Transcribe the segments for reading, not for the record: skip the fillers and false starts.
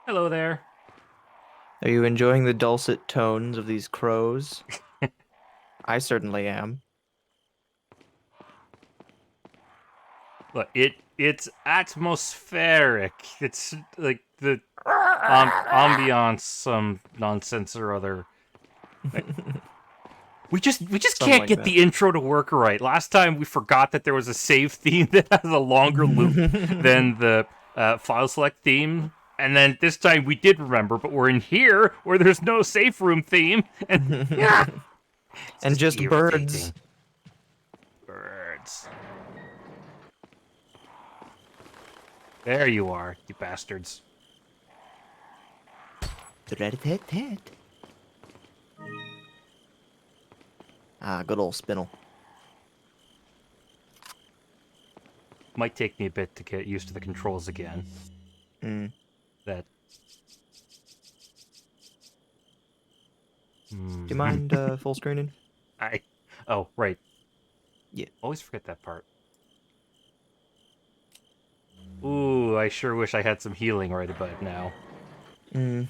Hello there. Are you enjoying the dulcet tones of these crows? I certainly am. Look, it's atmospheric. It's like the ambiance, some nonsense or other. Like, we just Something can't like get that. the intro to work right. Last time we forgot that there was a save theme that has a longer loop than the file select theme. And then this time we did remember, but we're in here where there's no safe room theme, and yeah, it's And just just birds. irritating. Birds. There you are, you bastards. Ah, good old spinel. Might take me a bit to get used to the controls again. Mm. That. Do you mind full screening? I. Oh, right. Yeah. Always forget that part. Ooh, I sure wish I had some healing right about now. Mm.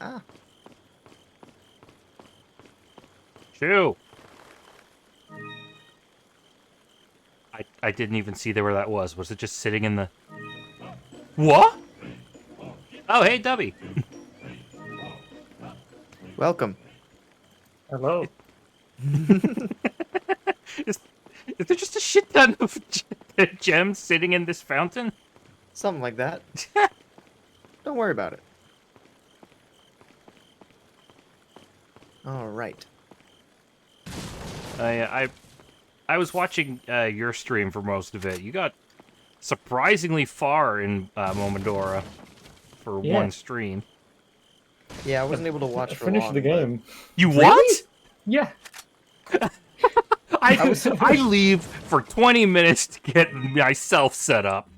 Ah. Shoo! I didn't even see there where that was. Was it just sitting in the. What? Oh, hey, Dubby. Welcome. Hello. Is, is there just a shit ton of gems sitting in this fountain? Something like that. Don't worry about it. All right. I was watching your stream for most of it. You got surprisingly far in Momodora for Yeah, one stream. Yeah, I wasn't able to I watch for finished the long, but game. You Really? what? Yeah. I was I leave for 20 minutes to get myself set up.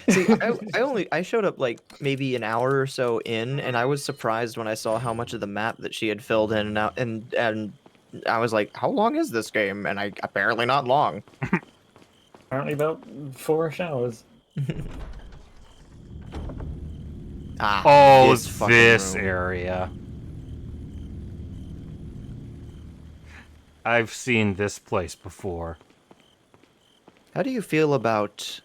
see, I showed up like maybe an hour or so in, and I was surprised when I saw how much of the map that she had filled in and out, and I was like, how long is this game? And I apparently not long. Apparently about 4 hours. Ah, Oh, this fucking this room. area. I've seen this place before. How do you feel about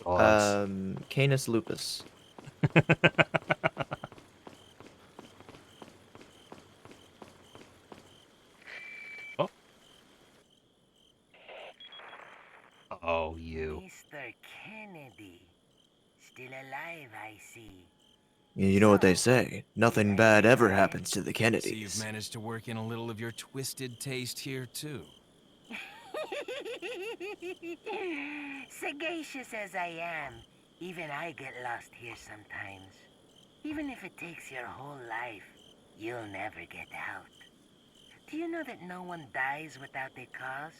Dogs. Canis lupus? Oh, oh, you. Mr. Kennedy. Still alive, I see. You know what they So, say, did nothing I bad get ever right? happens to the See, you've Kennedys. managed to work in a little of your twisted taste here, too. Sagacious as I am, even I get lost here sometimes. Even if it takes your whole life, you'll never get out. Do you know that no one dies without a cause?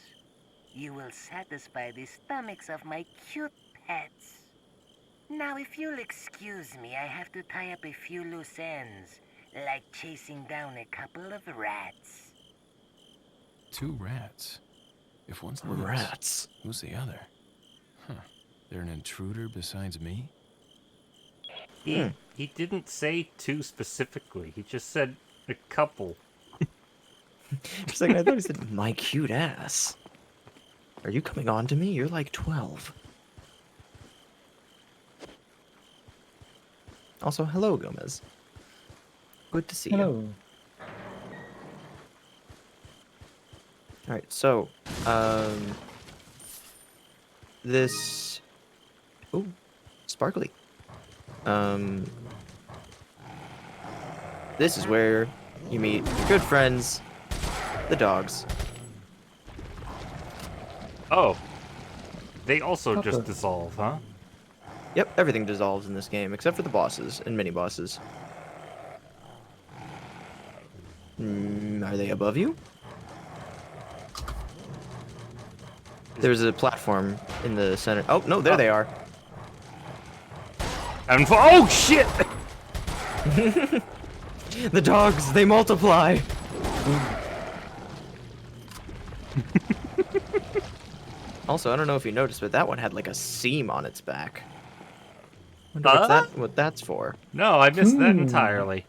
You will satisfy the stomachs of my cute pets. Now, if you'll excuse me, I have to tie up a few loose ends, like chasing down a couple of rats. 2 rats. If one's loose, Rats. who's the other? Huh. They're an intruder besides me? Hmm. He didn't say two specifically. He just said a couple. For a second, I thought he said, my cute ass. Are you coming on to me? You're like 12. Also, hello, Gomez. Good to see you. Hello. Alright, so, this... Ooh, sparkly. This is where you meet your good friends, the dogs. Oh. They also just Okay. dissolve, huh? Yep, everything dissolves in this game, except for the bosses and mini-bosses. Are they above you? There's a platform in the center. Oh, no, there Oh. they are. And oh shit! The dogs, they multiply! Also, I don't know if you noticed, but that one had like a seam on its back. Wonder what that's for. No, I missed that entirely.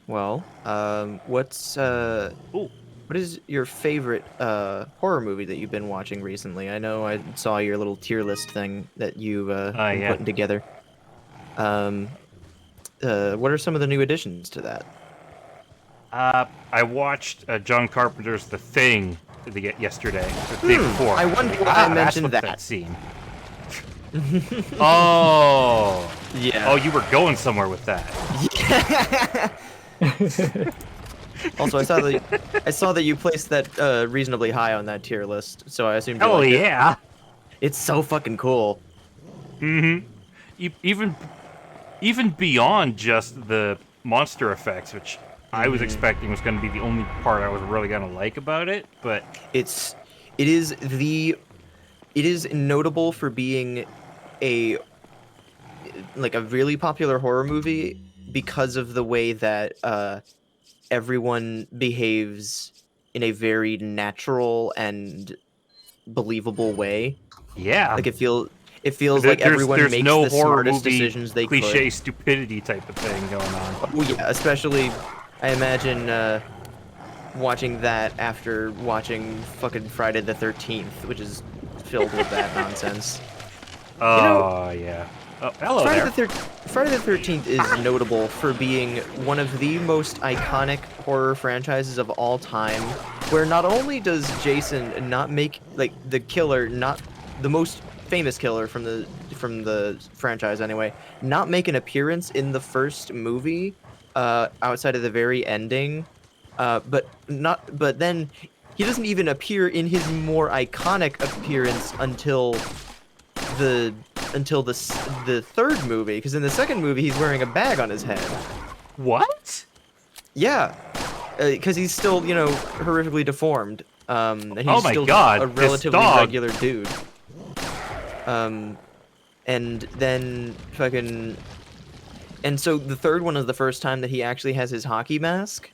Well, Ooh. what is your favorite horror movie that you've been watching recently? I know I saw your little tier list thing that you've been Yeah. putting together. What are some of the new additions to that? I watched John Carpenter's The Thing yesterday, the day before. I wonder why I that's mentioned what that. scene. Oh. Yeah. Oh, you were going somewhere with that. Also, I saw that you placed that reasonably high on that tier list, so I assumed you Oh liked it. yeah. It's so fucking cool. Even beyond just the monster effects, which I was expecting was going to be the only part I was really going to like about it, but It is notable for being a really popular horror movie because of the way that everyone behaves in a very natural and believable way. yeah. Like it feels like everyone There's makes no the horror smartest movie decisions they cliche could. stupidity type of thing going on. Oh yeah, especially I imagine watching that after watching fucking Friday the 13th, which is filled with that nonsense. Oh yeah. Oh, hello there. Friday the 13th is notable for being one of the most iconic horror franchises of all time, where not only does Jason not make the killer, not the most famous killer from the franchise anyway, not make an appearance in the first movie, outside of the very ending, but then he doesn't even appear in his more iconic appearance until the the third movie, because in the second movie he's wearing a bag on his head. What? Yeah, because he's still horrifically deformed. And he's Oh my still God, a this relatively dog. regular dude. And then fucking, and so the third one is the first time that he actually has his hockey mask.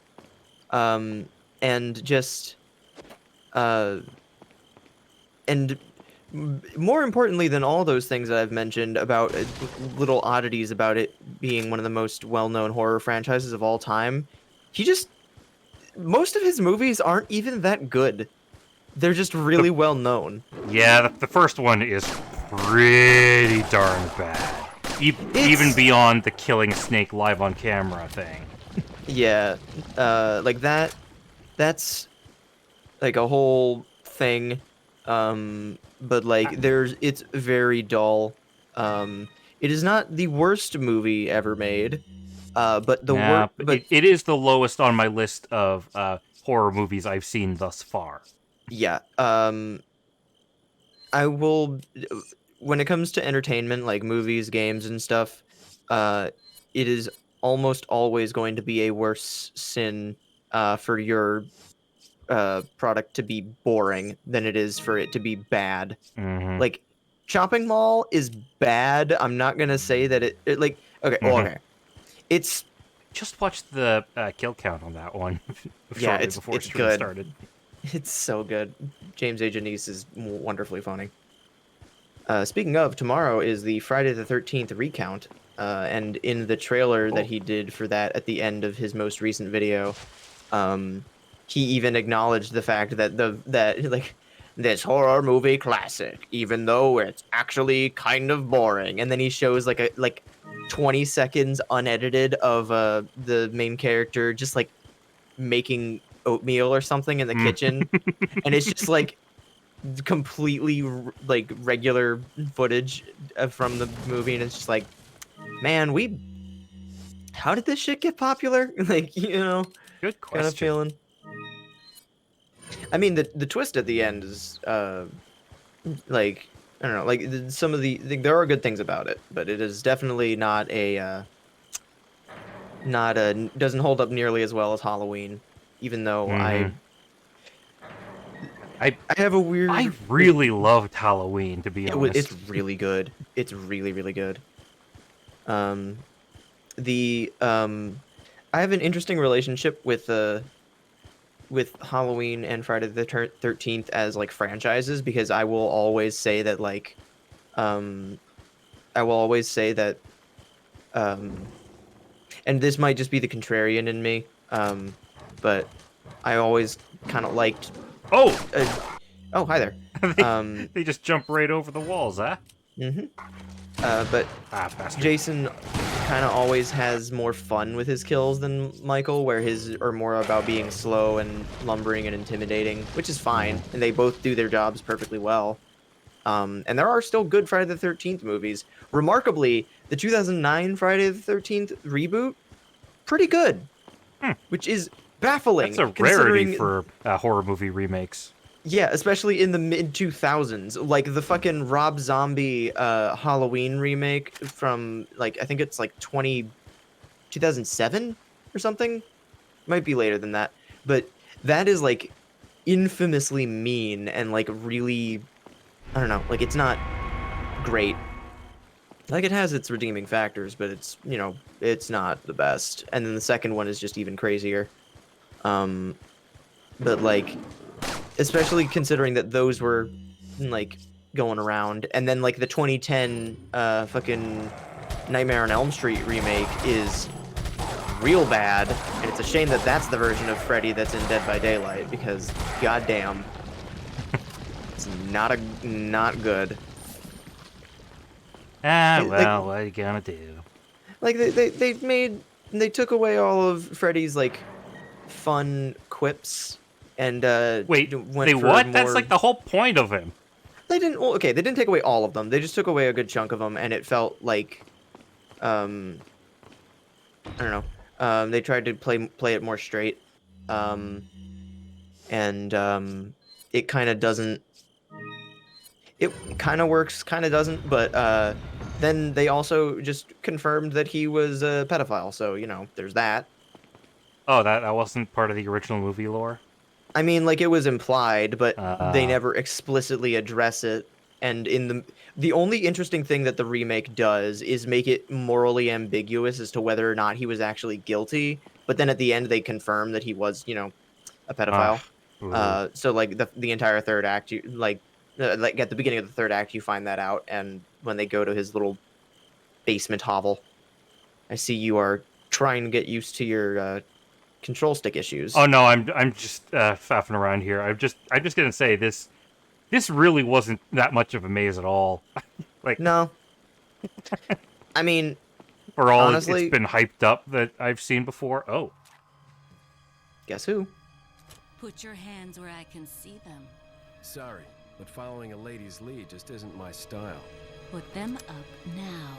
And just and more importantly than all those things that I've mentioned about little oddities about it being one of the most well-known horror franchises of all time, most of his movies aren't even that good. They're just really well known. Yeah, the first one is pretty darn bad. Even beyond the killing a snake live on camera thing. Yeah, like that's like a whole thing. But it's very dull. It is not the worst movie ever made. But the Yeah, worst, but it is the lowest on my list of horror movies I've seen thus far. yeah. I will, when it comes to entertainment, like movies, games, and stuff, it is almost always going to be a worse sin for your product to be boring than it is for it to be bad. Mm-hmm. Like, Shopping Mall is bad. I'm not gonna say that okay. It's Just watched the kill count on that one Yeah, shortly before it's stream good. started. It's so good. James A. Janice is wonderfully funny. Speaking of, tomorrow is the Friday the 13th recount, and in the trailer that he did for that at the end of his most recent video, he even acknowledged the fact that this horror movie classic, even though it's actually kind of boring, and then he shows like 20 seconds unedited of the main character just like making oatmeal or something in the kitchen, and it's just like completely regular footage from the movie, and it's just like, man, how did this shit get popular? Good kind of question. feeling. I mean, the twist at the end is I don't know, some of there are good things about it, but it is definitely not doesn't hold up nearly as well as Halloween, even though I have a weird. I really loved Halloween, to be honest. It's really good. It's really, really good. The I have an interesting relationship with Halloween and Friday the 13th as like franchises, because I will always say that like I will always say that and this might just be the contrarian in me, but I always kind of liked Oh, oh, hi there. they just jump right over the walls, huh? But Ah, bastard. Jason kind of always has more fun with his kills than Michael, where his are more about being slow and lumbering and intimidating, which is fine, and they both do their jobs perfectly well. And there are still good Friday the 13th movies. Remarkably, the 2009 Friday the 13th reboot, pretty good, which is baffling. That's a rarity considering for horror movie remakes. Yeah, especially in the mid 2000s, like the fucking Rob Zombie Halloween remake from like I think it's like 2007 or something. Might be later than that, but that is like infamously mean and like really, I don't know, like it's not great. Like it has its redeeming factors, but it's, you know, it's not the best. And then the second one is just even crazier. But like, especially considering that those were like going around, and then like the 2010 fucking Nightmare on Elm Street remake is real bad, and it's a shame that that's the version of Freddy that's in Dead by Daylight, because goddamn, it's not good. Ah, Like- well, what are you gonna do? Like they took away all of Freddy's like fun quips and Wait, went they for what? That's more- like the whole point of him. They didn't. Well, okay, they didn't take away all of them. They just took away a good chunk of them, and it felt like, I don't know. They tried to play it more straight, and it kind of doesn't. It kind of works, kind of doesn't. But then they also just confirmed that he was a pedophile. So you know, there's that. Oh, that wasn't part of the original movie lore? I mean, like it was implied, but they Uh. never explicitly address it. And in the only interesting thing that the remake does is make it morally ambiguous as to whether or not he was actually guilty. But then at the end, they confirm that he was, you know, a pedophile. Ooh. So like the entire third act, you like at the beginning of the third act, you find that out. And when they go to his little basement hovel, I see you are trying to get used to your control stick issues. Oh no, I'm just faffing around here. I'm just gonna say this really wasn't that much of a maze at all. Like No. I mean, for all honestly- it's been hyped up that I've seen before. Oh, guess who? Put your hands where I can see them. Sorry, but following a lady's lead just isn't my style. Put them up now.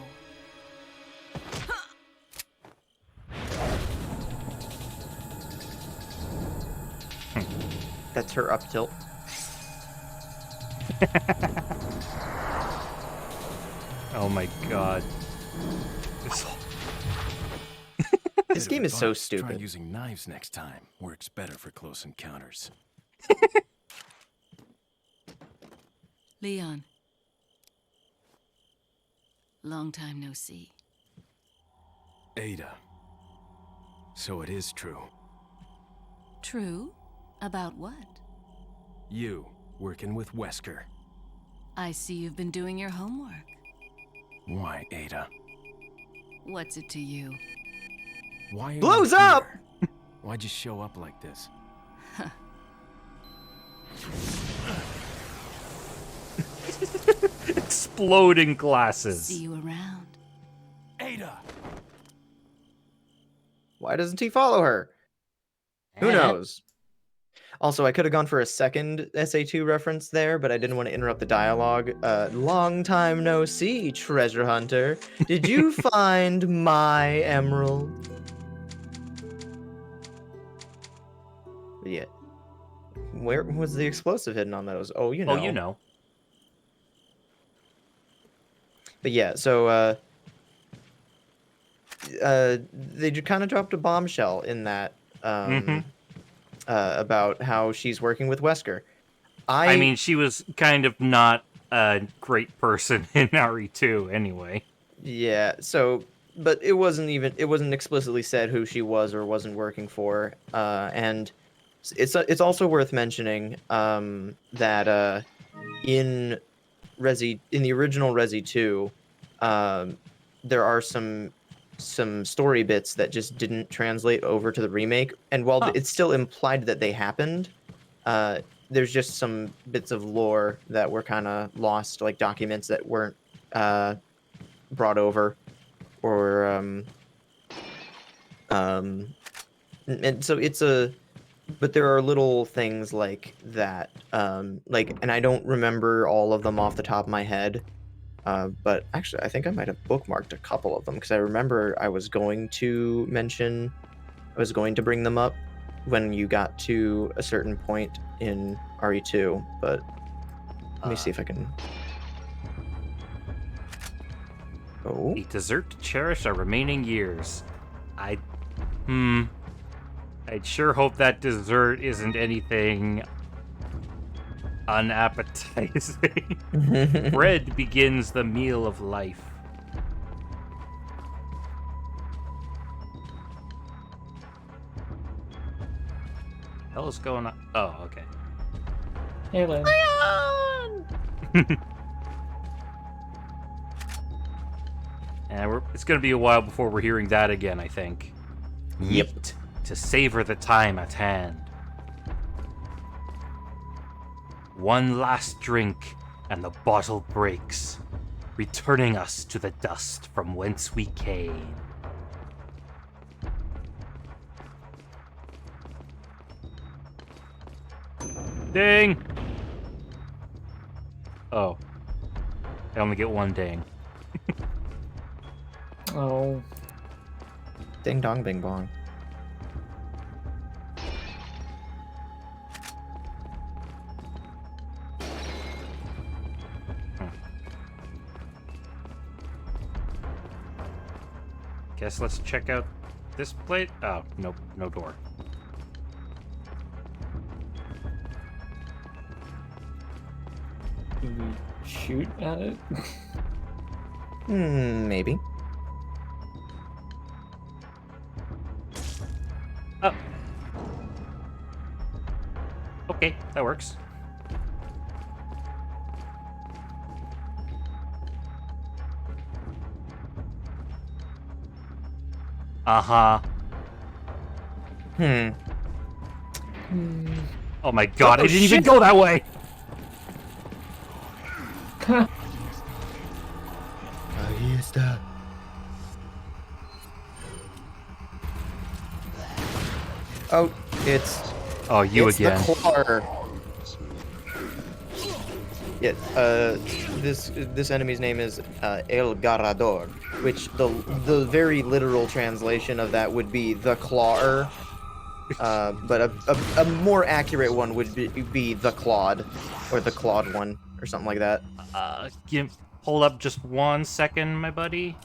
That's her up tilt. oh my god. This whole- This Bit game of is so advice, Try stupid. using knives next time. Works better for close encounters. Leon. Long time no see. Aydah. So it is true. True? About what? You, working with Wesker. I see you've been doing your homework. Why, Aydah? What's it to you? Why are Blows you up! here? Why'd you show up like this? exploding glasses. See you around. Aydah! Why doesn't he follow her? Who knows? Also, I could have gone for a second SA2 reference there, but I didn't want to interrupt the dialogue. Long time no see, treasure hunter. Did you find my emerald? Yeah. Where was the explosive hidden on those? Oh, you know. Oh, you know. But yeah, so they kind of dropped a bombshell in that about how she's working with Wesker. I mean, she was kind of not a great person in RE2 anyway. Yeah, so but it wasn't explicitly said who she was or wasn't working for. And it's also worth mentioning that in in the original Resi 2, there are some story bits that just didn't translate over to the remake. And while Huh. it's still implied that they happened, there's just some bits of lore that were kind of lost, like documents that weren't brought over, or and so it's a but there are little things like that, like, and I don't remember all of them off the top of my head, but actually I think I might have bookmarked a couple of them because I remember I was going to bring them up when you got to a certain point in RE2, but let me see if I can. Oh, A dessert to cherish our remaining years. I'd sure hope that dessert isn't anything unappetizing. Bread begins the meal of life. Hell is going on? Oh, okay. Hey, Lynn. And it's going to be a while before we're hearing that again, I think. Yep. Meat to savor the time at hand. One last drink, and the bottle breaks, returning us to the dust from whence we came. Ding! Oh. I only get one ding. Oh, ding dong, bing bong. Guess let's check out this plate. Oh, nope, no door. do we shoot at it? Maybe. Oh. Okay, that works. Uh-huh. Oh my god, Oh, I didn't even shit. go that way! Oh, it's Oh, you it's again. the Clar. Yeah, this enemy's name is El Garador, which the very literal translation of that would be the Clawer, but a more accurate one would be the Clawed, or the Clawed one, or something like that. Hold up just 1 second, my buddy.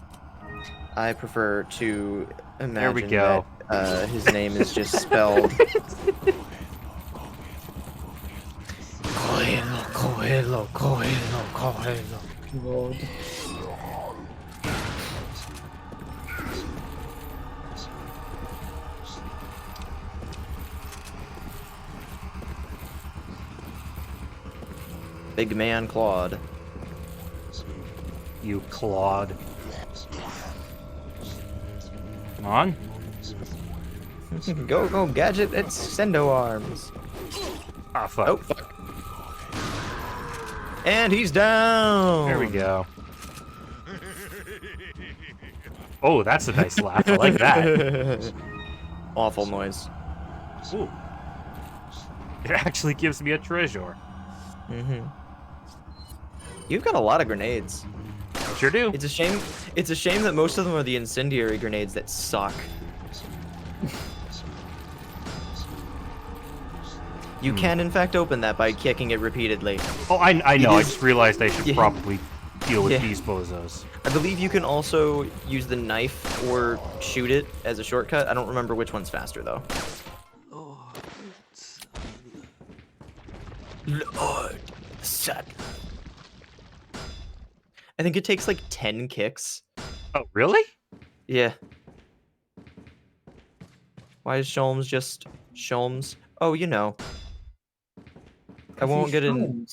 I prefer to imagine There we go. that his name is just spelled. Lord. Big man Claude. You Claude. Come on. Go, Gadget, it's Sendo Arms. Ah, fuck. Oh, fuck. And he's down! There we go. Oh, that's a nice laugh. I like that. Awful noise. Ooh. It actually gives me a treasure. You've got a lot of grenades. Sure do. It's a shame that most of them are the incendiary grenades that suck. You can, in fact, open that by kicking it repeatedly. Oh, I know. I is- just realized I should Yeah. probably deal with Yeah. these bozos. I believe you can also use the knife or shoot it as a shortcut. I don't remember which one's faster, though. Lord Sattler. I think it takes like 10 kicks. Oh, really? Yeah. Why is Sholmes just Sholmes? Oh, you know. I won't get in.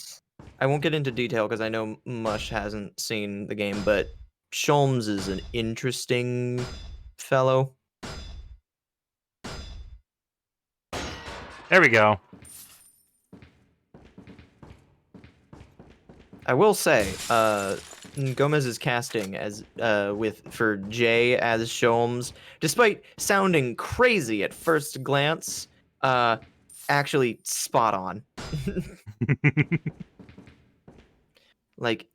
I won't get into detail because I know Mush hasn't seen the game, but Sholmes is an interesting fellow. There we go. I will say, Gomez's casting as for Jay as Sholmes, despite sounding crazy at first glance, actually spot on. Like,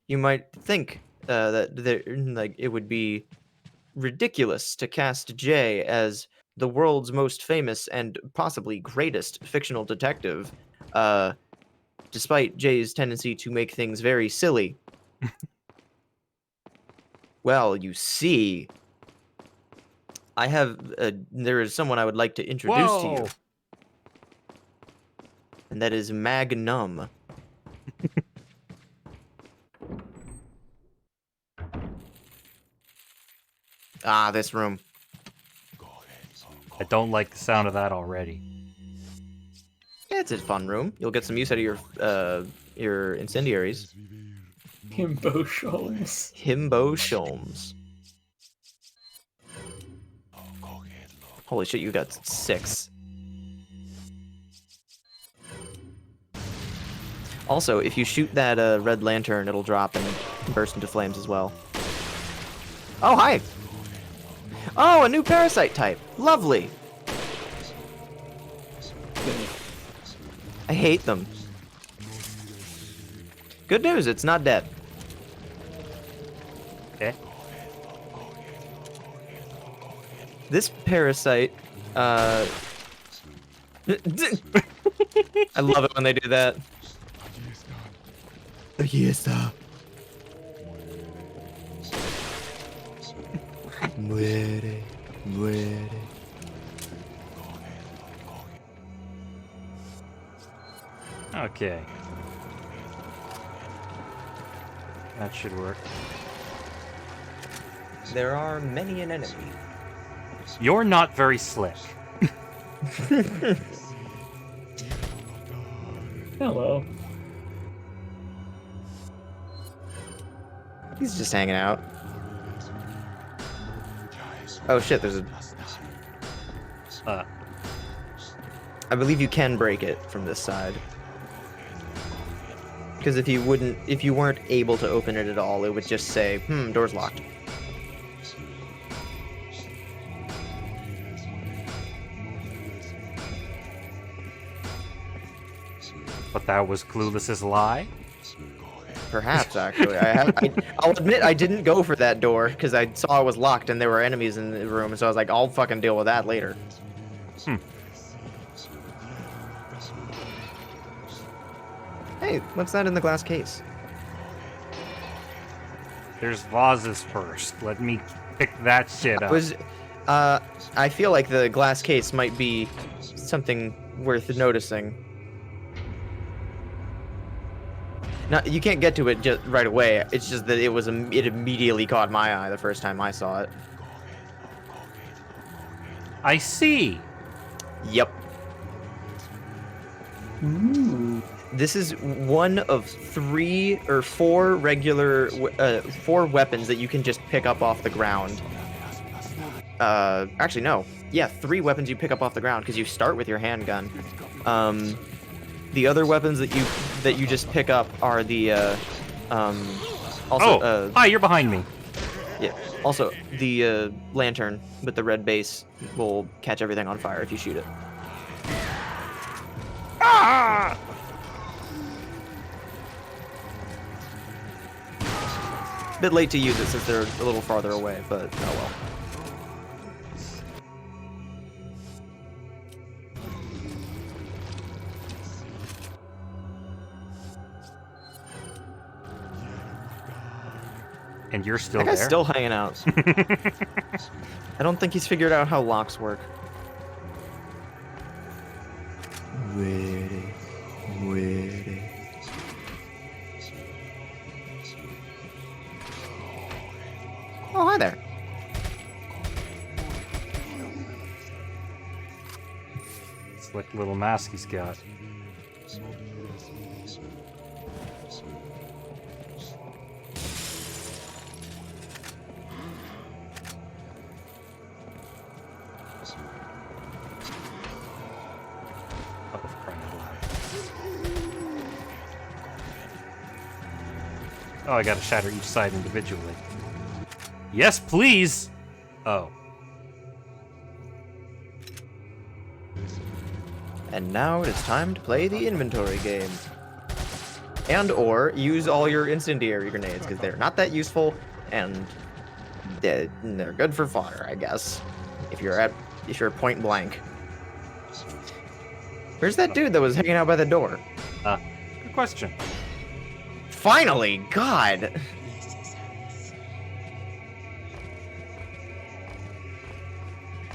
you might think that like it would be ridiculous to cast Jay as the world's most famous and possibly greatest fictional detective, despite Jay's tendency to make things very silly. Well, you see, there is someone I would like to introduce to you, Whoa! and that is Magnum. Ah, this room. I don't like the sound of that already. Yeah, it's a fun room. You'll get some use out of your incendiaries. Himbo Sholmes. Himbo Sholmes. Holy shit, you got 6. Also, if you shoot that red lantern, it'll drop and burst into flames as well. Oh, hi! Oh, a new parasite type. Lovely. I hate them. Good news, it's not dead. Okay. This parasite, I love it when they do that. Aquí está. Muere, muere. Okay. That should work. There are many an enemy. You're not very slick. Hello. He's just hanging out. Oh shit, there's a... I believe you can break it from this side. Because if you weren't able to open it at all, it would just say, door's locked. But that was Clueless's lie? Perhaps, actually. I'll admit I didn't go for that door, because I saw it was locked and there were enemies in the room, so I was like, I'll fucking deal with that later. Hey, what's that in the glass case? There's vases first. Let me pick that shit up. I feel like the glass case might be something worth noticing. Now, you can't get to it just right away. It's just that it immediately caught my eye the first time I saw it. I see. Yep. Ooh. This is one of 3 or 4 regular 4 weapons that you can just pick up off the ground. Actually no. Yeah, 3 weapons you pick up off the ground because you start with your handgun. The other weapons that you just pick up are the Hi, you're behind me. yeah. Also, the lantern with the red base will catch everything on fire if you shoot it. Ah! Bit late to use it since they're a little farther away, but oh well. And you're still That guy's there? still hanging out. I don't think he's figured out how locks work. Muere, muere. Oh, hi there. Slick little mask he's got. Oh, for crying out loud. Oh, I gotta shatter each side individually. Yes, please! Oh. And now it's time to play the inventory game. And or use all your incendiary grenades, because they're not that useful, and they're good for fodder, I guess. If you're point blank. Where's that dude that was hanging out by the door? Good question. Finally! God!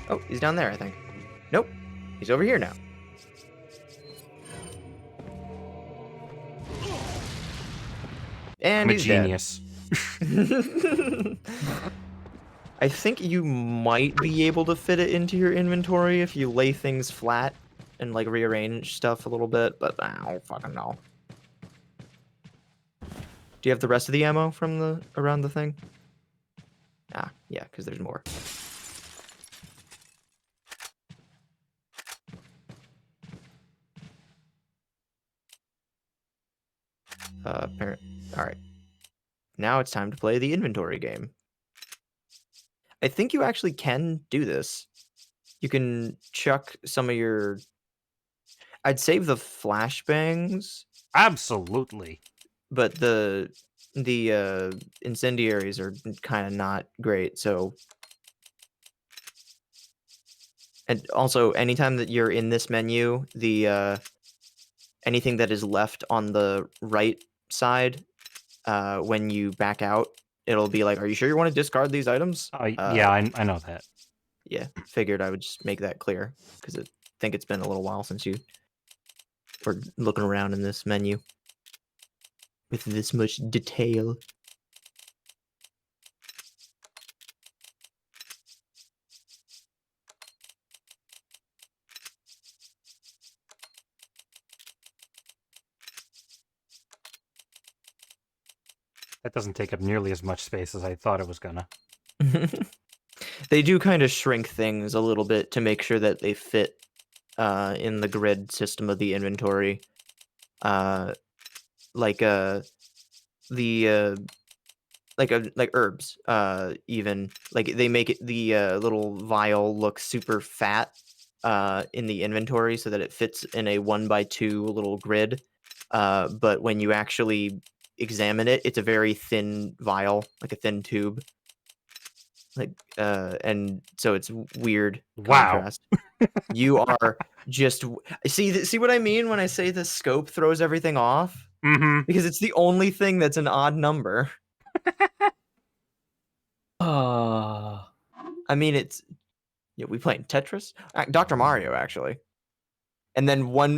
Oh, he's down there, I think. Nope. He's over here now. And I'm a he's dead. genius. I think you might be able to fit it into your inventory if you lay things flat and like rearrange stuff a little bit, but I don't fucking know. Do you have the rest of the ammo from the around the thing? Ah, yeah, because there's more. All right. Now it's time to play the inventory game. I think you actually can do this. You can chuck some of your... I'd save the flashbangs, Absolutely. but the incendiaries are kind of not great, so... And also, anytime that you're in this menu, the anything that is left on the right side, when you back out, it'll be like, "Are you sure you want to discard these items?" Yeah, I know that. Yeah, figured I would just make that clear because I think it's been a little while since you were looking around in this menu with this much detail. That doesn't take up nearly as much space as I thought it was gonna. They do kind of shrink things a little bit to make sure that they fit in the grid system of the inventory. Like herbs, even like they make it the little vial look super fat in the inventory so that it fits in a 1x2 little grid. But when you actually examine it, it's a very thin vial, like a thin tube. Like and so it's weird Wow. contrast. You are just see what I mean when I say the scope throws everything off? Mm-hmm. Because it's the only thing that's an odd number. Ah. I mean, it's we playing Tetris, Dr. Mario actually, and then one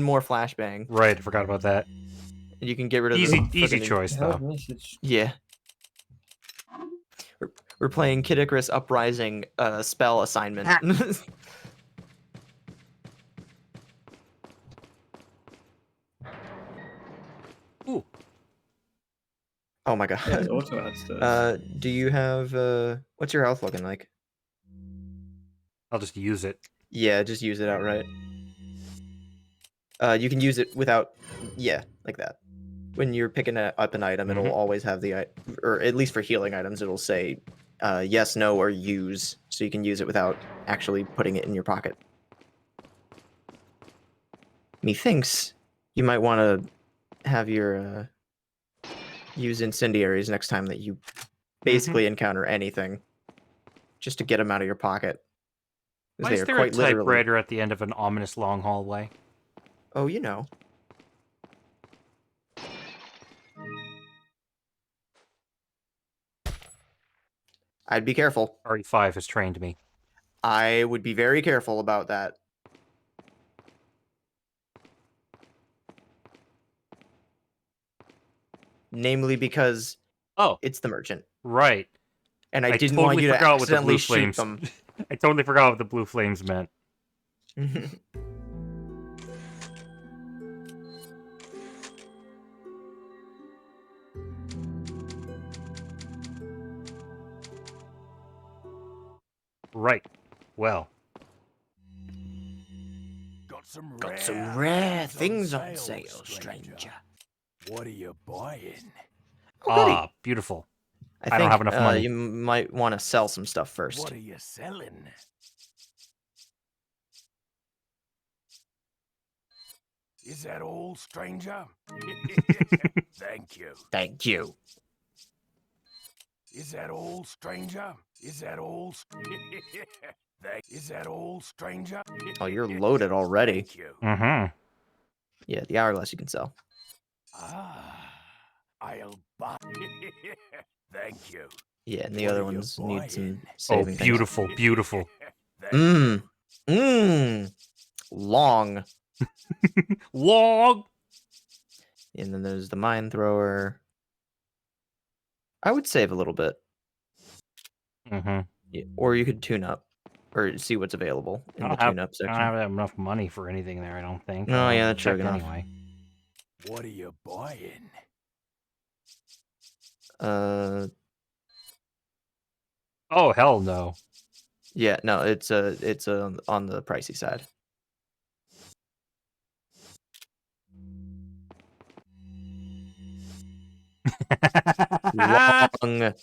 more flashbang, Right, I forgot about that. and you can get rid of Easy the easy frickin' choice, Held though. message. Yeah, we're playing Kid Icarus Uprising spell assignment. Ooh. Oh my god. Yeah, it's auto add stuff. Do you have what's your health looking like? I'll just use it. Yeah, just use it outright. You can use it without, yeah, like that. When you're picking up an item, it'll Mhm. always have the, or at least for healing items, it'll say yes, no, or use, so you can use it without actually putting it in your pocket. Methinks you might want to have your use incendiaries next time that you basically encounter anything, just to get them out of your pocket. 'Cause Why they is are there a quite literally. typewriter at the end of an ominous long hallway? Oh, you know. I'd be careful. RE5 has trained me. I would be very careful about that. Namely because Oh, it's the merchant. right. And I I didn't totally want you to forgot what the accidentally blue shoot flames. them. I totally forgot what the blue flames meant. Right. Well. Got some rare things on sale, stranger. What are you buying? Oh, goody. Ah, beautiful. I don't think have enough money. you might want to sell some stuff first. What are you selling? Is that all, stranger? Thank you. Thank you. Is that all, stranger? Is that all? Is that all, stranger? Oh, you're loaded already. Thank you. Mm-hmm. Yeah, the hourglass you can sell. Ah, I'll buy. Thank you. Yeah, and the What other are you ones need some buying? Oh, saving things. beautiful, beautiful. Thank you. Mmm. Mmm. Long. Log! And then there's the mine thrower. I would save a little bit. Mm-hmm. Yeah, or you could tune up. Or see what's available in the tune-up I section. don't have enough money for anything there, I don't think. Oh, I'll yeah, that's true check enough. anyway. What are you buying? Oh, hell no. Yeah, no, it's on the pricey side. Long.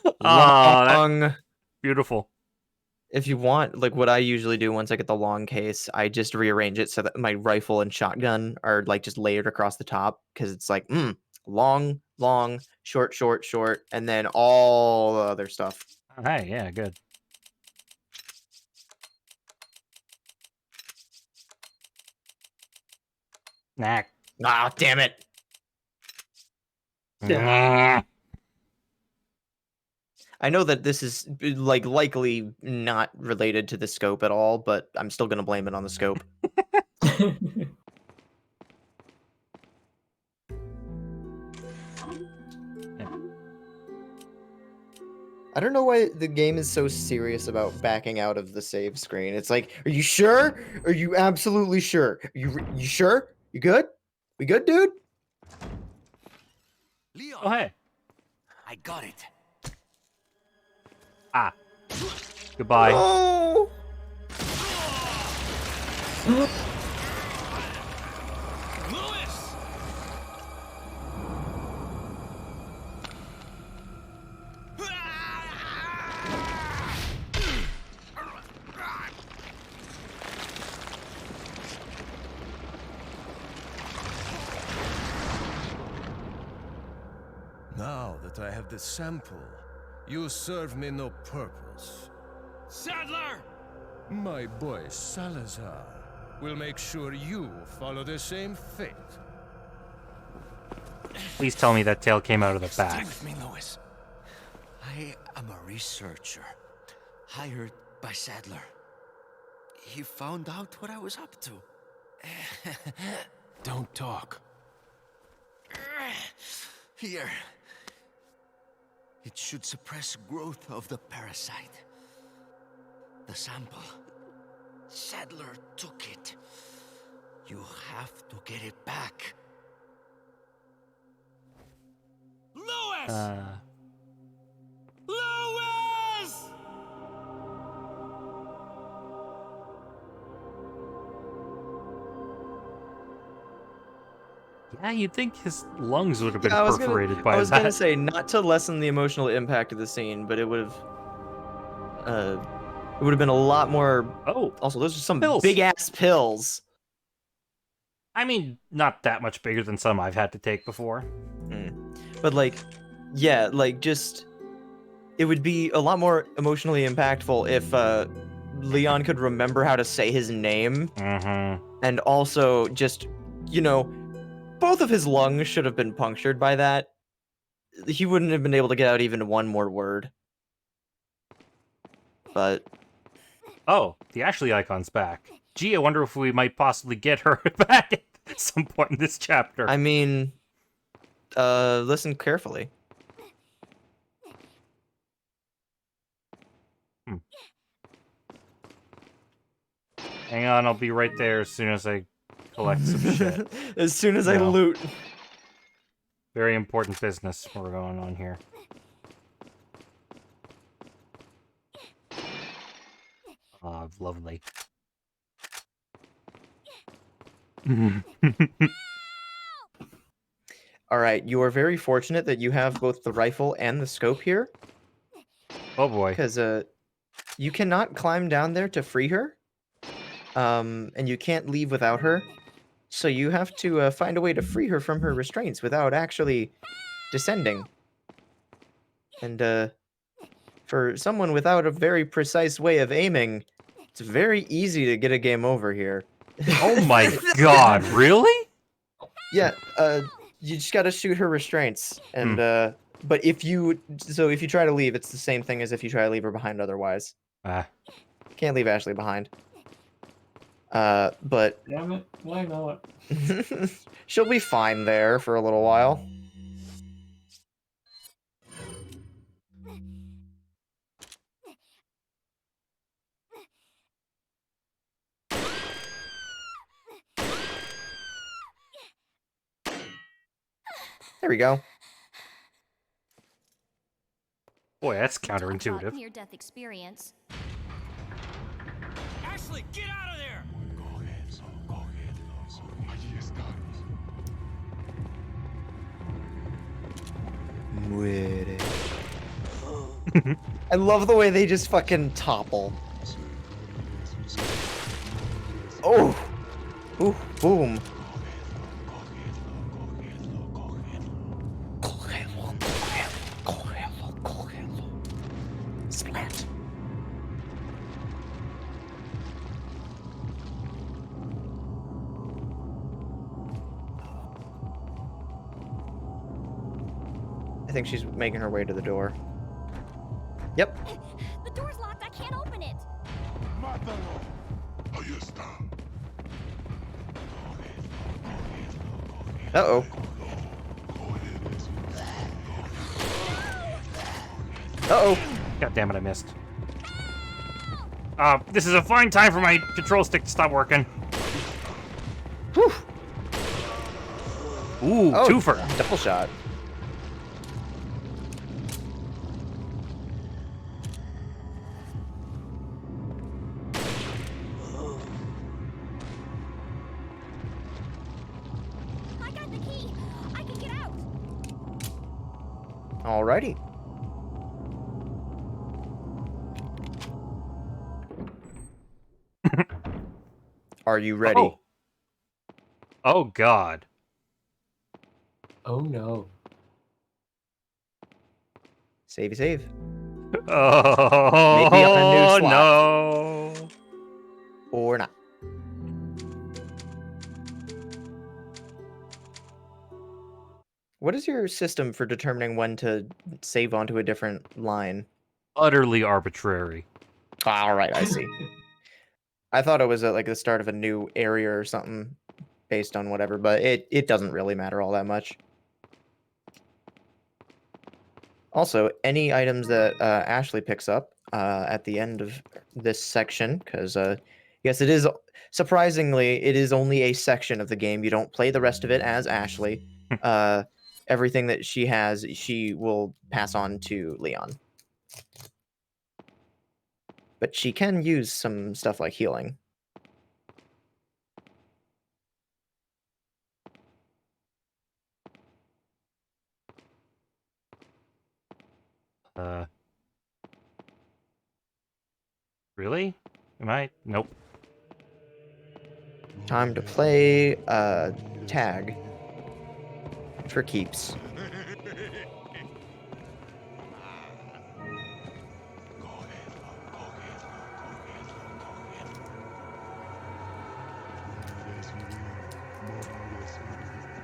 Oh, Long. beautiful. If you want, like what I usually do once I get the long case, I just rearrange it so that my rifle and shotgun are like just layered across the top because it's like long, long, short, short, short, and then all the other stuff. Hey, yeah, good. Knack. Ah, damn it. Yeah. I know that this is like likely not related to the scope at all, but I'm still gonna blame it on the scope. I don't know why the game is so serious about backing out of the save screen. It's like, are you sure? Are you absolutely sure? You sure? You good? We good, dude? Leon, Oh, hey. I got it. Ah. Goodbye. Oh! Lewis! Now that I have the sample, you serve me no purpose. Sadler! My boy Salazar will make sure you follow the same fate. Please tell me that tail came out of the Stay back. with me, Lewis. I am a researcher, hired by Sadler. He found out what I was up to. Don't talk. Here. It should suppress growth of the parasite. The sample. Sadler took it. You have to get it back. Lewis! Lewis! Yeah, you'd think his lungs would have been Yeah, perforated by I was that. gonna say not to lessen the emotional impact of the scene, but it would have been a lot more. Oh, Also, those are some pills. big ass pills. I mean, not that much bigger than some I've had to take before. But like, yeah, like just it would be a lot more emotionally impactful if Leon could remember how to say his name, Mm-hmm. and also just, both of his lungs should have been punctured by that. He wouldn't have been able to get out even one more word. But Oh, the Ashley icon's back. Gee, I wonder if we might possibly get her back at some point in this chapter. I mean, listen carefully. Hang on, I'll be right there as soon as I collect some shit. As soon as I No. loot. Very important business we're going on here. Oh, lovely. All right, you are very fortunate that you have both the rifle and the scope here, Oh boy. because you cannot climb down there to free her, and you can't leave without her. So you have to find a way to free her from her restraints without actually descending. And for someone without a very precise way of aiming, it's very easy to get a game over here. Oh my god, really? Yeah, you just gotta shoot her restraints, and but if you try to leave, it's the same thing as if you try to leave her behind otherwise. Can't leave Ashley behind. But Damn it! Why not? she'll be fine there for a little while. There we go. Boy, that's Talk about counterintuitive. near-death experience. Ashley, get out of there! I love the way they just fucking topple. Oh! Ooh, boom. Splat. I think she's making her way to the door. Yep. The door's locked. I can't open it. Uh-oh. Uh-oh. God damn it, I missed. This is a fine time for my control stick to stop working. Whew. Ooh, Oh, twofer. double shot. I got the key. I can get out. Alrighty. Are you ready? Oh. Oh god. Oh no. Savey save. Oh Maybe on a new slot. no. Or not. What is your system for determining when to save onto a different line? Utterly arbitrary. Alright, I see. I thought it was like the start of a new area or something based on whatever, but it doesn't really matter all that much. Also, any items that Ashley picks up at the end of this section, because yes, it is surprisingly, it is only a section of the game. You don't play the rest of it as Ashley. Everything that she has, she will pass on to Leon. But she can use some stuff like healing. Really? Am I? Nope. Time to play tag for keeps.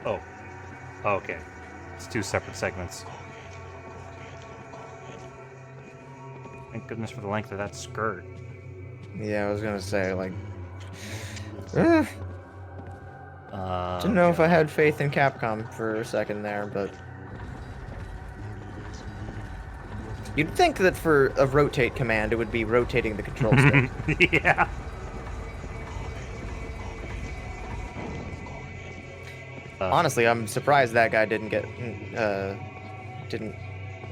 Oh. Okay. It's two separate segments. Thank goodness for the length of that skirt. Yeah, I was gonna say, like, Oh, didn't know if I had faith in Capcom for a second there, but you'd think that for a rotate command, it would be rotating the control stick. Yeah. Honestly, I'm surprised that guy didn't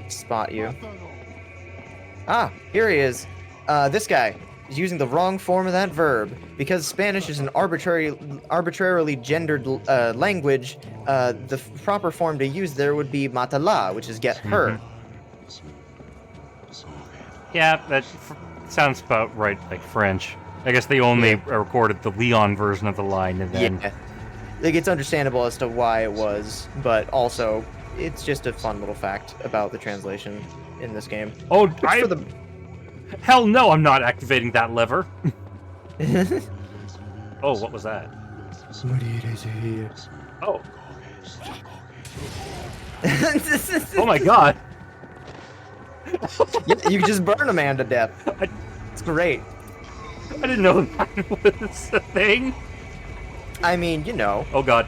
spot you. Ah, here he is. This guy. He's using the wrong form of that verb. Because Spanish is an arbitrarily gendered language, the proper form to use there would be matala, which is get her. Yeah, that sounds about right, like French. I guess they only recorded the Leon version of the line, and then... Yeah. Like, it's understandable as to why it was, but also, it's just a fun little fact about the translation in this game. Oh, For hell no, I'm not activating that lever. Oh, what was that? Oh. Oh my god. You just burn a man to death. It's great. I didn't know that was a thing. I mean, you know. Oh god.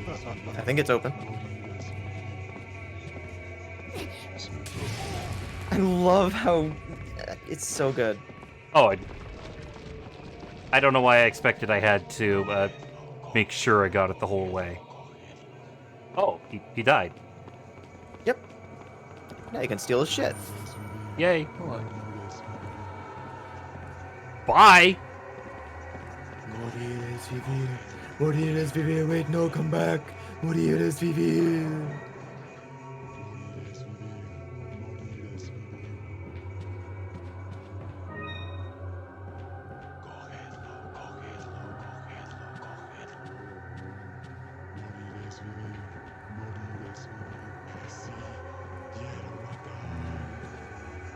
I think it's open. I love how it's so good. Oh, I don't know why I expected I had to make sure I got it the whole way. Oh, he died. Yep. Now you can steal his shit. Yay. Bye! Morir es vivir. Wait, no, come back. Morir es vivir.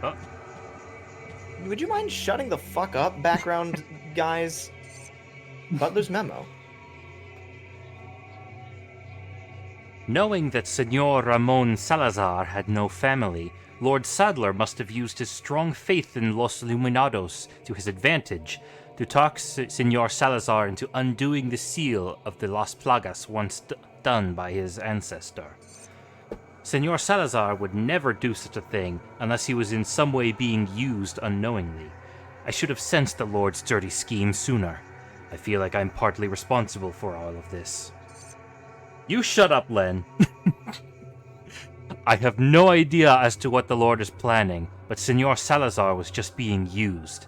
Oh. Would you mind shutting the fuck up, background guys? Butler's memo. Knowing that Senor Ramon Salazar had no family, Lord Sadler must have used his strong faith in Los Iluminados to his advantage to talk Senor Salazar into undoing the seal of the Las Plagas once done by his ancestor. Senor Salazar would never do such a thing unless he was in some way being used unknowingly. I should have sensed the Lord's dirty scheme sooner. I feel like I'm partly responsible for all of this. You shut up, Len. I have no idea as to what the Lord is planning, but Senor Salazar was just being used.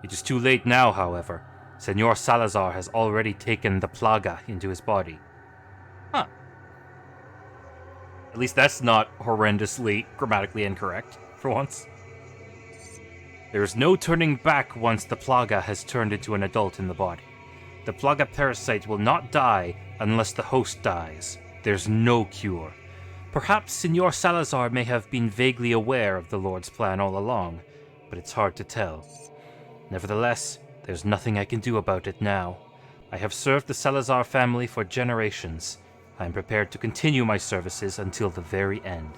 It is too late now, however. Senor Salazar has already taken the plaga into his body. Huh. At least that's not horrendously grammatically incorrect, for once. There is no turning back once the plaga has turned into an adult in the body. The plaga parasite will not die unless the host dies. There's no cure. Perhaps Senor Salazar may have been vaguely aware of the Lord's plan all along, but it's hard to tell. Nevertheless, there's nothing I can do about it now. I have served the Salazar family for generations. I am prepared to continue my services until the very end.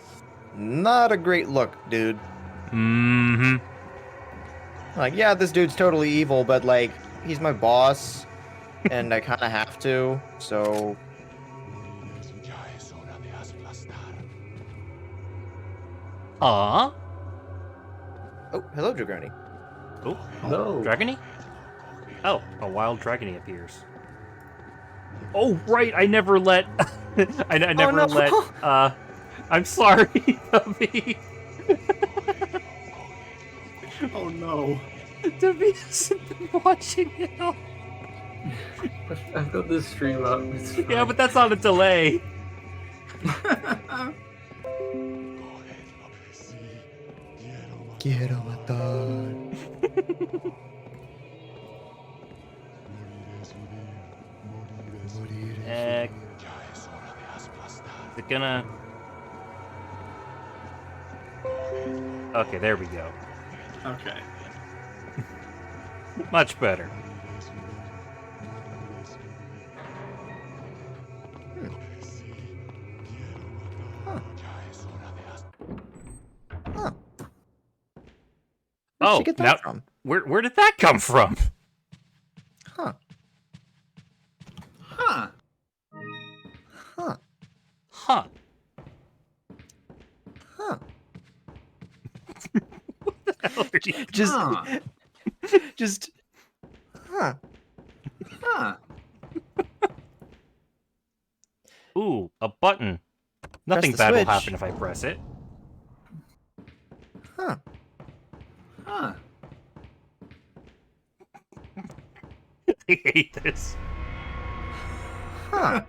Not a great look, dude. Mm-hmm. Like, yeah, this dude's totally evil, but, like, he's my boss, and I kind of have to, so... Ah? Oh, hello, Dragoni. Oh, No. Dragony? Oh, a wild Dragony appears. Oh, right, I never let... I never no. let, I'm sorry, Tubby. Oh no. Tubby hasn't been watching it all. I've got this stream up. It's fine. Yeah, but that's on a delay. Quiero matar. Is it gonna... Okay, there we go. Okay. Much better. Huh. Oh, Where'd she get that now, from? where did that come from? Huh. Huh. Huh. Huh. Huh. What the hell are you... Just... Huh. Just... Huh. Huh. Ooh, a button. Nothing the bad will switch. happen if I press it. Huh. Huh. I hate this. Huh.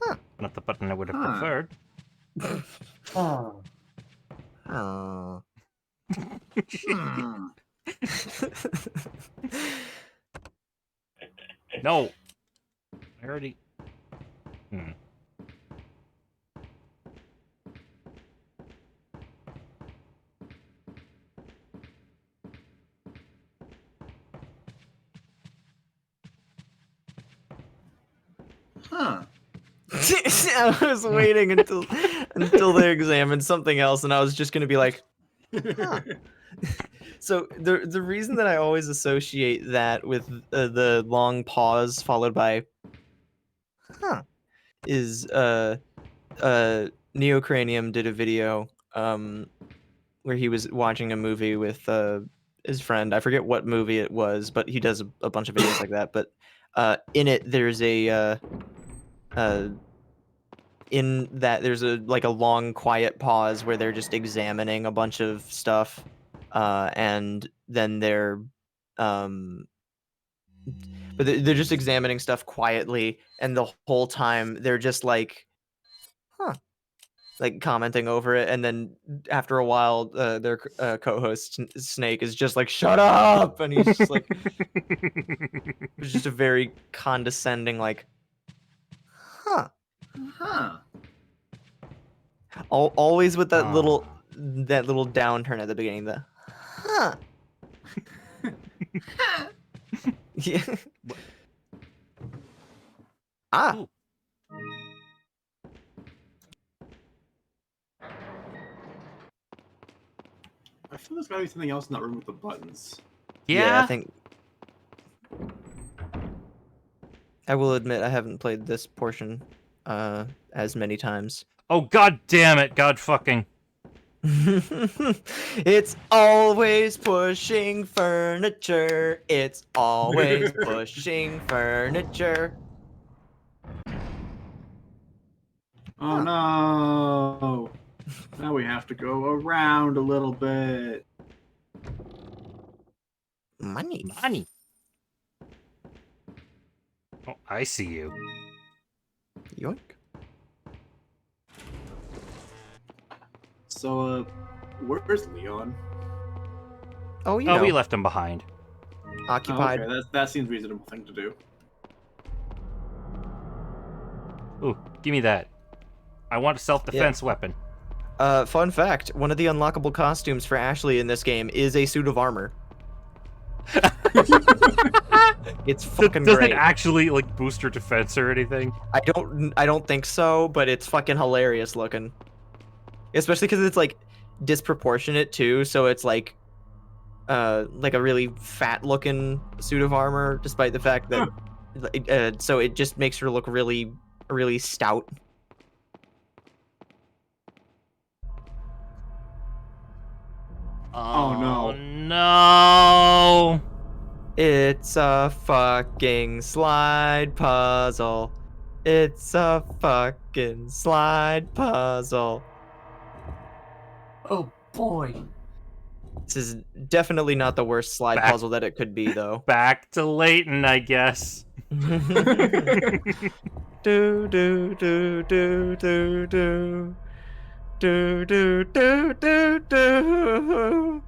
Oh, Not the button I would have Huh. preferred. oh. Oh. Hmm. No. I already. Hmm. Huh. I was waiting until they examined something else, and I was just gonna be like, huh. So the reason that I always associate that with the long pause followed by huh is Neocranium did a video where he was watching a movie with his friend. I forget what movie it was, but he does a bunch of videos like that. But in it, there's uh, in that there's a like a long quiet pause where they're just examining a bunch of stuff, and then um, they're just examining stuff quietly, and the whole time they're just like, huh. Like commenting over it, and then after a while, their co-host Snake is just like, "Shut up!" and he's just like, it's just a very condescending, like, "Huh." Huh. Always with that little Ah. downturn at the beginning. The huh. Yeah. Ah. Ooh. I feel there's gotta be something else in that room with the buttons. Yeah, I Yeah? think I will admit I haven't played this portion as many times. Oh, god damn it. God fucking. It's always pushing furniture. It's always pushing furniture. Oh Huh. no! Now we have to go around a little bit. Money. Money. Oh, I see you. Yoink. So, where's Leon? Oh, you Oh, know, we left him behind. Oh, occupied. okay, that seems reasonable thing to do. Ooh, give me that. I want a self-defense weapon. Fun fact: one of the unlockable costumes for Ashley in this game is a suit of armor. It's fucking Does great. it actually like boost her defense or anything? I don't think so, but it's fucking hilarious looking. Especially because it's like disproportionate too, so it's like a really fat looking suit of armor, despite the fact that so it just makes her look really stout. Oh, no. No. It's a fucking slide puzzle. It's a fucking slide puzzle. Oh boy. This is definitely not the worst slide Back- puzzle that it could be, though. Back to Leighton, I guess. Do do do do do do. Do do do do do.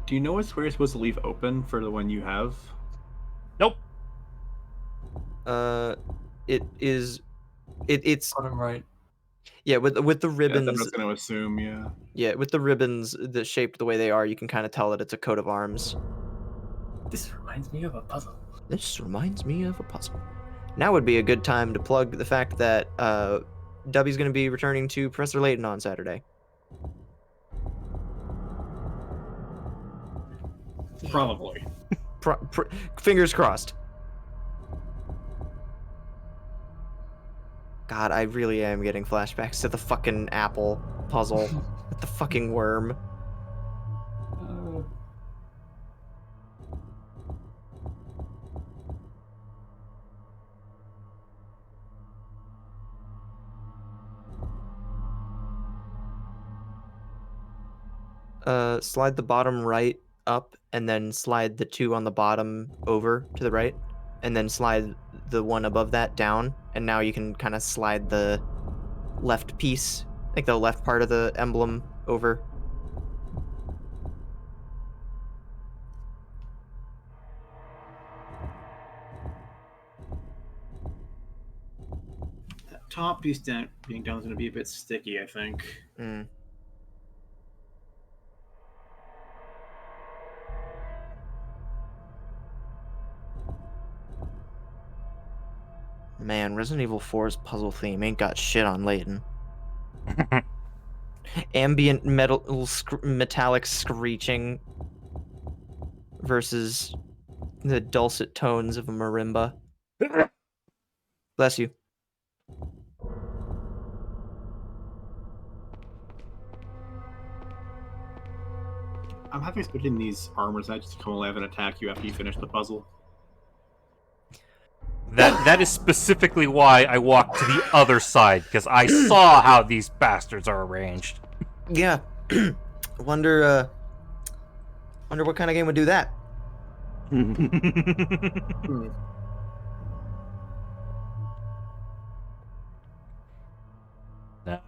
Do you know where you're supposed to leave open for the one you have? Nope. It is. It's Bottom right. yeah. With the Yeah, that's what I ribbons, was gonna assume, yeah. yeah, with the ribbons that shaped the way they are, you can kind of tell that it's a coat of arms. This reminds me of a puzzle. This reminds me of a puzzle. Now would be a good time to plug the fact that Dubby's going to be returning to Professor Layton on Saturday. Probably. Fingers crossed. God, I really am getting flashbacks to the fucking apple puzzle with the fucking worm. slide the bottom right up, and then slide the 2 on the bottom over to the right, and then slide the one above that down, and now you can kind of slide the left piece, like the left part of the emblem, over. That top piece being done is going to be a bit sticky, I think. Mm. Man, Resident Evil 4's puzzle theme ain't got shit on Layton. Ambient metallic screeching versus the dulcet tones of a marimba. Bless you. I'm half expecting these armors edges to come alive and attack you after you finish the puzzle. That is specifically why I walked to the other side, because I saw how these bastards are arranged. Yeah. Wonder what kind of game would do that. No.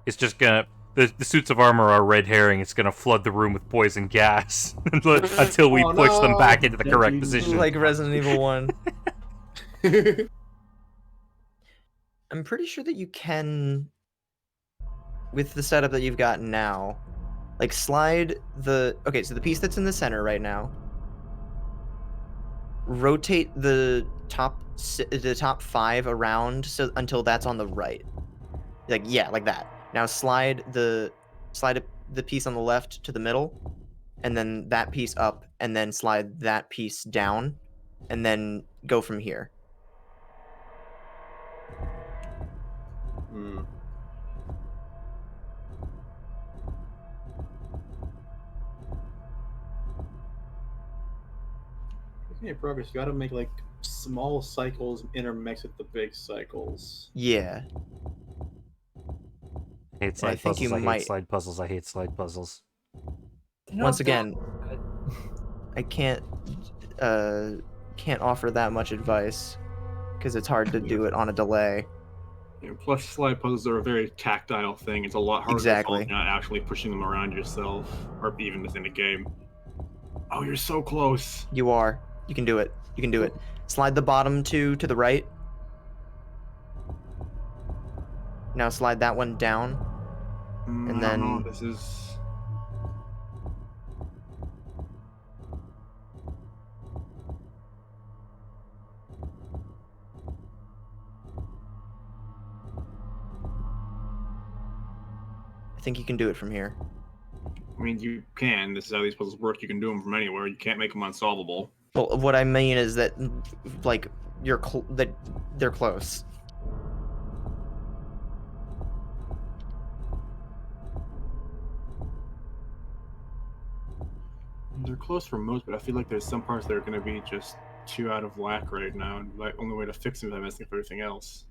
It's just gonna... The suits of armor are red herring. It's gonna flood the room with poison gas until we push them back into the correct position. Like Resident Evil 1. I'm pretty sure that you can, with the setup that you've got now, like slide the... Okay, so the piece that's in the center right now, rotate the top 5 around until that's on the right. Like, yeah, like that. Now slide the piece on the left to the middle, and then that piece up, and then slide that piece down, and then go from here. Hmm. Making progress, you gotta make like small cycles intermix with the big cycles. Yeah. I hate slide think puzzles. you I might- hate slide puzzles. I hate slide puzzles. Once again, I can't offer that much advice because it's hard to do it on a delay. Yeah, plus, slide puzzles are a very tactile thing. It's a lot harder Exactly. to solve, not actually pushing them around yourself, or even within a game. Oh, you're so close. You are. You can do it. You can do it. Slide the bottom 2 to the right. Now slide that one down. And I don't know, then- this is... I think you can do it from here. I mean, you can. This is how these puzzles work. You can do them from anywhere. You can't make them unsolvable. Well, what I mean is that, like, that they're close. They're close for most, but I feel like there's some parts that are going to be just too out of whack right now, and the only way to fix them is by messing up everything else.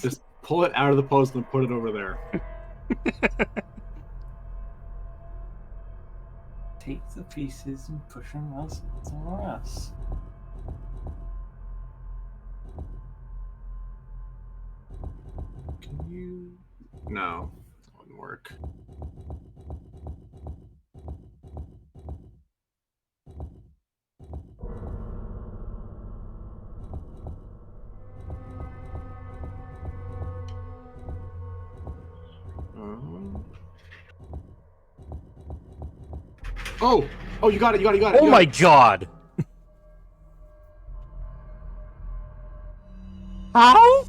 Just pull it out of the puzzle and put it over there. Take the pieces and push them else somewhere else. Can you... No, that wouldn't work. Oh! Oh, you got it, you got it, you got it! Oh you got my it. god! How?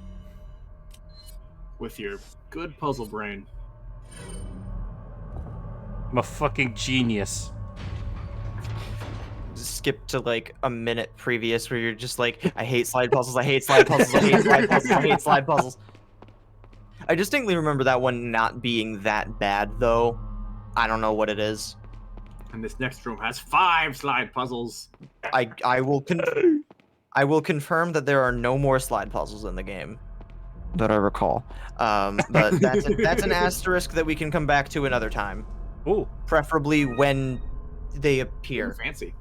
With your good puzzle brain. I'm a fucking genius. Skip to like a minute previous where you're just like, I hate slide puzzles, I hate slide puzzles, I hate slide puzzles, I hate slide puzzles. I distinctly remember that one not being that bad though. I don't know what it is. And this next room has 5 slide puzzles. I will confirm that there are no more slide puzzles in the game. that I recall. But that's an asterisk that we can come back to another time, Ooh. preferably when they Ooh, appear. fancy.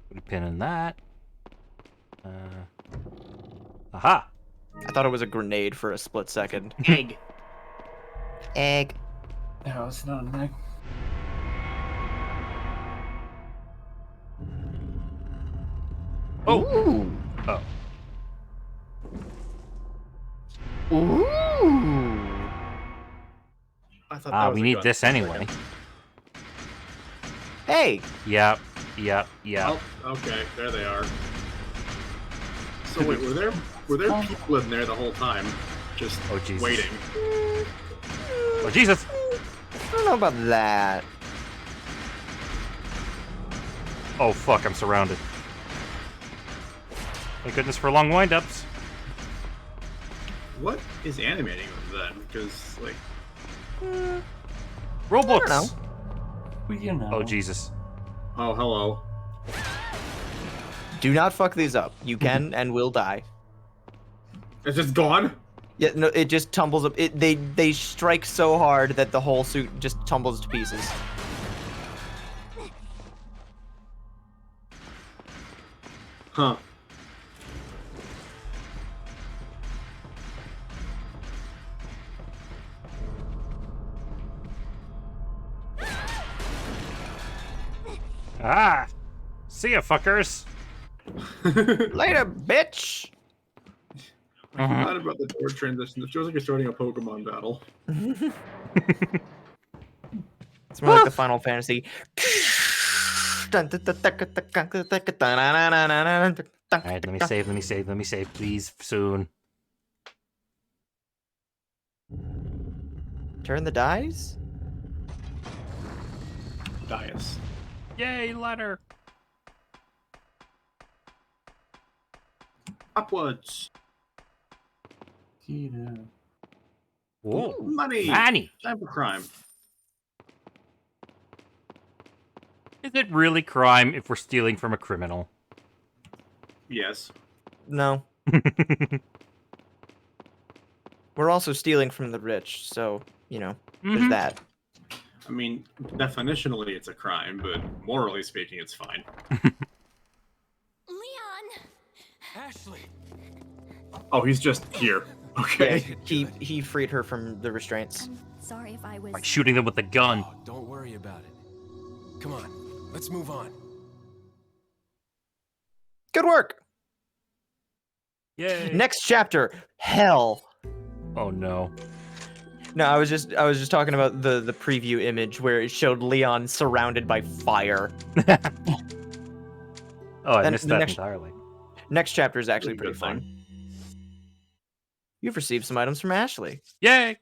Put a pin in that. Aha. I thought it was a grenade for a split second. Egg. Egg. No, it's not an egg. Oh. Ooh. Oh. Ooh. I thought that was We a need gun. this anyway. Hey. Yep. Oh, okay, there they are. So wait, were there people in there the whole time, just Oh, Jesus. waiting? Oh, Jesus. I don't know about that. Oh, fuck, I'm surrounded. Thank goodness for long wind-ups. What is animating them then? Because like, Roblox. I don't know. Well, you know. Oh, Jesus. oh hello. Do not fuck these up. You can and will die. It's just gone. Yeah, no, it just tumbles up. They strike so hard that the whole suit just tumbles to pieces. Huh. Ah. See ya, fuckers. Later, bitch. I forgot about the door transition. It feels like you're starting a Pokemon battle. It's more like the Final Fantasy. Alright, let me save, please, soon. Turn the dice? Dias. Yay, ladder. Upwards. Whoa. Money. Annie. Time for crime. Is it really crime if we're stealing from a criminal? Yes. No. We're also stealing from the rich, so, you know, there's that. I mean, definitionally it's a crime, but morally speaking, it's fine. Leon! Ashley! Oh, he's just here. Okay. Yeah, he freed her from the restraints. Sorry if I was... By shooting them with a gun. Oh, don't worry about it. Come on, let's move on. Good work. Yay. Next chapter, hell. Oh no. No, I was just talking about the preview image where it showed Leon surrounded by fire. Oh, I And missed the that next- entirely. Next chapter is actually Pretty pretty good fun. You've received some items from Ashley. Yay.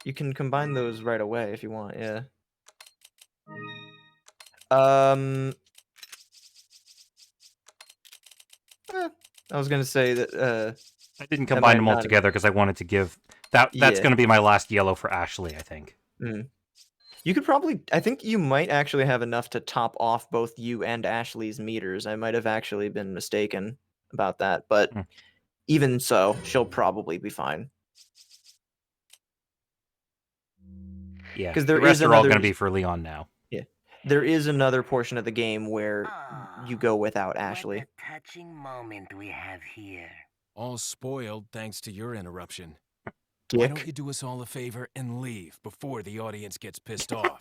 You can combine those right away if you want, yeah. I was gonna say that I didn't That combine might them all not- together because I wanted to give that's Yeah. going to be my last yellow for Ashley, I think. you could probably, I think you might actually have enough to top off both you and Ashley's meters. I might have actually been mistaken about that, but even so, she'll probably be fine. Yeah. 'Cause there the rest is are all going to another- be for Leon now. There is another portion of the game where you go without Ashley. What a touching moment we have here. All spoiled thanks to your interruption. Why don't Dick. you do us all a favor and leave before the audience gets pissed off?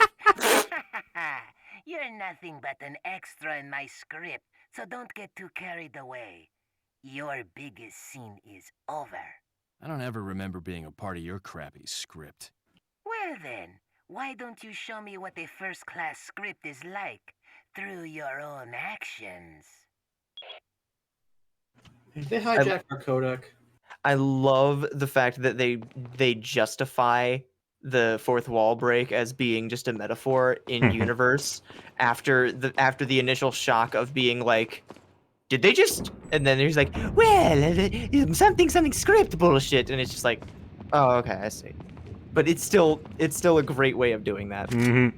You're nothing but an extra in my script, so don't get too carried away. Your biggest scene is over. I don't ever remember being a part of your crappy script. Well then, why don't you show me what a first-class script is like through your own actions? They hijacked our codec. I love the fact that they justify the fourth wall break as being just a metaphor in universe after the initial shock of being like, did they just? And then he's like, well, something script bullshit, and it's just like, oh, okay, I see. but it's still a great way of doing that. Mm-hmm.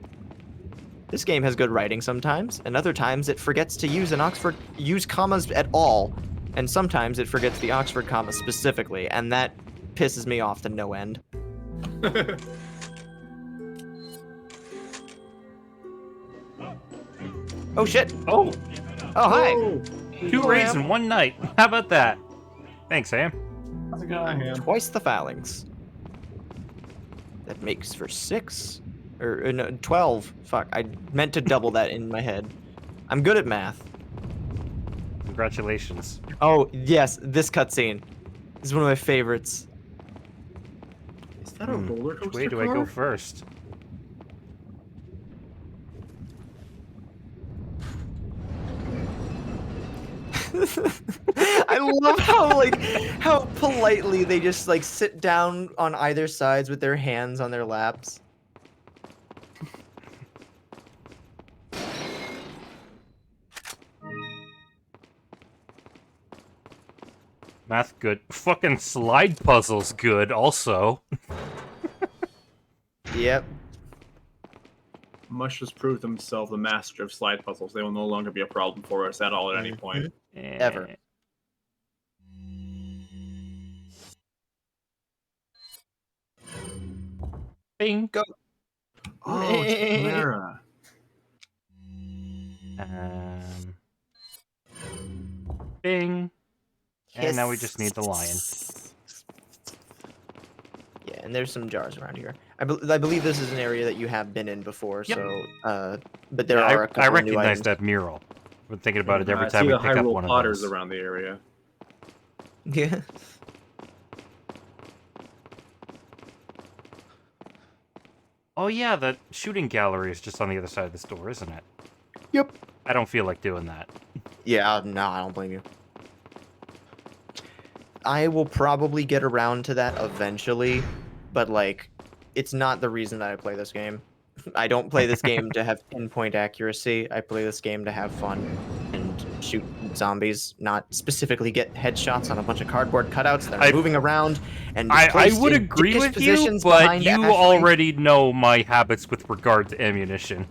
This game has good writing sometimes, and other times it forgets to use commas at all, and sometimes it forgets the Oxford comma specifically, and that pisses me off to no end. Oh shit! Oh, Oh hi! Oh, 2 raids in one night. How about that? Thanks, Sam. How's it going? Twice the phalanx. That makes for 6. Or no, 12. Fuck, I meant to double that in my head. I'm good at math. Congratulations. Oh, yes, this cutscene. This is one of my favorites. is that a roller coaster Which way do I car? go first? I love how politely they just like sit down on either sides with their hands on their laps. Math good. Fucking slide puzzles good also. Yep. Mush has proved himself the master of slide puzzles. They will no longer be a problem for us at all at any point. Ever. Bing. Go. Oh, Chimera. Bing. And now we just need the lion. Yeah, and there's some jars around here. I believe this is an area that you have been in before, Yep. so but there are a couple I of new recognize items. that mural. I've been thinking about it every I time see we the pick up Hyrule one of Potters those. around the area. Yeah. Oh yeah, the shooting gallery is just on the other side of this door, isn't it? Yep. I don't feel like doing that. Yeah, no, I don't blame you. I will probably get around to that eventually, but like, it's not the reason that I play this game. I don't play this game to have pinpoint accuracy. I play this game to have fun and shoot zombies, not specifically get headshots on a bunch of cardboard cutouts that are moving around and I placed would in agree dickish with you, positions but behind you Ashley. already know my habits with regard to ammunition.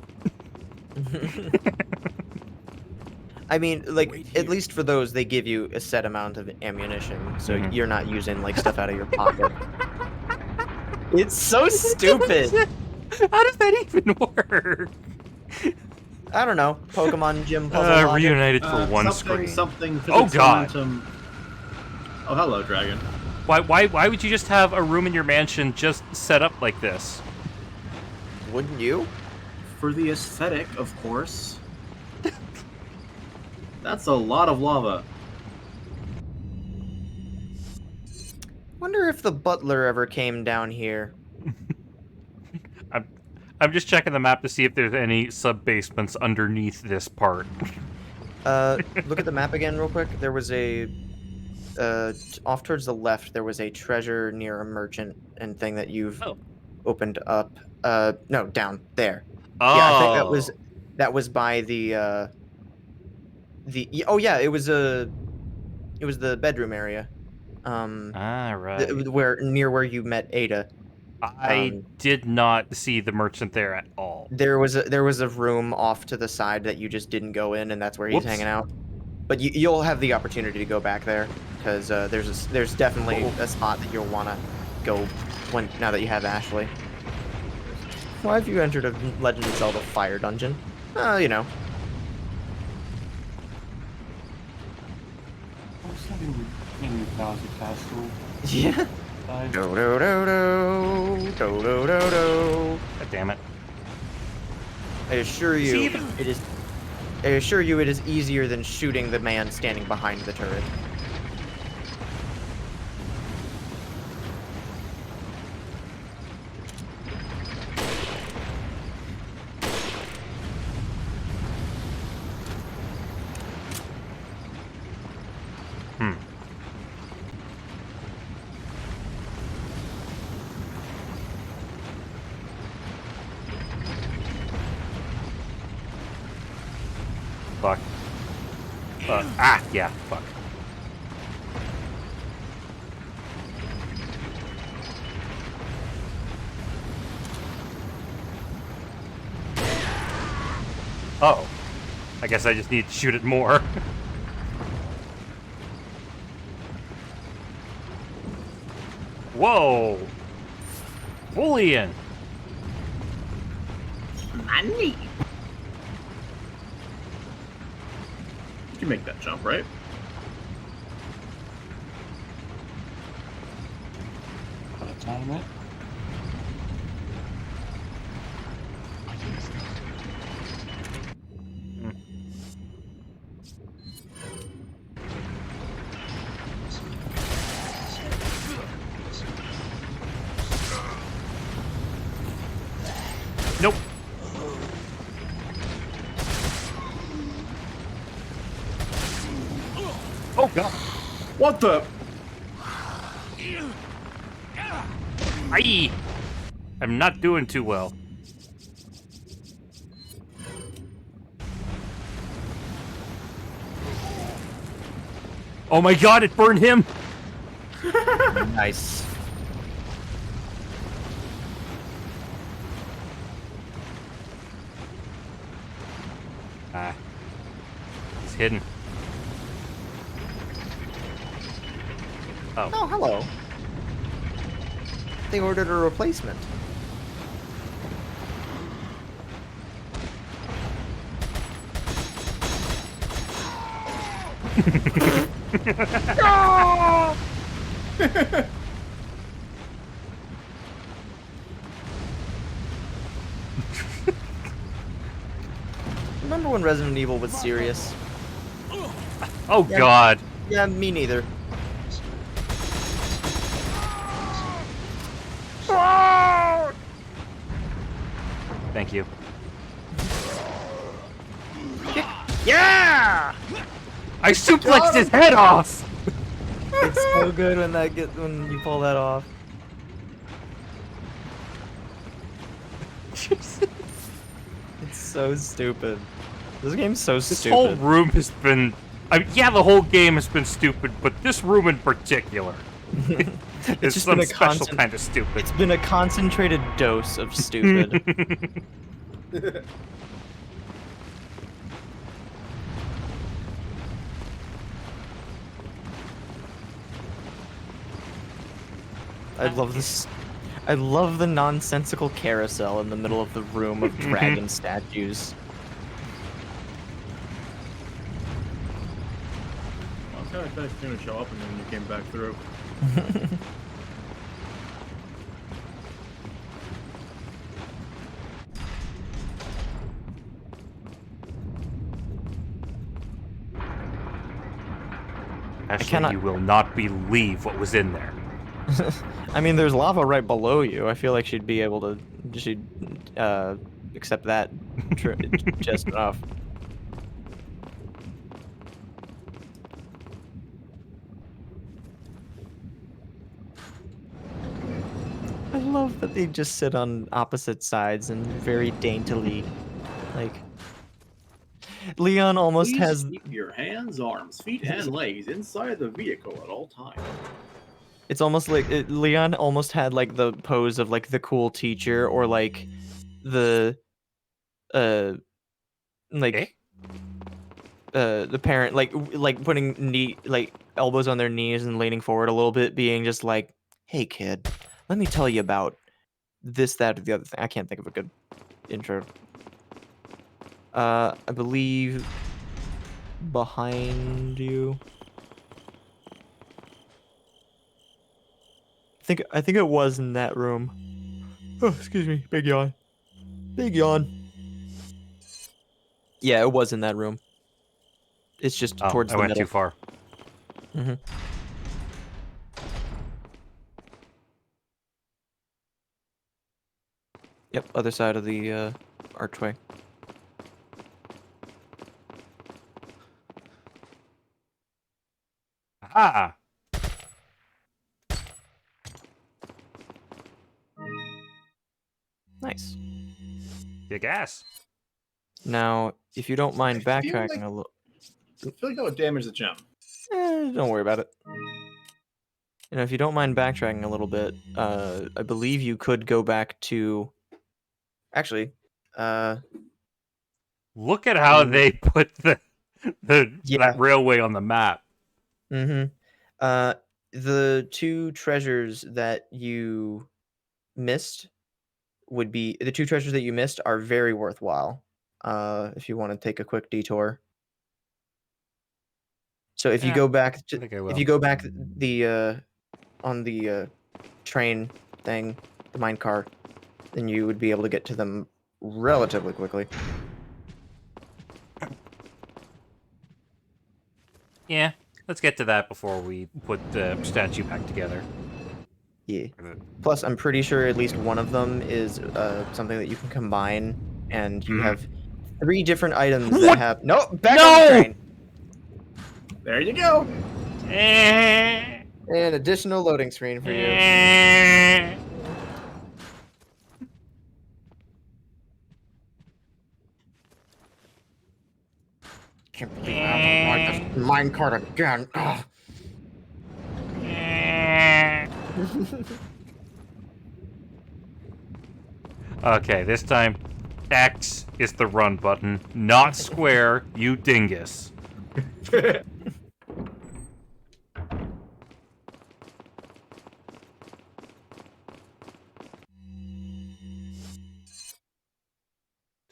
I mean, like, at least for those, they give you a set amount of ammunition, so you're not using, like, stuff out of your pocket. It's so stupid! How does that even work? I don't know. Pokemon Gym puzzle logic. Reunited for one screen. Something. Oh, physics God. momentum. Oh, hello, dragon. Why would you just have a room in your mansion just set up like this? Wouldn't you? For the aesthetic, of course. That's a lot of lava. Wonder if the butler ever came down here. I'm just checking the map to see if there's any sub-basements underneath this part. Look at the map again real quick. There was a... off towards the left, there was a treasure near a merchant and thing that you've opened up. No, down there. Oh. Yeah, I think that was by the oh yeah, it was the bedroom area. Right. Where you met Aydah. I did not see the merchant there at all. There was a room off to the side that you just didn't go in, and that's where he's hanging out. But you'll have the opportunity to go back there because there's definitely a spot that you'll want to go now that you have Ashley. Why have you entered a Legend of Zelda Fire Dungeon? You know. I was having in Bowser Castle. Yeah. Do do do do do do do do. God damn it! I assure you, it is. I assure you, it is easier than shooting the man standing behind the turret. Fuck. Yeah, fuck. Oh. I guess I just need to shoot it more. Whoa! Fully in. Money. You can make that jump, right? Tournament. Nope. Oh god. What the? Aye. I'm not doing too well. Oh my god, it burned him! Nice. Ah. He's hidden. Oh. Oh, hello. They ordered a replacement. Remember when Resident Evil was serious? Oh Yeah. god. Yeah, me neither. Thank you. Yeah! I suplexed his head off! It's so good when you pull that off. It's so stupid. This game's so This stupid. whole room has been... I mean, yeah, the whole game has been stupid, but this room in particular is just some been a special constant- kind of stupid. It's been a concentrated dose of stupid. I love this. I love the nonsensical carousel in the middle of the room of dragon statues. I was kind of expecting him to show up and then you came back through. Ashley, cannot- you will not believe what was in there. I mean, there's lava right below you. I feel like she'd be able to. She'd accept that just enough. I love that they just sit on opposite sides and very daintily, like. Leon almost Please has. keep your hands, arms, feet, and legs inside the vehicle at all times. It's almost like Leon almost had like the pose of like the cool teacher or like the like Eh? the parent like putting like elbows on their knees and leaning forward a little bit, being just like, "Hey kid, let me tell you about this, that, or the other thing." I can't think of a good intro. I believe behind you. I think it was in that room. Oh, excuse me. Big yawn. Big yawn. Yeah, it was in that room. It's just Oh, towards I the went middle. too far. Mm-hmm. Yep, other side of the archway. Ah! Nice. Kick ass. Now, if you don't mind I feel backtracking like- a little, I feel like that would damage the gem. don't worry about it. You know, if you don't mind backtracking a little bit, I believe you could go back to. Actually, Look at how they put that railway on the map. Mm-hmm. The two treasures that you missed are very worthwhile. If you want to take a quick detour. So if you Yeah, go back I think I will. if you go back on the train thing, the minecart, then you would be able to get to them relatively quickly. Yeah, let's get to that before we put the statue back together. Yeah. Plus, I'm pretty sure at least one of them is something that you can combine, and you have 3 different items that have... No! Back on the train! There you go! Eh. An additional loading screen for you. Eh. Can't believe I have to ride this minecart again. Ugh. Okay, this time X is the run button, not square, you dingus.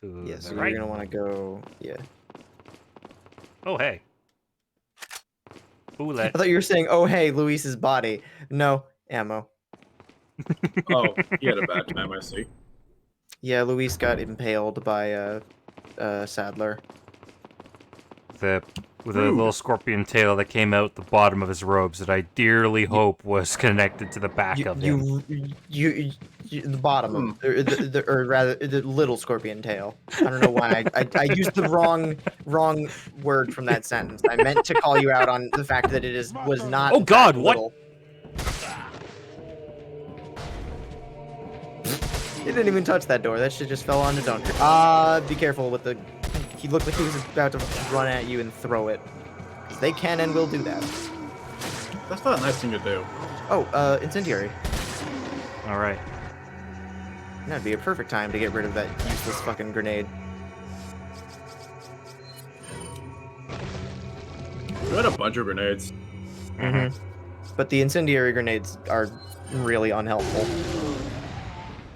Yeah, so you're gonna want to go... Yeah. Oh, hey. Ooh, I thought you were saying, oh, hey, Luis's body. No, ammo. Oh, he had a bad time, I see. Yeah, Luis got impaled by Sadler. With a little scorpion tail that came out the bottom of his robes that I dearly hope was connected to the back of him. The bottom of, or rather, the little scorpion tail. I don't know why I used the wrong word from that sentence. I meant to call you out on the fact that was not. Oh God! What? Little. He didn't even touch that door. That shit just fell on its own. Be careful with the... He looked like he was about to run at you and throw it. 'Cause they can and will do that. That's not a nice thing to do. Oh, incendiary. Alright. That'd be a perfect time to get rid of that useless fucking grenade. We had a bunch of grenades. Mm-hmm. But the incendiary grenades are really unhelpful.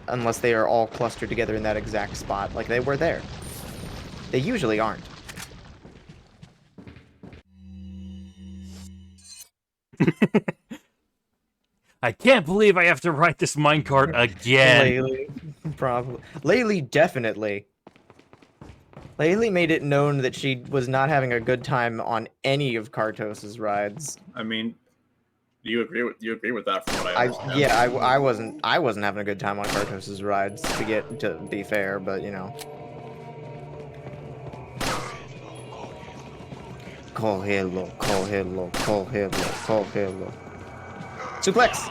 Unless they are all clustered together in that exact spot, like they were there. They usually aren't. I can't believe I have to ride this minecart again. Laylee, probably. Laylee, definitely. Laylee made it known that she was not having a good time on any of Kartos's rides. I mean, do you agree with that? From what I understand? Yeah, I wasn't having a good time on Kartos's rides to be fair, but you know. Call hello, call hello, call hello, call hello. Suplex!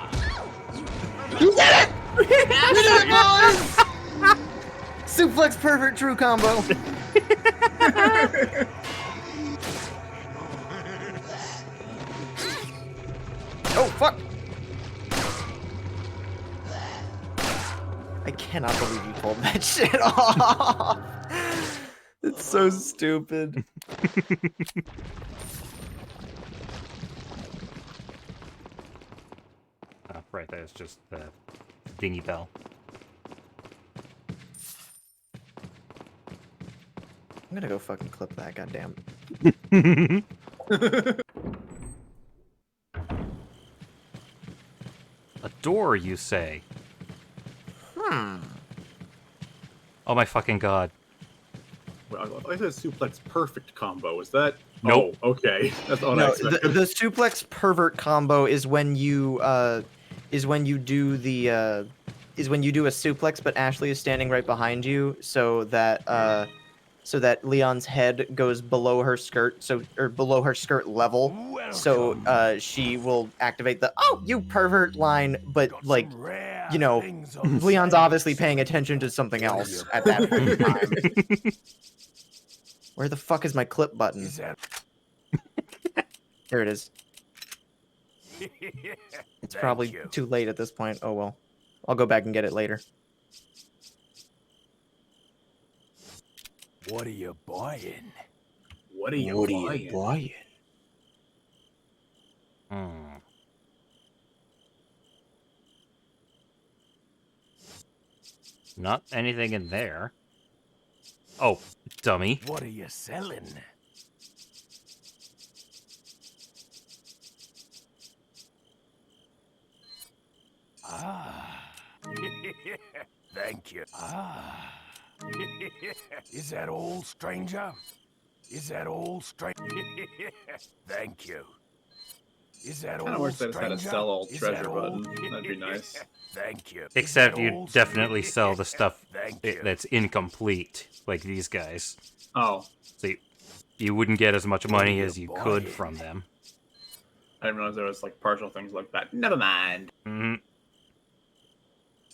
He did it! He did it, boys! Suplex pervert true combo. Oh, fuck! I cannot believe you pulled that shit off! It's so stupid. Oh, right, there's just the dingy bell. I'm gonna go fucking clip that, goddamn. A door, you say? Oh my fucking god. Well, I said suplex perfect combo. Is that? Nope. Oh, okay. That's all I No, expected. the suplex pervert combo is when you do a suplex, but Ashley is standing right behind you, so that Leon's head goes below her skirt, or below her skirt level, so she will activate the "oh, you pervert" line, but like, you know, Leon's obviously paying attention to something else at that point in time. Where the fuck is my clip button? There it is. It's probably too late at this point. Oh well. I'll go back and get it later. What are you buying? What are you buying? Hmm. Not anything in there. Oh, dummy. What are you selling? Ah. Thank you. Ah. Is that all, stranger? Is that all, stranger? Thank you. Is that Kind of all, wish they just had a stranger? sell all Is treasure that all? button. That'd be nice. Thank you. Is Except that you all, definitely stranger? sell the stuff Thank you. that's incomplete, like these guys. Oh, So you wouldn't get as much What are money you as you could buying? from them. I didn't realize there was like partial things like that. Never mind. Hmm.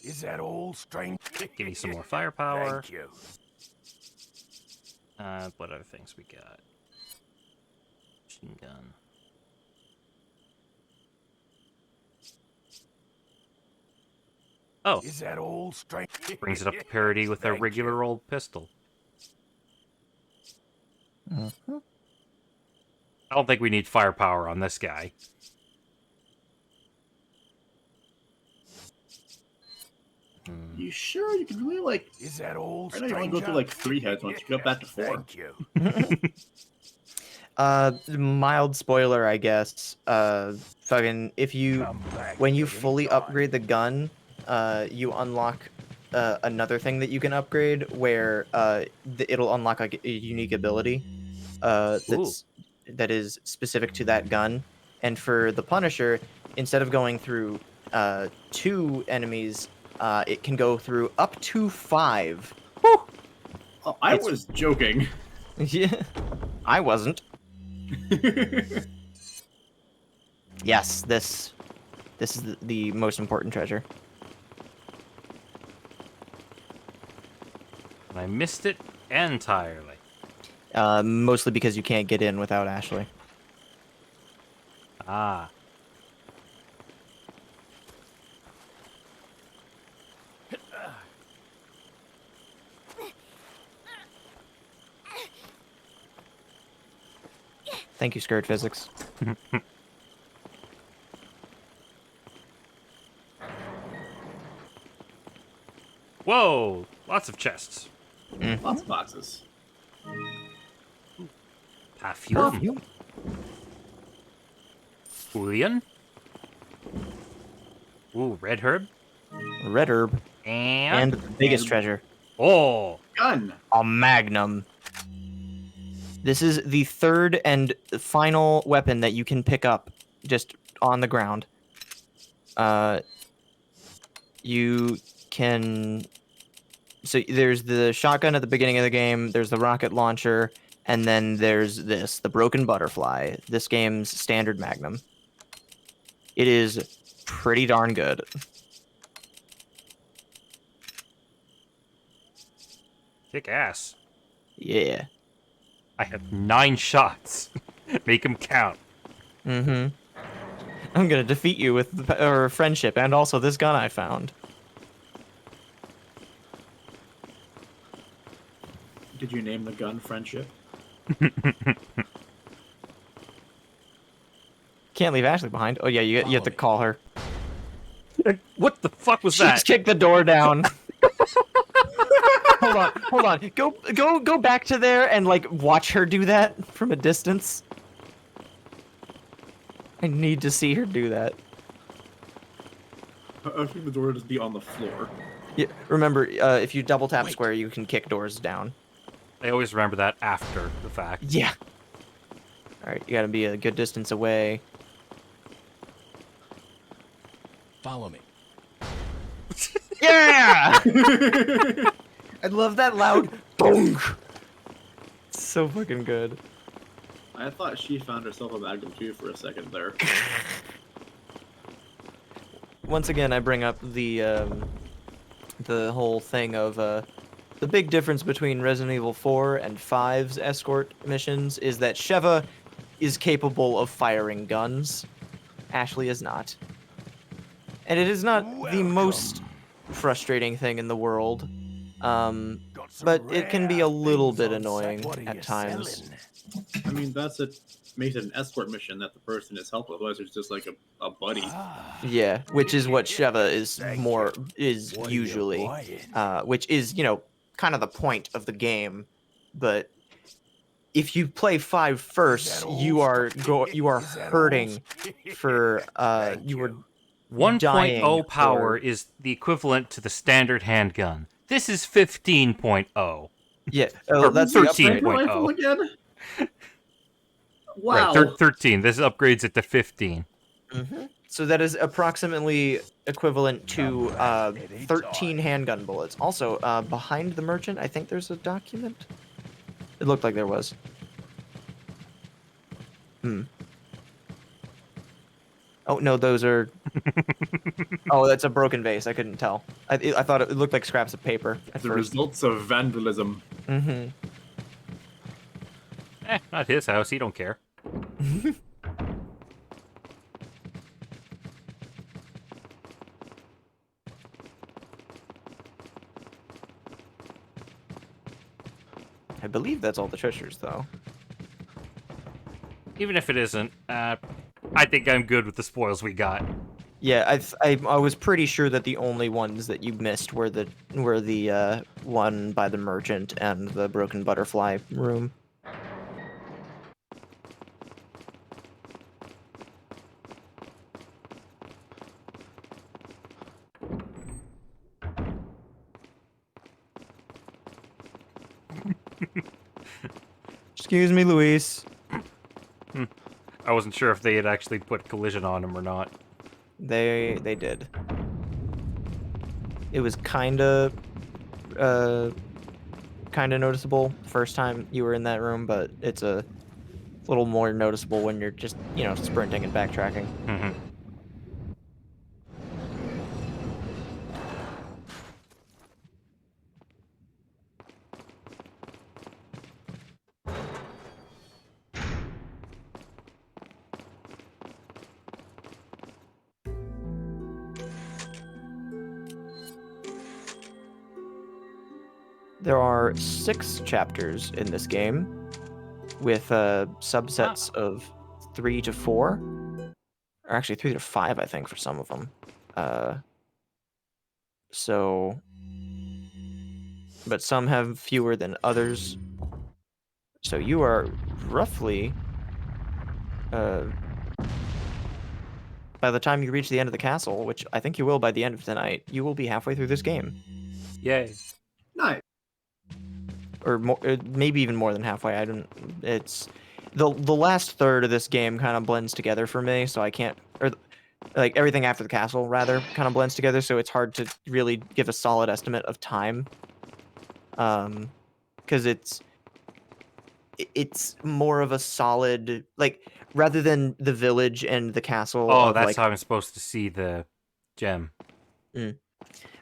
Is that all, stranger? Give me some more firepower. Thank you. What other things we got? Machine gun. Oh, Is that all, stranger? brings it up to parity with a Thank regular you. old pistol. I don't think we need firepower on this guy. You sure you can really like? Is that all, I know you stranger? only go through like 3 heads once you get up back to 4. Thank you. Mild spoiler, I guess. Fucking, if you, Come back when you at any fully time. upgrade the gun, you unlock another thing that you can upgrade where it'll unlock like a unique ability that is specific to that gun. And for the Punisher, instead of going through 2 enemies, it can go through up to 5. Oh, I was joking. Yeah, I wasn't. Yes, this is the most important treasure. I missed it entirely. Mostly because you can't get in without Ashley. Ah. Thank you, Skirt Physics. Whoa! Lots of chests. Lots of boxes. Perfume. Julian. Ooh, red herb. Red herb. And the biggest treasure. Oh! Gun. A magnum. This is the 3rd and final weapon that you can pick up just on the ground. You can... So there's the shotgun at the beginning of the game, there's the rocket launcher, and then there's this, the broken butterfly, this game's standard magnum. It is pretty darn good. Kick ass. Yeah. I have 9 shots. Make them count. Mm-hmm. I'm gonna defeat you with friendship and also this gun I found. Did you name the gun Friendship? Can't leave Ashley behind. Oh yeah, you have to call her. What the fuck was She that? just kicked the door down. Hold on. Go back to there and like watch her do that from a distance. I need to see her do that. I think the door would just be on the floor. Yeah, remember, if you double tap square, you can kick doors down. I always remember that after the fact. Yeah. All right, you gotta be a good distance away. Follow me. Yeah! I love that loud bonk. It's so fucking good. I thought she found herself a magnum too for a second there. Once again, I bring up the whole thing of the big difference between Resident Evil 4 and 5's escort missions is that Sheva is capable of firing guns. Ashley is not. And it is not the most frustrating thing in the world. Gonna but it can be a little bit things on site. annoying What are at you times. selling? I mean, that's it. Makes it an escort mission that the person is helpful. Otherwise, it's just like a buddy. Yeah, which is what Sheva is Thank more you. is What are you usually, buying? which is kind of the point of the game. But if you play 5 first, you are Is that hurting for Thank you are you. dying 1.0 power for is the equivalent to the standard handgun. This is 15.0. yeah. Or That's the Sniper upgrade. 13.0. rifle again? Right, Wow. 13. This upgrades it to 15. So that is approximately equivalent to Come back anytime. 13 handgun bullets. Also, behind the merchant, I think there's a document. It looked like there was. Oh no, those are. Oh, that's a broken vase. I couldn't tell. I thought it looked like scraps of paper at The first. results of vandalism. Not his house. He don't care. I believe that's all the treasures, though. Even if it isn't, I think I'm good with the spoils we got. Yeah, I was pretty sure that the only ones that you missed were the one by the merchant and the broken butterfly room. Excuse me, Luis. I wasn't sure if they had actually put collision on him or not. They did. It was kinda noticeable first time you were in that room, but it's a little more noticeable when you're just, sprinting and backtracking. There are 6 chapters in this game, with subsets of 3 to 4, or actually 3 to 5, I think, for some of them. But some have fewer than others. So you are roughly, by the time you reach the end of the castle, which I think you will by the end of tonight, you will be halfway through this game. Yay. Nice. Or more, maybe even more than halfway. It's the last third of this game kind of blends together for me, so I can't, or like everything after the castle rather kind of blends together, so it's hard to really give a solid estimate of time. Because it's more of a solid, like, rather than the village and the castle. Oh, of, that's like, how I'm supposed to see the gem.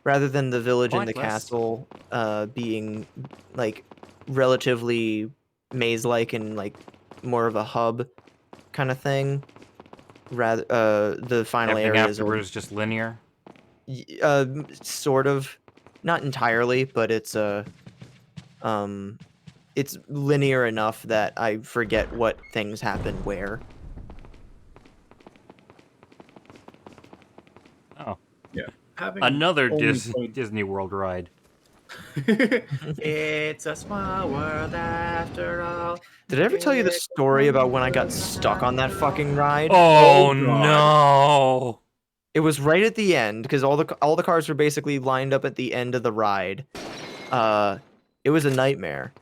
rather than the village and the Pointless. castle being like relatively maze-like and like more of a hub kind of thing. Rather, the final Everything areas afterwards is just linear. are sort of, not entirely, but it's linear enough that I forget what things happen where. Oh. Yeah. Having Another only played- Disney World ride. It's a small world after all. Did I ever tell you the story about when I got stuck on that fucking ride? Oh, God. no. It was right at the end because all the cars were basically lined up at the end of the ride. It was a nightmare.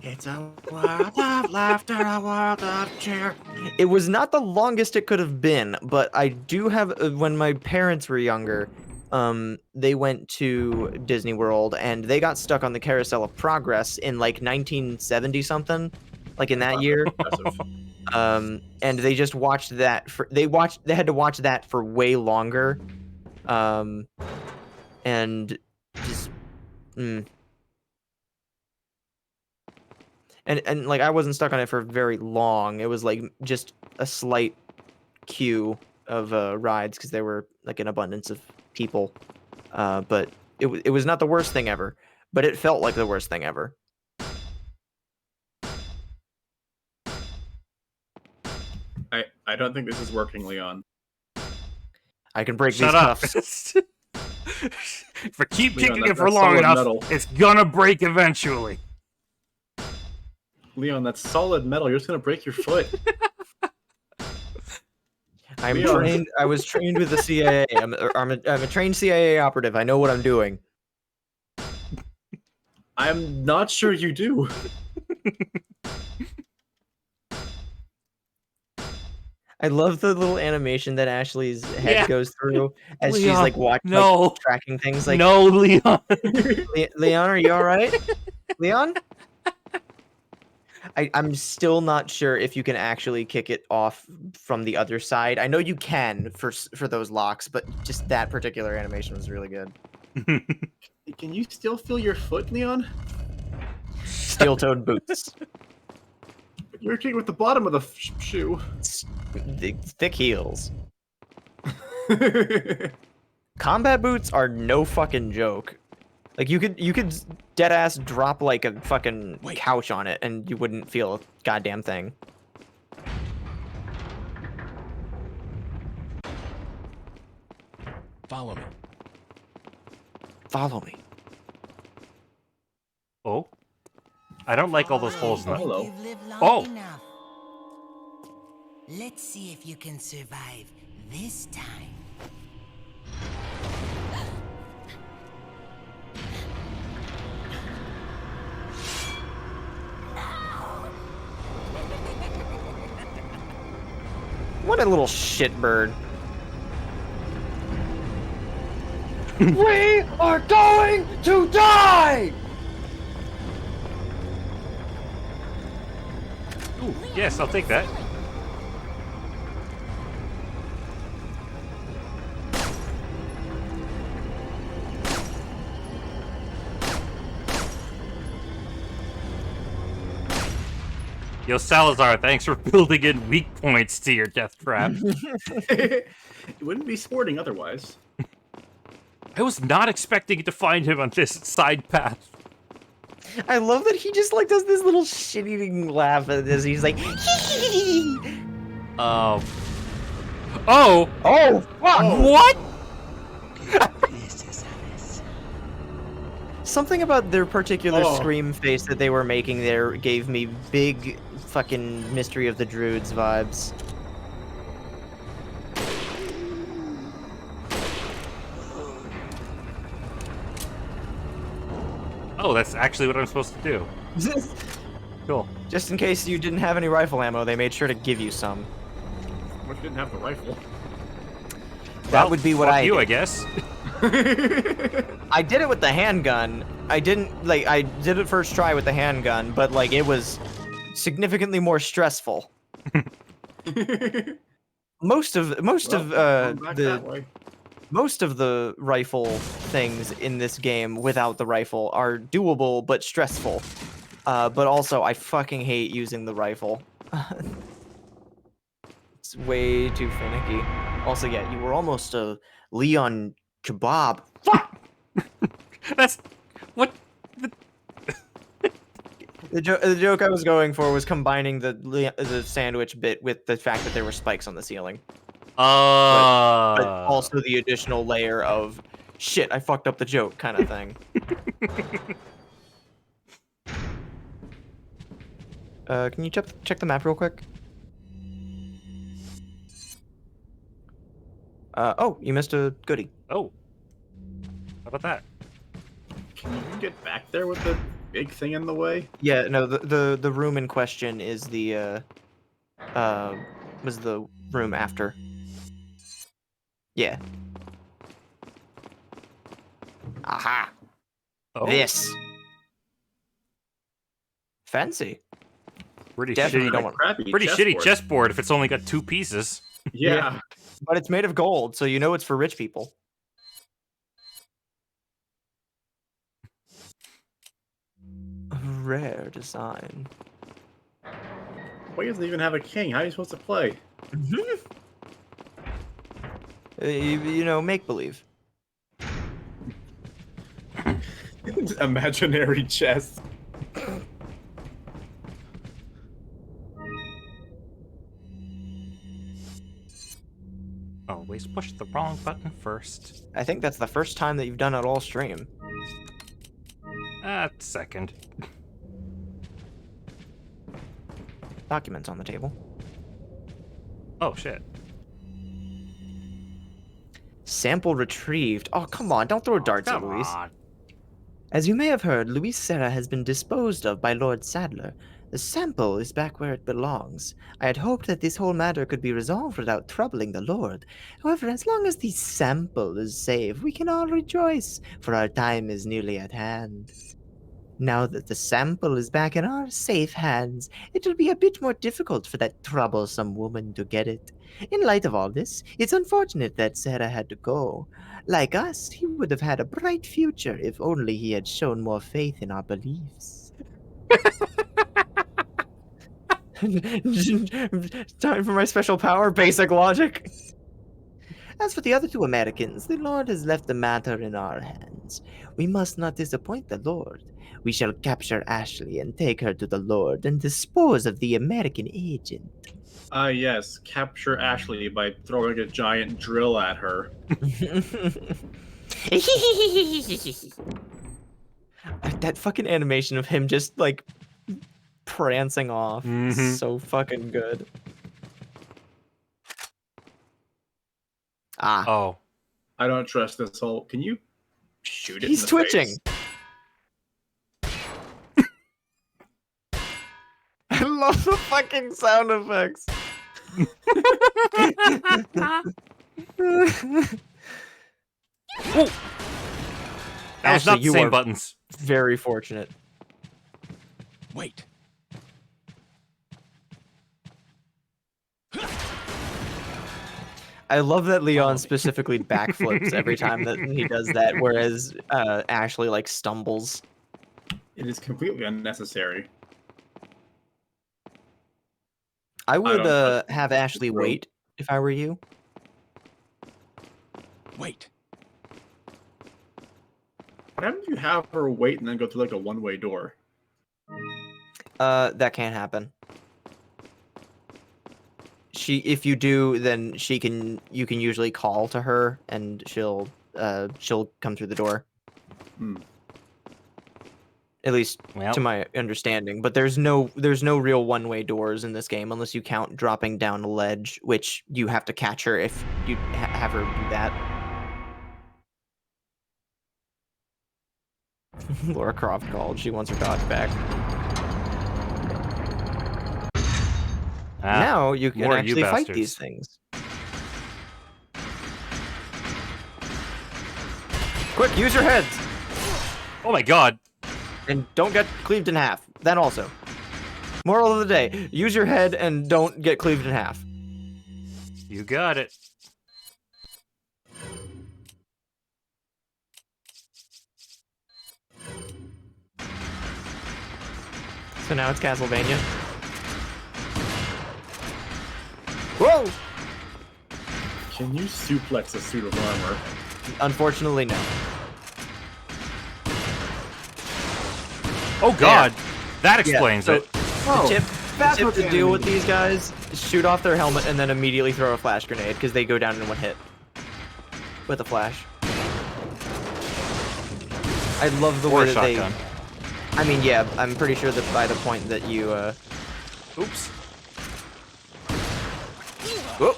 It's a world of laughter, a world of cheer. It was not the longest it could have been, but I do have, when my parents were younger, they went to Disney World and they got stuck on the Carousel of Progress in like 1970 something, like in that year. And they just watched that they had to watch that for way longer. And just And like I wasn't stuck on it for very long. It was like just a slight queue of rides because there were like an abundance of people. But it was not the worst thing ever, but it felt like the worst thing ever. I don't think this is working, Leon. I can break Shut these up. cuffs. If I keep Leon, kicking it for that's long solid enough, metal. it's gonna break eventually. Leon, that's solid metal. You're just gonna break your foot. I'm Leon. trained. I was trained with the CIA. I'm a trained CIA operative. I know what I'm doing. I'm not sure you do. I love the little animation that Ashley's head Yeah. goes through as she's Leon, like watching, no. like, tracking things. Like, No, Leon. Leon, are you all right? Leon? I'm still not sure if you can actually kick it off from the other side. I know you can for those locks, but just that particular animation was really good. Can you still feel your foot, Leon? Steel-toed boots. You're kicking with the bottom of the shoe. Thick heels. Combat boots are no fucking joke. Like you could dead ass drop like a fucking couch on it and you wouldn't feel a goddamn thing. Follow me. Follow me. Oh? I don't like all those holes in the... Hello. You've lived long Oh. enough. Let's see if you can survive this time. What a little shitbird. We are going to die! Ooh, yes, I'll take that. Yo, Salazar, thanks for building in weak points to your death trap. It wouldn't be sporting otherwise. I was not expecting to find him on this side path. I love that he just like does this little shit-eating laugh at this. He's like, Oh, oh, fuck! what? Something about their particular scream face that they were making there gave me big fucking Mystery of the Druids vibes. Oh, that's actually what I'm supposed to do. Cool. Just in case you didn't have any rifle ammo, they made sure to give you some. Which didn't have the rifle. That would be what fuck I you, did. I guess. I did it with the handgun. I didn't, like, I did it first try with the handgun, but, like, it was significantly more stressful. Most of the rifle things in this game without the rifle are doable but stressful. But also, I fucking hate using the rifle. It's way too finicky. Also, yeah, you were almost a Leon kebab. Fuck! That's... What? The joke I was going for was combining the sandwich bit with the fact that there were spikes on the ceiling. But also the additional layer of, shit, I fucked up the joke kind of thing. Can you check the map real quick? Oh, you missed a goodie. Oh. How about that? Can you get back there with the big thing in the way? Yeah, no, the room in question is the was the room after. Yeah. Aha. Oh. This. Fancy. Pretty Definitely shitty, don't want- pretty shitty chessboard if it's only got 2 pieces. Yeah. But it's made of gold, so you know it's for rich people. Rare design. Why doesn't even have a king? How are you supposed to play? You know, make believe. Imaginary chest. Always push the wrong button first. I think that's the first time that you've done it all stream. Second. Documents on the table. Oh, shit. Sample retrieved. Oh, come on. Don't throw darts at Come Luis. on. As you may have heard, Luis Serra has been disposed of by Lord Sadler. The sample is back where it belongs. I had hoped that this whole matter could be resolved without troubling the Lord. However, as long as the sample is safe, we can all rejoice, for our time is nearly at hand. Now that the sample is back in our safe hands, it will be a bit more difficult for that troublesome woman to get it. In light of all this, it's unfortunate that Sarah had to go. Like us, he would have had a bright future if only he had shown more faith in our beliefs. Time for my special power, basic logic. As for the other two Americans, the Lord has left the matter in our hands. We must not disappoint the Lord. We shall capture Ashley and take her to the Lord and dispose of the American agent. Yes, capture Ashley by throwing a giant drill at her. That fucking animation of him just like prancing off is so fucking good. Ah. Oh. I don't trust this whole. Can you shoot it? He's in the twitching. face? I love the fucking sound effects. That was not the same buttons. Very fortunate. Wait. I love that Leon specifically backflips every time that he does that, whereas Ashley like stumbles. It is completely unnecessary. I would have Ashley wait if I were you. Wait. What happens if you have her wait and then go through like a one-way door? That can't happen. If you do, then you can usually call to her and she'll come through the door. At least to my understanding. But there's no real one-way doors in this game unless you count dropping down a ledge, which you have to catch her if you have her do that. Laura Croft called. She wants her dodge back. Now you can actually fight these things. Quick, use your heads! Oh my god. And don't get cleaved in half. That also. Moral of the day, use your head and don't get cleaved in half. You got it. So now it's Castlevania. Whoa! Can you suplex a suit of armor? Unfortunately, no. Oh god! That explains so it. The tip to deal with these guys is shoot off their helmet and then immediately throw a flash grenade because they go down in one hit. With a flash. I love the way that shotgun. I mean, yeah, I'm pretty sure that by the point that you, Oops. Whoop.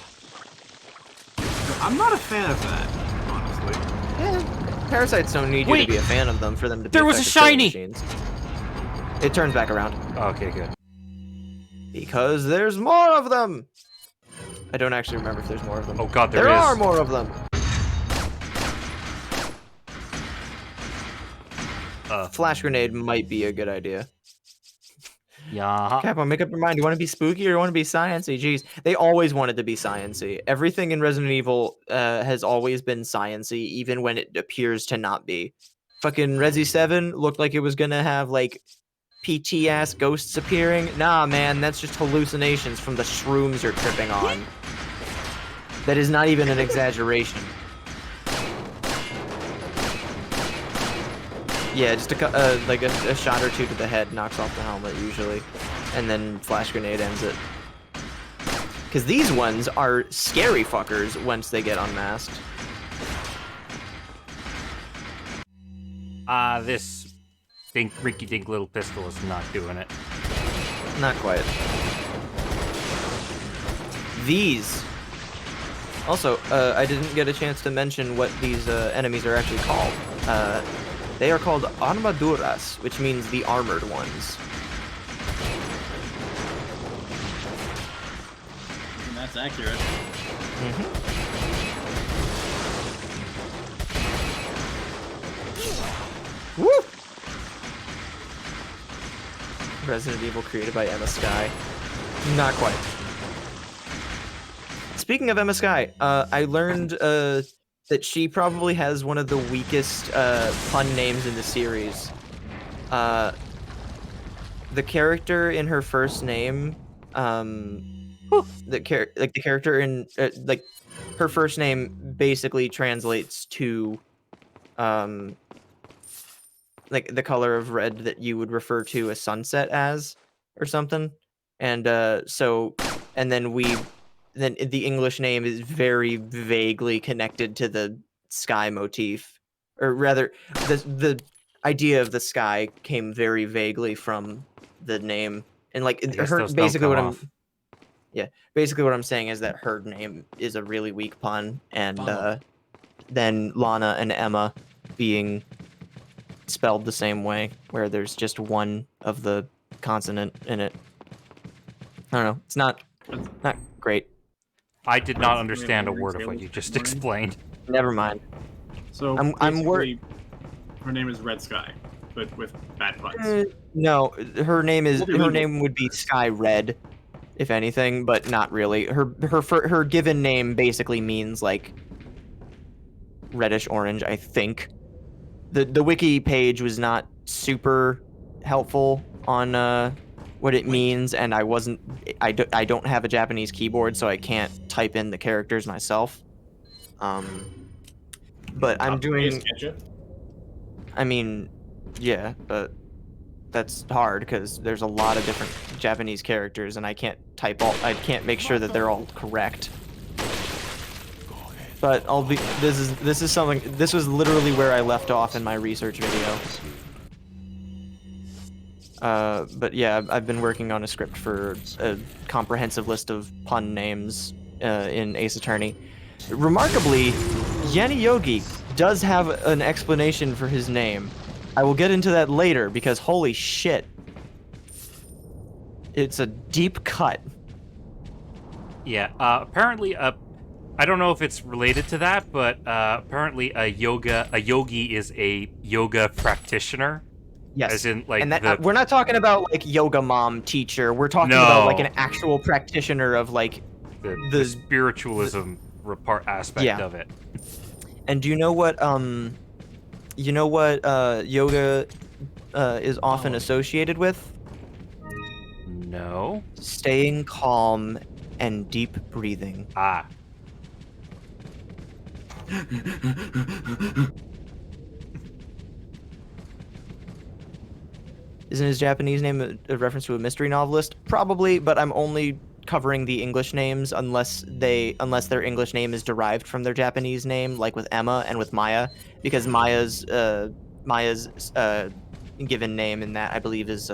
I'm not a fan of that, honestly. Yeah, parasites don't need you to be a fan of them for them to be There was a effective killing shiny! machines. It turns back around. Okay, good. Because there's more of them! I don't actually remember if there's more of them. Oh god, there There is. are more of them! Flash grenade might be a good idea. Yeah. Capcom, make up your mind. You want to be spooky or you want to be sciencey? Jeez, they always wanted to be sciencey. Everything in Resident Evil has always been sciencey, even when it appears to not be. Fucking Resi 7 looked like it was gonna have like PT ass ghosts appearing. Nah, man, that's just hallucinations from the shrooms you're tripping on. That is not even an exaggeration. Yeah, just like a shot or two to the head knocks off the helmet usually, and then flash grenade ends it. Because these ones are scary fuckers once they get unmasked. This rinky-dink little pistol is not doing it. Not quite. These. Also, I didn't get a chance to mention what these enemies are actually called. They are called armaduras, which means the armored ones. And that's accurate. Woo! Resident Evil created by Emma Skye. Not quite. Speaking of Emma Skye, I learned that she probably has one of the weakest pun names in the series. The character in her first name, the character in like her first name basically translates to like the color of red that you would refer to a sunset as or something. And and then the English name is very vaguely connected to the sky motif, or rather the idea of the sky came very vaguely from the name. And like basically what I'm saying is that her name is a really weak pun, and then Lana and Emma being spelled the same way, where there's just one of the consonant in it. I don't know. It's not great. I did not understand a word of what you just explained. Never mind. So I'm worried. Her name is Red Sky, but with bad puns. No, her name would be Sky Red, if anything, but not really. Her given name basically means like reddish orange, I think. The wiki page was not super helpful on what it means, and I don't have a Japanese keyboard, so I can't type in the characters myself. But I'm doing. I mean, yeah, but that's hard because there's a lot of different Japanese characters, and I can't make sure that they're all correct. But this was literally where I left off in my research video. But yeah, I've been working on a script for a comprehensive list of pun names in Ace Attorney. Remarkably, Yanni Yogi does have an explanation for his name. I will get into that later because holy shit. It's a deep cut. Yeah, apparently I don't know if it's related to that, but apparently a yogi is a yoga practitioner. Yes. As in, like, and we're not talking about like yoga mom teacher. We're talking about like an actual practitioner of like the spiritualism aspect of it. And do you know what yoga is often associated with? No. Staying calm and deep breathing. Ah. Isn't his Japanese name a reference to a mystery novelist? Probably, but I'm only covering the English names unless their English name is derived from their Japanese name, like with Emma and with Maya, because Maya's given name in that I believe is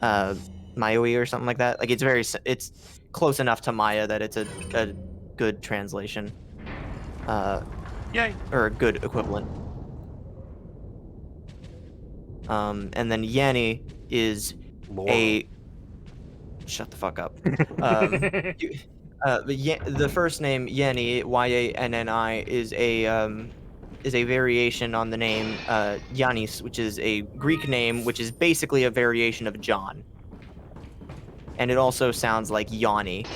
Mayoi or something like that. Like it's close enough to Maya that it's a good translation. Yay. Or a good equivalent. And then Yanni is shut the fuck up. The first name Yanni, Yanni, is a variation on the name Yannis, which is a Greek name, which is basically a variation of John. And it also sounds like Yanni,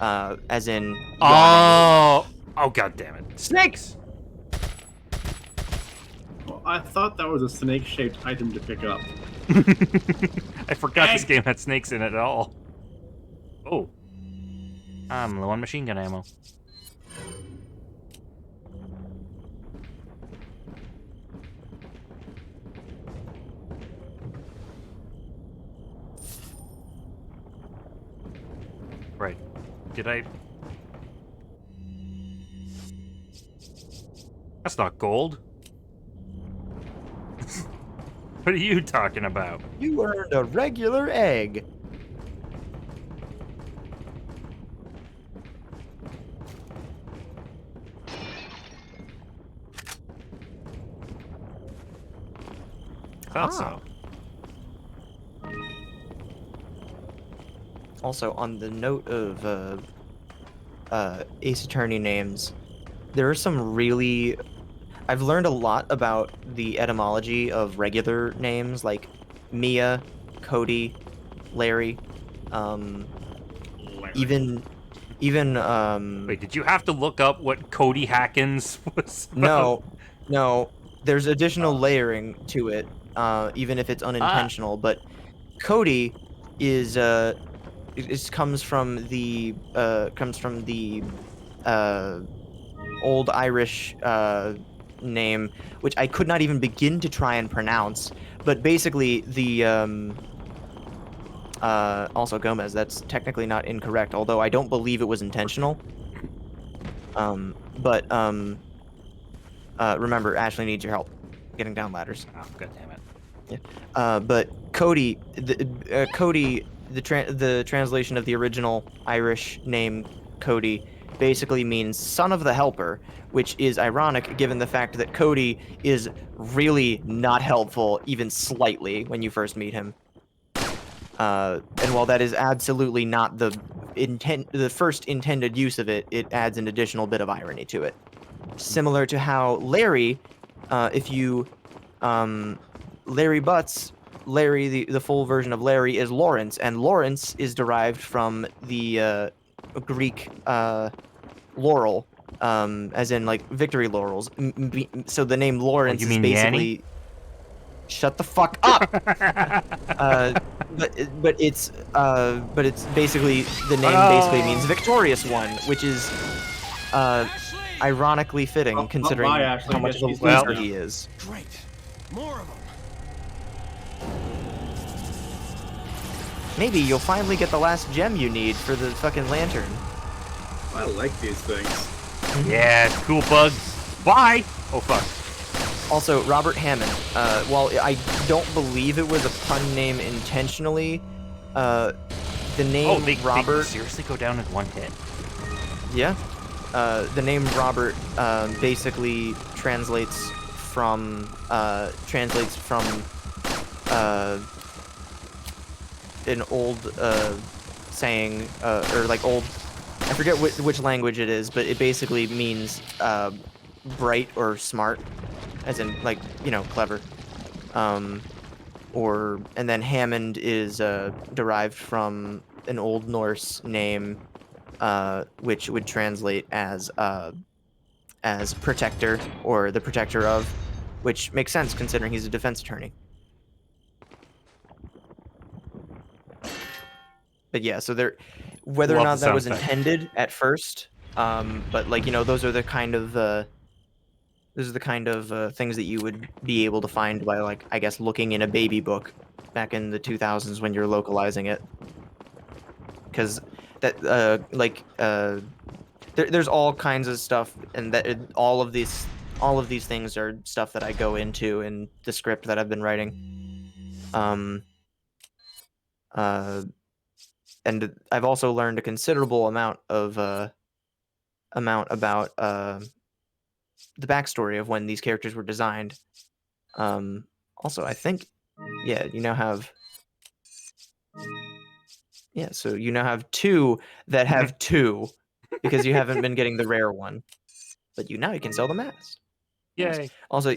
as in. Oh god damn it! Snakes. Well, I thought that was a snake-shaped item to pick up. I forgot this game had snakes in it at all. Oh. I'm low on machine gun ammo. Right. Did I... That's not gold. What are you talking about? You earned a regular egg. Thought so. Also, on the note of Ace Attorney names, there are some really... I've learned a lot about the etymology of regular names like Mia, Cody, Larry, even Wait, did you have to look up what Cody Hackins was about? no, there's additional layering to it, even if it's unintentional, but Cody is comes from the old Irish name, which I could not even begin to try and pronounce. But basically, the also Gomez. That's technically not incorrect, although I don't believe it was intentional. Remember, Ashley needs your help getting down ladders. Oh, god damn it. Yeah. But Cody, the translation of the original Irish name Cody basically means son of the helper, which is ironic given the fact that Cody is really not helpful even slightly when you first meet him. And while that is absolutely not the first intended use of it, it adds an additional bit of irony to it. Similar to how Larry, Larry Butts, the full version of Larry is Lawrence, and Lawrence is derived from the Greek laurel, as in like victory laurels. So the name Lawrence you is mean basically... Yanny? Shut the fuck up. But it's basically the name basically means victorious one, which is ironically fitting considering how much of a loser he is. Great. More of them. Maybe you'll finally get the last gem you need for the fucking lantern. I like these things. Yeah, cool bug. Bye! Oh, fuck. Also, Robert Hammond. While I don't believe it was a pun name intentionally, the name Robert... They seriously go down in one hit? Yeah. The name Robert basically translates from an old saying, or like old... I forget which language it is, but it basically means bright or smart. As in, like, you know, clever. And then Hammond is derived from an Old Norse name, which would translate as protector, or the protector of, which makes sense considering he's a defense attorney. But yeah, so whether or not that was intended at first, but like, you know, those are the kind of things that you would be able to find by, like, I guess, looking in a baby book back in the 2000s when you're localizing it. Because that, there's all kinds of stuff, and that all of these things are stuff that I go into in the script that I've been writing. And I've also learned a considerable amount about the backstory of when these characters were designed. Also, I think, yeah, you now have... Yeah, so you now have two that have two, because you haven't been getting the rare one. But now you can sell the mask. Yay. Nice. Also,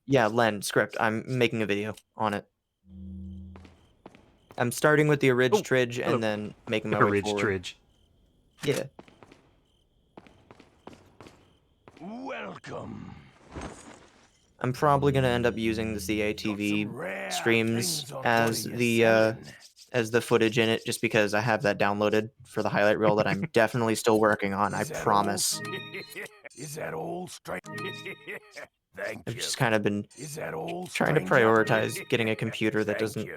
yeah, Len, script, I'm making a video on it. I'm starting with the Ridge Tridge and then making my way forward. Ridge. Yeah. Welcome. I'm probably gonna end up using the CATV streams as the footage in it, just because I have that downloaded for the highlight reel that I'm definitely still working on. I promise. Is that old straight? Thank I've you. just kind of been trying to prioritize getting a computer that doesn't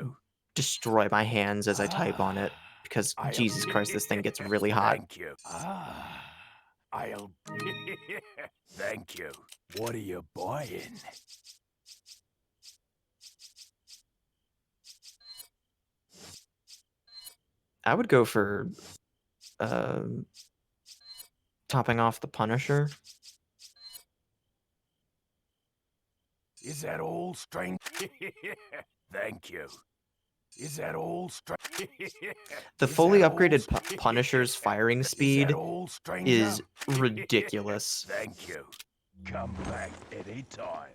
destroy my hands as I type on it. because Jesus Christ, this thing gets really hot. Thank you. I'll... Thank you. What are you buying? I would go for topping off the Punisher. Is that all, strange? Thank you. Is that all, strange? The fully upgraded Punisher's firing speed is ridiculous. Thank you. Come back anytime.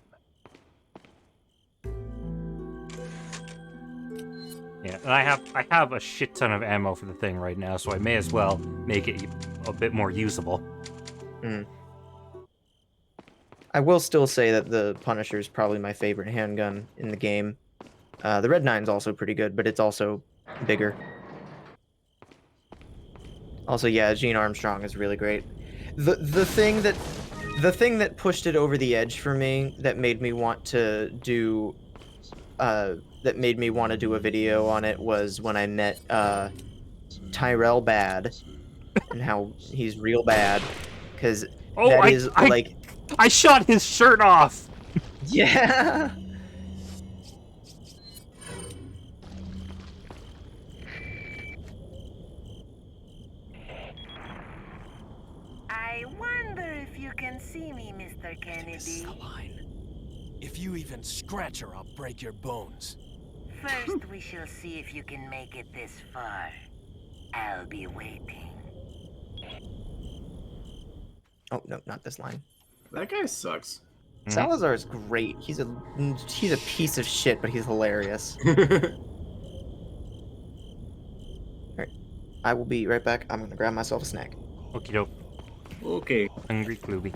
Yeah, and I have a shit ton of ammo for the thing right now, so I may as well make it a bit more usable. I will still say that the Punisher is probably my favorite handgun in the game. The Red 9's also pretty good, but it's also bigger. Also, yeah, Gene Armstrong is really great. The thing that pushed it over the edge for me, that made me want to do a video on it, was when I met Tyrell Bad and how he's real bad, because I shot his shirt off. Yeah. I wonder if you can see me, Mr. Kennedy. This is the line. If you even scratch her, I'll break your bones. First, we shall see if you can make it this far. I'll be waiting. Oh no, not this line. That guy sucks. Salazar is great. He's a piece of shit, but he's hilarious. Alright. I will be right back. I'm gonna grab myself a snack. Okie doke. Okay. Hungry Cluby.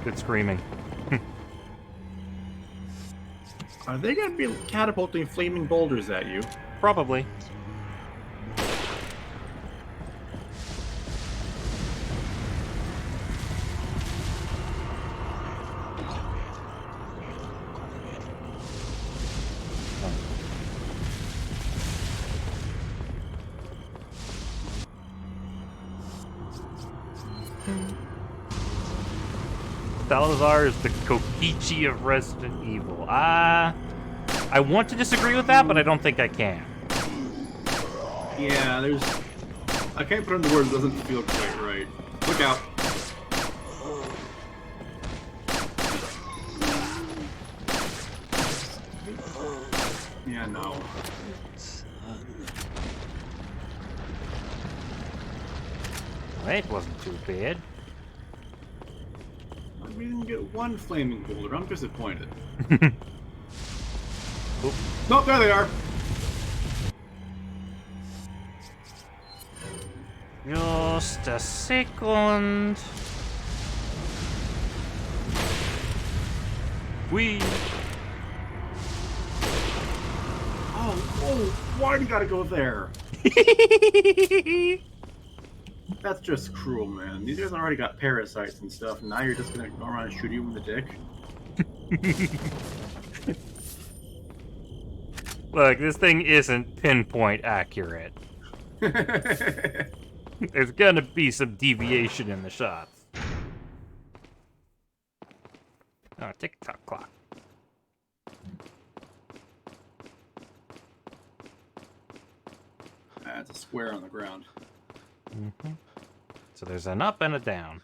Good screaming. Are they gonna be catapulting flaming boulders at you? Probably. Salazar is the Kokichi of Resident Evil. I want to disagree with that, but I don't think I can. Yeah, I can't put into words, it doesn't feel quite right. Look out. Yeah, no. That wasn't too bad. We didn't get one flaming boulder. I'm disappointed. Nope, there they are. Just a second. Oh, why do you gotta go there? That's just cruel, man. These guys already got parasites and stuff, and now you're just gonna go around and shoot you in the dick? Look, this thing isn't pinpoint accurate. There's gonna be some deviation in the shots. Oh, tick-tock clock. That's a square on the ground. Mm-hmm. So there's an up and a down.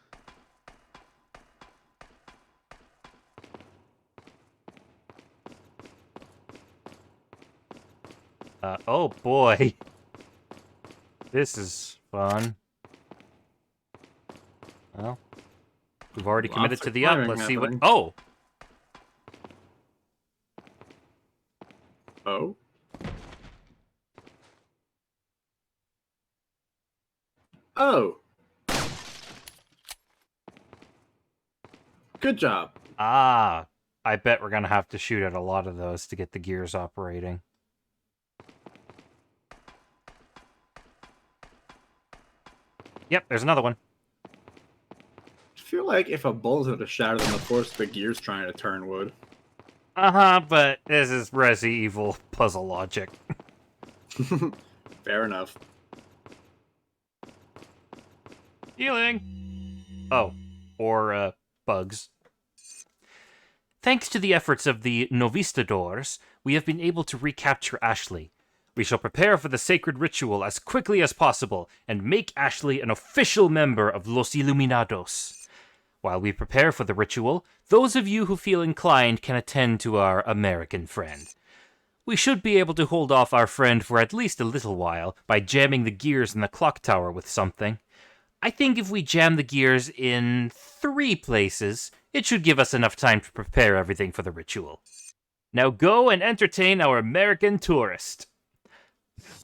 Oh boy. This is fun. Well, we've already committed to the up. Let's see what... Oh! Oh? Oh! Good job. Ah, I bet we're gonna have to shoot at a lot of those to get the gears operating. Yep, there's another one. I feel like if a bullet's going to shatter them, the force the gears trying to turn would. But this is Resi Evil puzzle logic. Fair enough. Healing! Oh, or, bugs. Thanks to the efforts of the Novistadors, we have been able to recapture Ashley. We shall prepare for the sacred ritual as quickly as possible and make Ashley an official member of Los Iluminados. While we prepare for the ritual, those of you who feel inclined can attend to our American friend. We should be able to hold off our friend for at least a little while by jamming the gears in the clock tower with something. I think if we jam the gears in 3 places, it should give us enough time to prepare everything for the ritual. Now go and entertain our American tourist.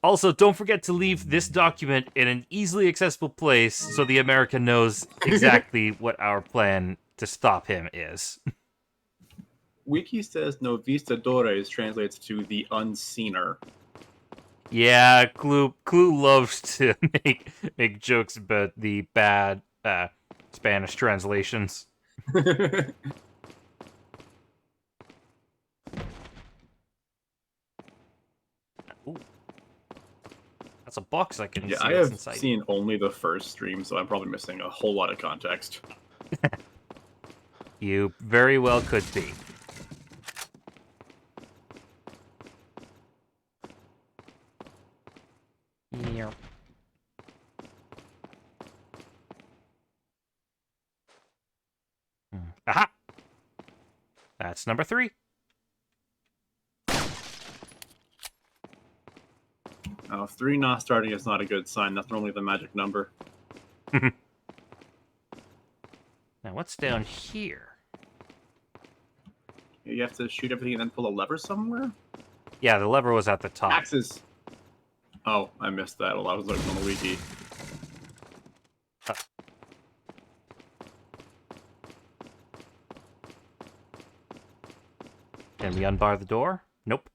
Also, don't forget to leave this document in an easily accessible place so the American knows exactly what our plan to stop him is. Wiki says Novistadores translates to the unseener. Yeah, Clue loves to make jokes about the bad Spanish translations. Ooh. That's a box I can see I have inside. seen only the first stream, so I'm probably missing a whole lot of context. You very well could be. Yeah. Aha! That's number 3. Now, 3 not starting is not a good sign. That's normally the magic number. Now, what's down here? You have to shoot everything and then pull a lever somewhere? Yeah, the lever was at the top. Axes! Oh, I missed that. Well, I was looking on the wiki. Can we unbar the door? Nope.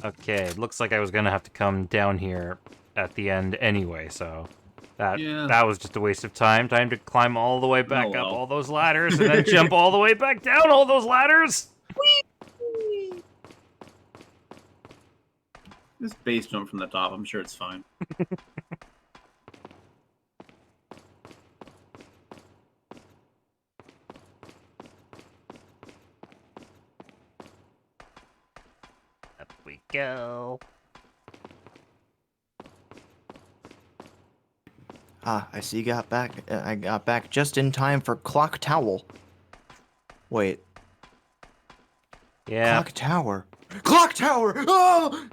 Okay, looks like I was gonna have to come down here at the end anyway, so that was just a waste of time. Time to climb all the way back up all those ladders and then jump all the way back down all those ladders. Whee! This base jump from the top, I'm sure it's fine. Up we go. Ah, I see you got back. I got back just in time for Clock Towel. Wait. Yeah. Clock Tower. Clock Tower! Oh!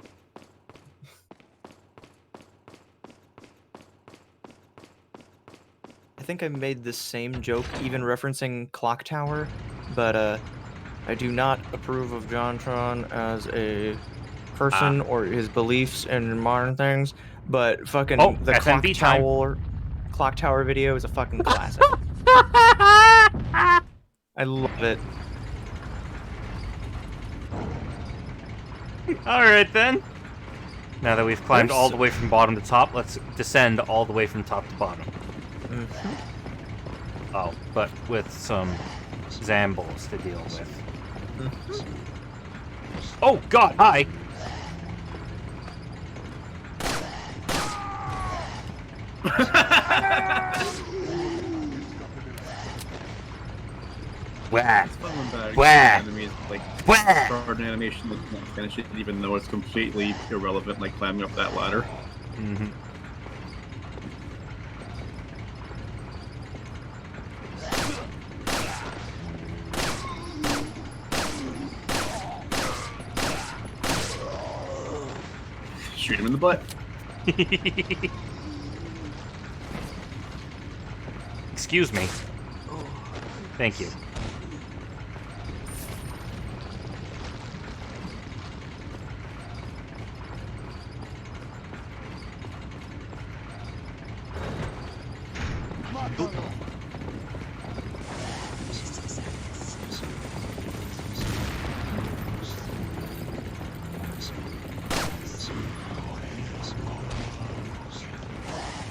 I think I made the same joke, even referencing Clock Tower, but I do not approve of JonTron as a person or his beliefs in modern things. But fucking the Clock Tower video is a fucking classic. I love it. Alright then. Now that we've climbed all the way from bottom to top, let's descend all the way from top to bottom. Mm-hmm. Oh, but with some Zambles to deal with. Mm-hmm. Oh god, hi! Wah! It's fun when Wah! enemies like Wah! start an animation that can't finish it, even though it's completely irrelevant, like climbing up that ladder. Mm-hmm. Shoot him in the butt. Excuse me. Thank you.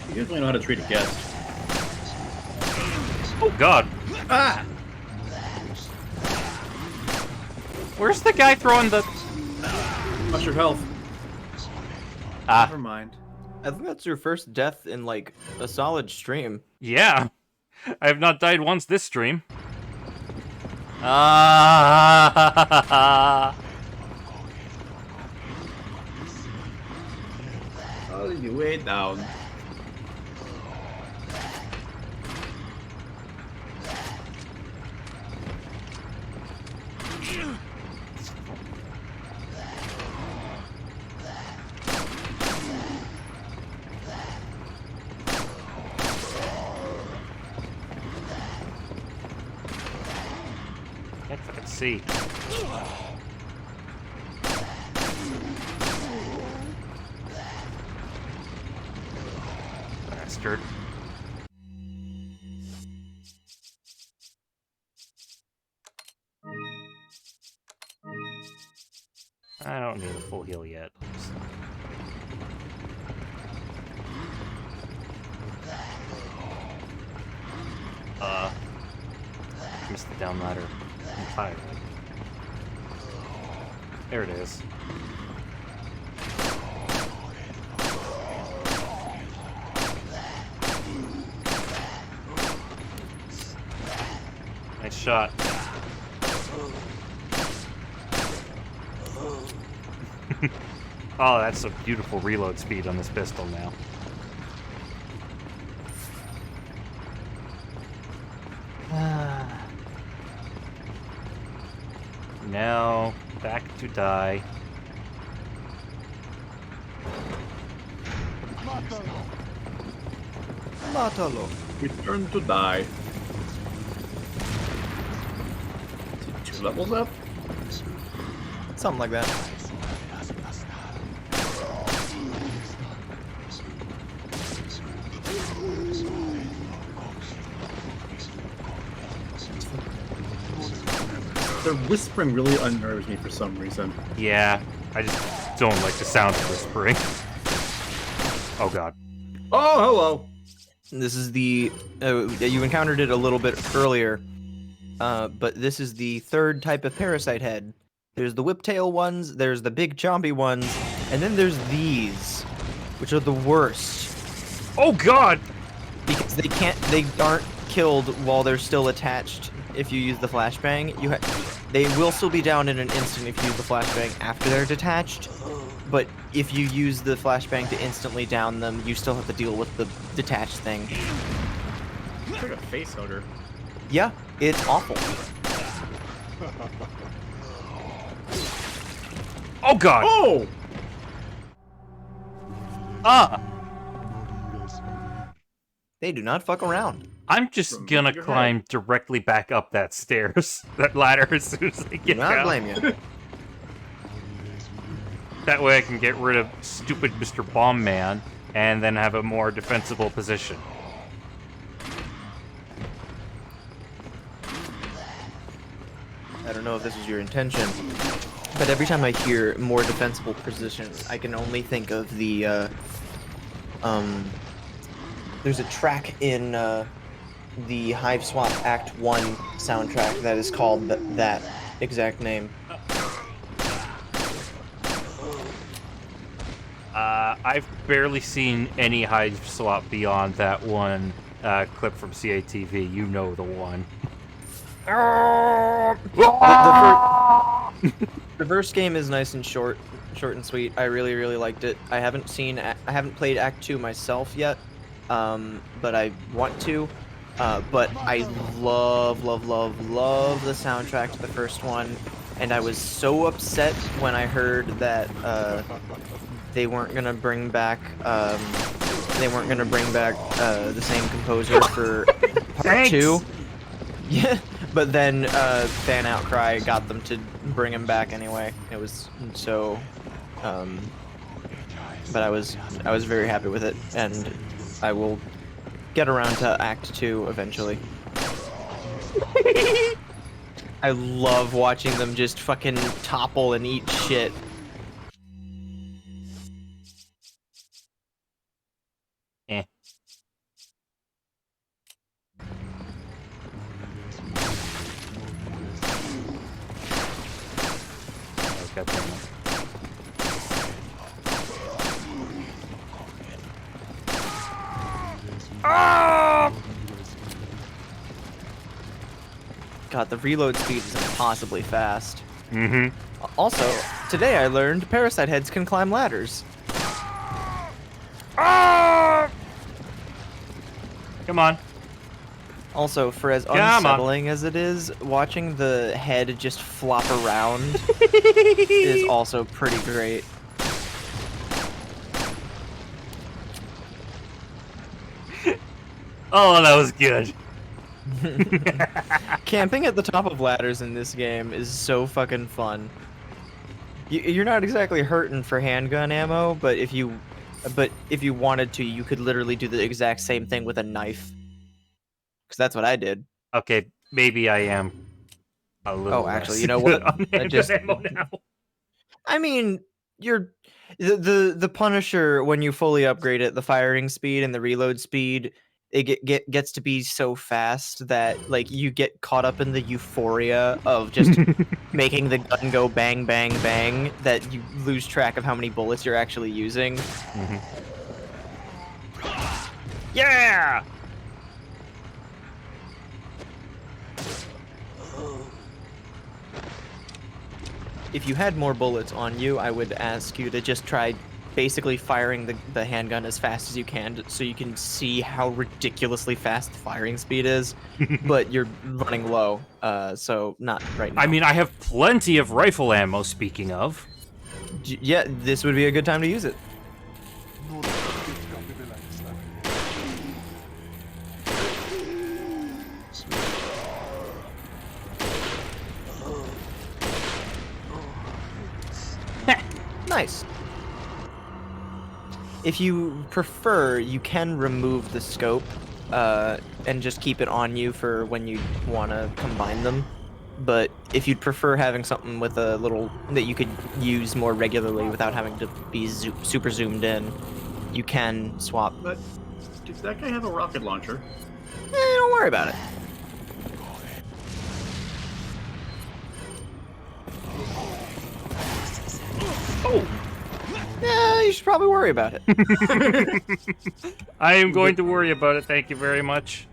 You definitely know how to treat a guest. Oh God! Ah! Where's the guy throwing the? Watch your health. Ah. Never mind. I think that's your first death in like a solid stream. Yeah. I have not died once this stream. Ah. Oh, you way down. Can't fucking see. Bastard. I don't need a full heal yet. Missed the down ladder entirely. There it is. Nice shot. Oh, that's a beautiful reload speed on this pistol now. Now, back to die. Matalo. Return to die. Is it 2 levels up? Something like that. The whispering really unnerves me for some reason. Yeah, I just don't like the sound of whispering. Oh God. Oh, hello. This is the you encountered it a little bit earlier, but this is the third type of parasite head. There's the whiptail ones, there's the big chompy ones, and then there's these, which are the worst. Oh God! Because they aren't killed while they're still attached. If you use the flashbang, they will still be down in an instant if you use the flashbang after they're detached. But if you use the flashbang to instantly down them, you still have to deal with the detached thing. It's like a face hugger. Yeah, it's awful. Oh God! Oh! Ah! They do not fuck around. I'm just gonna climb directly back up that stairs, that ladder, as soon as I get Do not down. blame you. That way I can get rid of stupid Mr. Bomb Man, and then have a more defensible position. I don't know if this was your intention, but every time I hear more defensible position, I can only think of the, there's a track in, the Hive Swap Act 1 soundtrack that is called that exact name. I've barely seen any Hive Swap beyond that one clip from CATV. You know the one. The first game is nice and short and sweet. I really, really liked it. I haven't played Act 2 myself yet, but I want to. But I love the soundtrack to the first one, and I was so upset when I heard that they weren't gonna bring back the same composer for part 2. Yeah, but then fan outcry got them to bring him back anyway. It was so, but I was very happy with it, and I will get around to Act 2 eventually. I love watching them just fucking topple and eat shit. got ammo. Ah! God, the reload speed is impossibly fast. Mm-hmm. Also, today I learned parasite heads can climb ladders. Ah! Come on. Also, for as Come on. unsettling as it is, watching the head just flop around is also pretty great. Oh, that was good. Camping at the top of ladders in this game is so fucking fun. You're not exactly hurting for handgun ammo, but if you wanted to, you could literally do the exact same thing with a knife. Because that's what I did. Okay, maybe I am a little actually, less you know good what? on handgun ammo now. I mean, you're the Punisher when you fully upgrade it, the firing speed and the reload speed, it gets to be so fast that like you get caught up in the euphoria of just making the gun go bang bang bang that you lose track of how many bullets you're actually using. Mm-hmm. Yeah. If you had more bullets on you, I would ask you to just try basically firing the handgun as fast as you can so you can see how ridiculously fast the firing speed is, but you're running low, so not right now. I mean, I have plenty of rifle ammo, speaking of. Yeah, this would be a good time to use it. Nice. If you prefer, you can remove the scope and just keep it on you for when you want to combine them. But if you'd prefer having something with a little that you could use more regularly without having to be super zoomed in, you can swap. But does that guy have a rocket launcher? Don't worry about it. Oh! Yeah, you should probably worry about it. I am going to worry about it, thank you very much.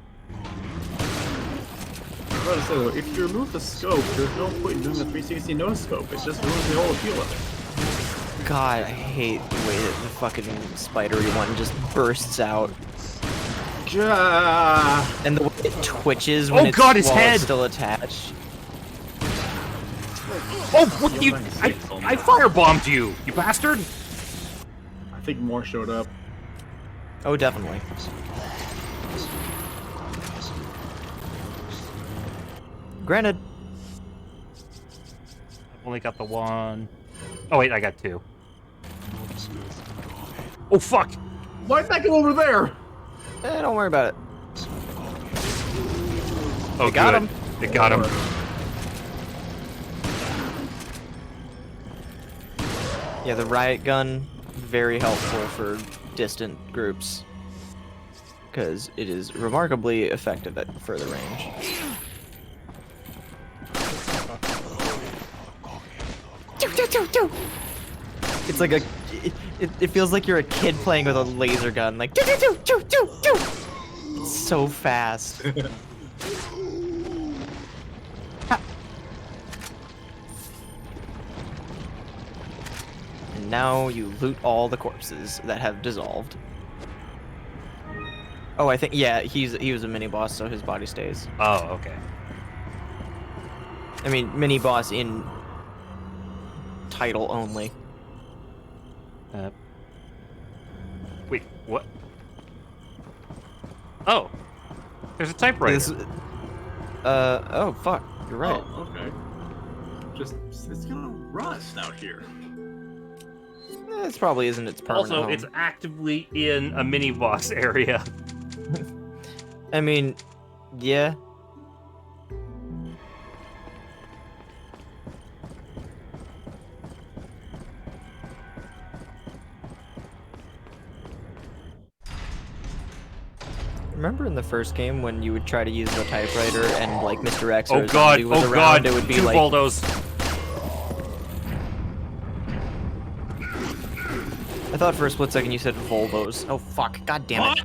Well, so if you remove the scope, there's no point in doing a 360 no scope. It just ruins the whole appeal of it. God, I hate the way that the fucking spidery one just bursts out. And the way it twitches when it's, God, his while head! It's still attached. Oh, what you? I firebombed you, you bastard! I think more showed up. Oh, definitely. Granted. I've only got the one. Oh wait, I got two. Oh fuck! Why'd that go over there? Don't worry about it. Oh, they got good. him. They got him. Yeah, the riot gun, very helpful for distant groups. Because it is remarkably effective at further range. It's like it feels like you're a kid playing with a laser gun, like it's so fast. And now you loot all the corpses that have dissolved. Oh, I think yeah, he was a mini boss, so his body stays. Oh, okay. I mean, mini boss in title only. Wait, what? Oh, there's a typewriter. Oh fuck, you're right. Oh, okay. It's gonna rust out here. This probably isn't its permanent Also, home. it's actively in a mini boss area. I mean, yeah. Remember in the first game when you would try to use the typewriter and like Mr. X or Oh god, zombie was oh around, god, it would be two like Voldos. I thought for a split second you said Volvos. Oh fuck, god damn it.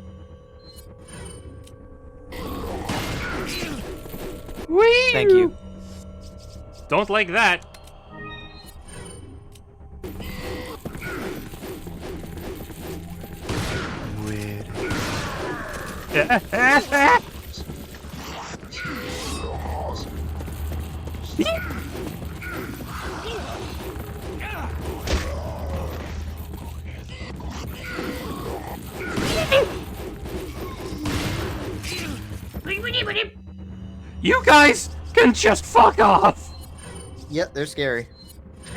Whee! Thank you. Don't like that. Weird. You guys can just fuck off. Yep, they're scary.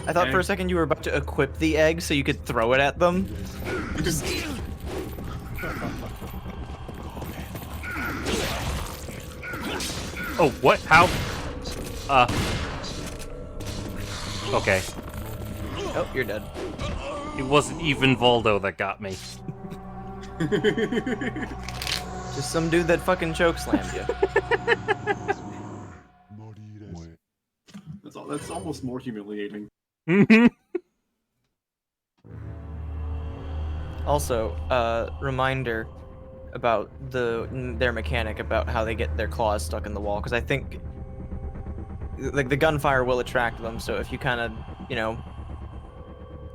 I thought for a second you were about to equip the egg so you could throw it at them. Just... Oh, what? How? Okay. Oh, you're dead. It wasn't even Voldo that got me. Just some dude that fucking chokeslammed you. That's almost more humiliating. Also, reminder about their mechanic about how they get their claws stuck in the wall, because I think like the gunfire will attract them. So if you kind of, you know,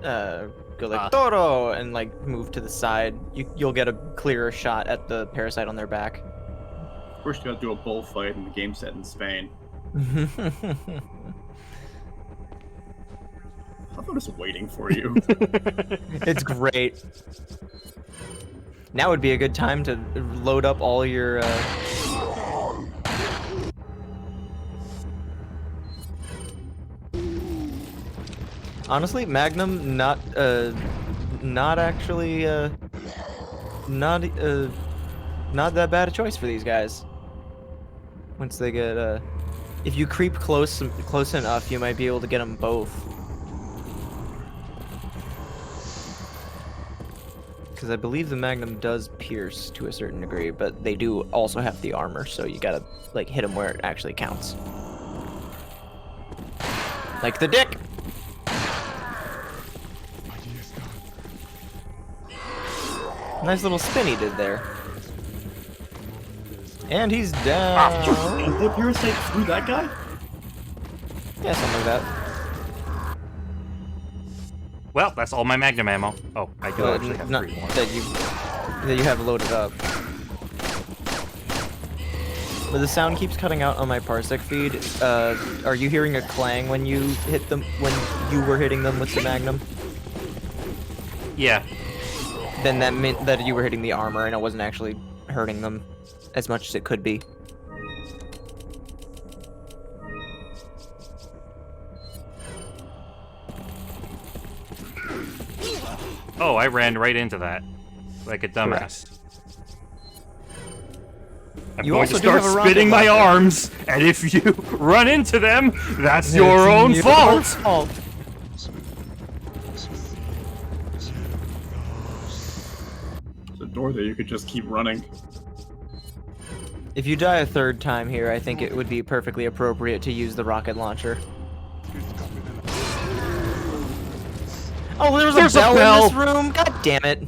go like Toro and like move to the side, you'll get a clearer shot at the parasite on their back. Of course, you gotta do a bullfight in the game set in Spain. I thought I was waiting for you. It's great. Now would be a good time to load up all your. Honestly, Magnum not actually not that bad a choice for these guys. Once they get if you creep close enough, you might be able to get them both. Because I believe the Magnum does pierce to a certain degree, but they do also have the armor, so you gotta like hit them where it actually counts. Like the dick. Nice little spin he did there. And he's down. The parasite threw that guy? Yeah, something like that. Well, that's all my Magnum ammo. Oh, I do actually have 3 more. That you have loaded up. But the sound keeps cutting out on my parsec feed. Are you hearing a clang when you hit them? When you were hitting them with the Magnum? Yeah. Then that meant that you were hitting the armor, and it wasn't actually hurting them as much as it could be. Oh, I ran right into that. Like a dumbass. I'm You going also to do start have a rocket spinning my launcher. arms, and if you run into them, that's your own fault! There's a door there, you could just keep running. If you die a third time here, I think it would be perfectly appropriate to use the rocket launcher. Oh, there's a bell in this room? God damn it.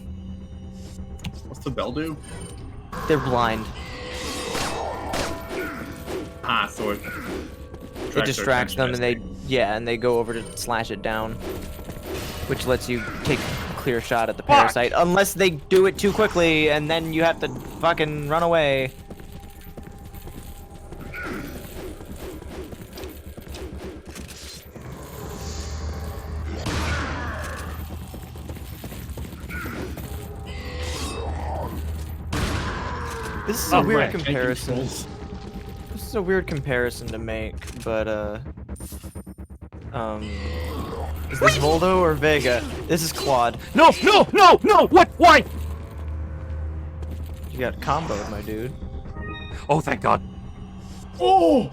What's the bell do? They're blind. Ah, so it distracts them, and they go over to slash it down, which lets you take a clear shot at the parasite, unless they do it too quickly, and then you have to fucking run away. This is a weird comparison. This is a weird comparison to make, but is this Voldo or Vega? This is Quad. No! What? Why? You got comboed, my dude. Oh, thank God. Oh!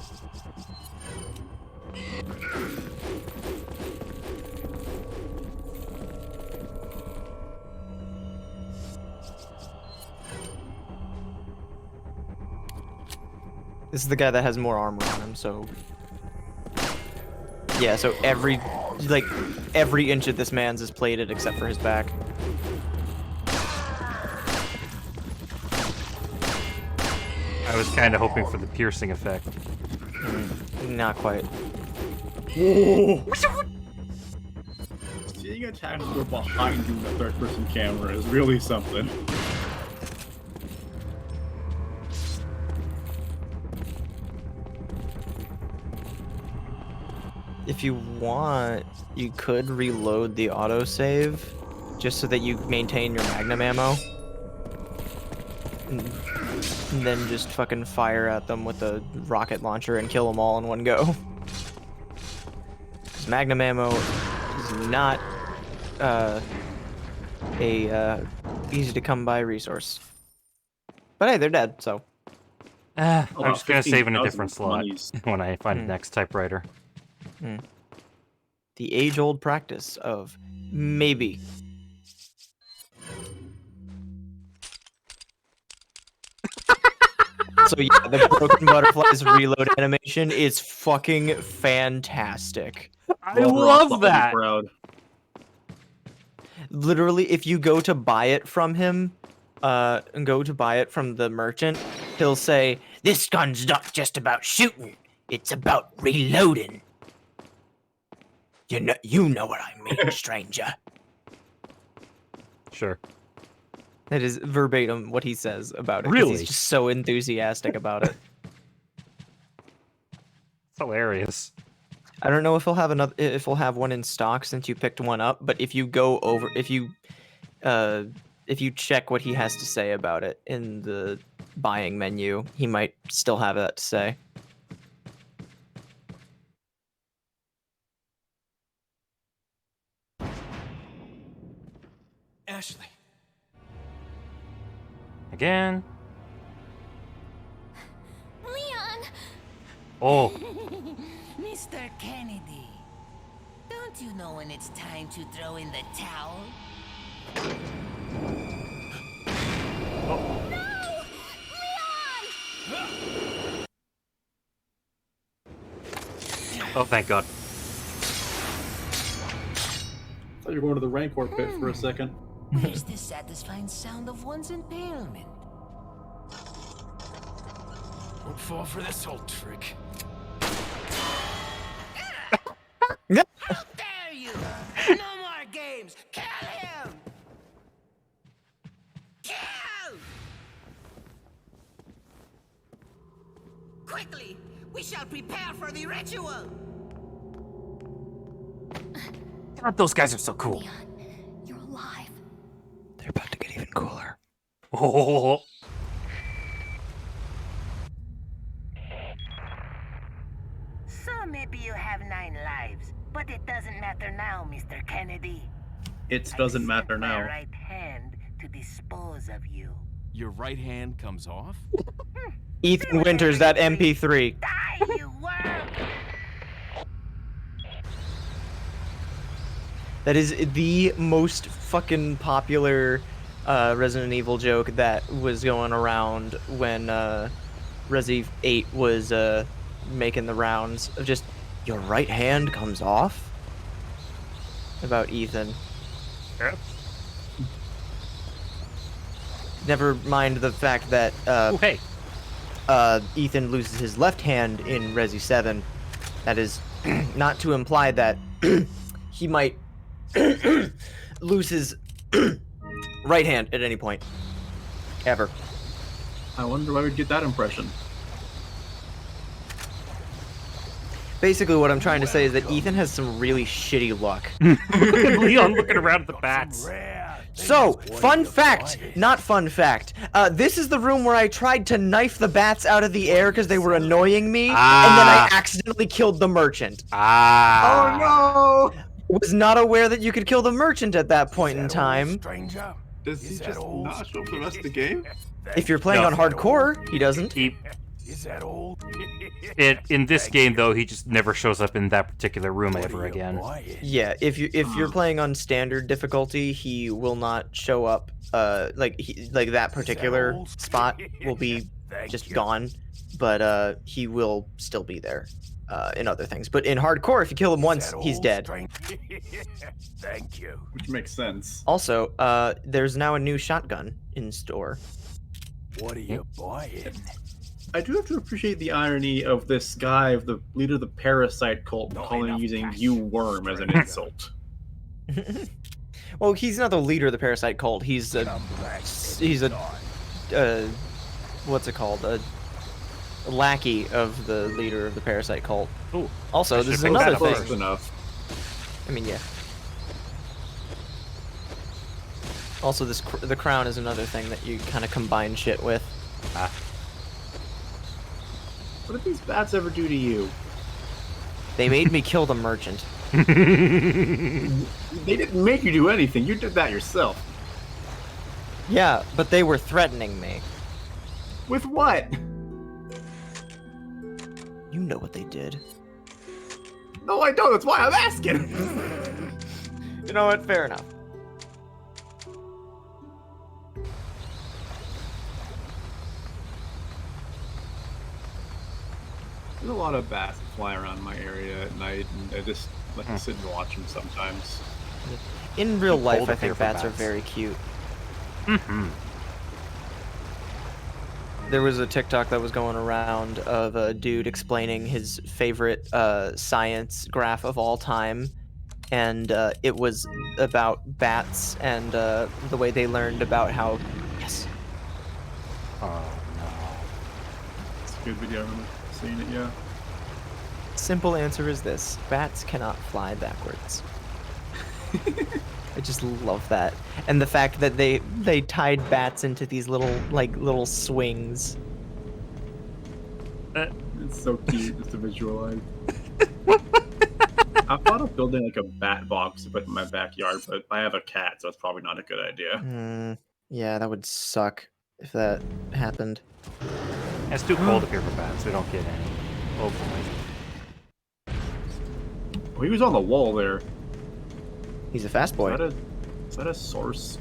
This is the guy that has more armor on him, so... Yeah, so every like every inch of this man's is plated except for his back. I was kind of hoping for the piercing effect. Not quite. Seeing attacks go behind you in a third-person camera is really something. If you want, you could reload the autosave just so that you maintain your magnum ammo. And then just fucking fire at them with a rocket launcher and kill them all in one go. Because magnum ammo is not a easy to come by resource. But hey, they're dead, so. I'm just gonna save in a different slot monies. when I find the next typewriter. The age-old practice of maybe. So yeah, the broken butterflies reload animation is fucking fantastic. I love that. Literally, if you go to buy it from him, and go to buy it from the merchant, he'll say, "This gun's not just about shooting; it's about reloading." You know what I mean, stranger. Sure. That is verbatim what he says about it. 'Cause Really? He's just so enthusiastic about it. It's hilarious. I don't know if he'll have another, if he'll have one in stock since you picked one up, but if you go over, if you check what he has to say about it in the buying menu, he might still have that to say. Ashley. Again. Leon! Oh. Mr. Kennedy, don't you know when it's time to throw in the towel? Oh, thank God. I thought you were going to the Rancor pit for a second. Where's the satisfying sound of one's impalement? Won't fall for this old trick. How dare you! No more games! Kill him! Kill! Quickly! We shall prepare for the ritual! God, those guys are so cool. You're alive. They're about to get even cooler. Oh. So maybe you have 9 lives, but it doesn't matter now, Mr. Kennedy. It doesn't matter My now. right hand to dispose of you. Your right hand comes off? Ethan Winters, that MP3. Die, you worm! That is the most fucking popular Resident Evil joke that was going around when Resi 8 was making the rounds of just, your right hand comes off? About Ethan. Yep. Never mind the fact that hey. Ethan loses his left hand in Resi 7. That is not to imply that he might lose his right hand at any point. Ever. I wonder why we'd get that impression. Basically, what I'm trying to say is that Ethan has some really shitty luck. Leon looking around at the bats. So, fun fact, not fun fact. This is the room where I tried to knife the bats out of the air because they were annoying me, and then I accidentally killed the merchant. Oh no! Was not aware that you could kill the merchant at that point in time. Stranger? Does he just not show up for the rest of the game? If you're playing on hardcore, he doesn't. Is that old? In this game, though, he just never shows up in that particular room ever again. Yeah, if you're playing on standard difficulty, he will not show up. Like that particular spot will be just gone, but he will still be there in other things. But in hardcore, if you kill him once, he's dead. Thank you. Which makes sense. Also, there's now a new shotgun in store. What are you buying? I do have to appreciate the irony of this guy, of the leader of the parasite cult, using "you worm" as an insult. Well, he's not the leader of the parasite cult. He's a what's it called? A lackey of the leader of the parasite cult. Ooh, also, this is another thing. Close enough. I mean, yeah. Also, the crown is another thing that you kind of combine shit with. What did these bats ever do to you? They made me kill the merchant. They didn't make you do anything. You did that yourself. Yeah, but they were threatening me. With what? You know what they did. No, I don't. That's why I'm asking. You know what? Fair enough. There's a lot of bats that fly around my area at night, and I just like to sit and watch them sometimes. In real life, I think bats are very cute. There was a TikTok that was going around of a dude explaining his favorite science graph of all time, and it was about bats and the way they learned about how... Yes. Oh, no. It's a good video. I remember seeing it, yeah. Simple answer is this. Bats cannot fly backwards. I just love that. And the fact that they tied bats into these little swings. It's so cute just to visualize. I thought of building like a bat box to put in my backyard, but I have a cat, so it's probably not a good idea. Yeah, that would suck if that happened. It's too cold up here for bats. We don't get any. Hopefully. Oh, he was on the wall there. He's a fast boy. Is that a source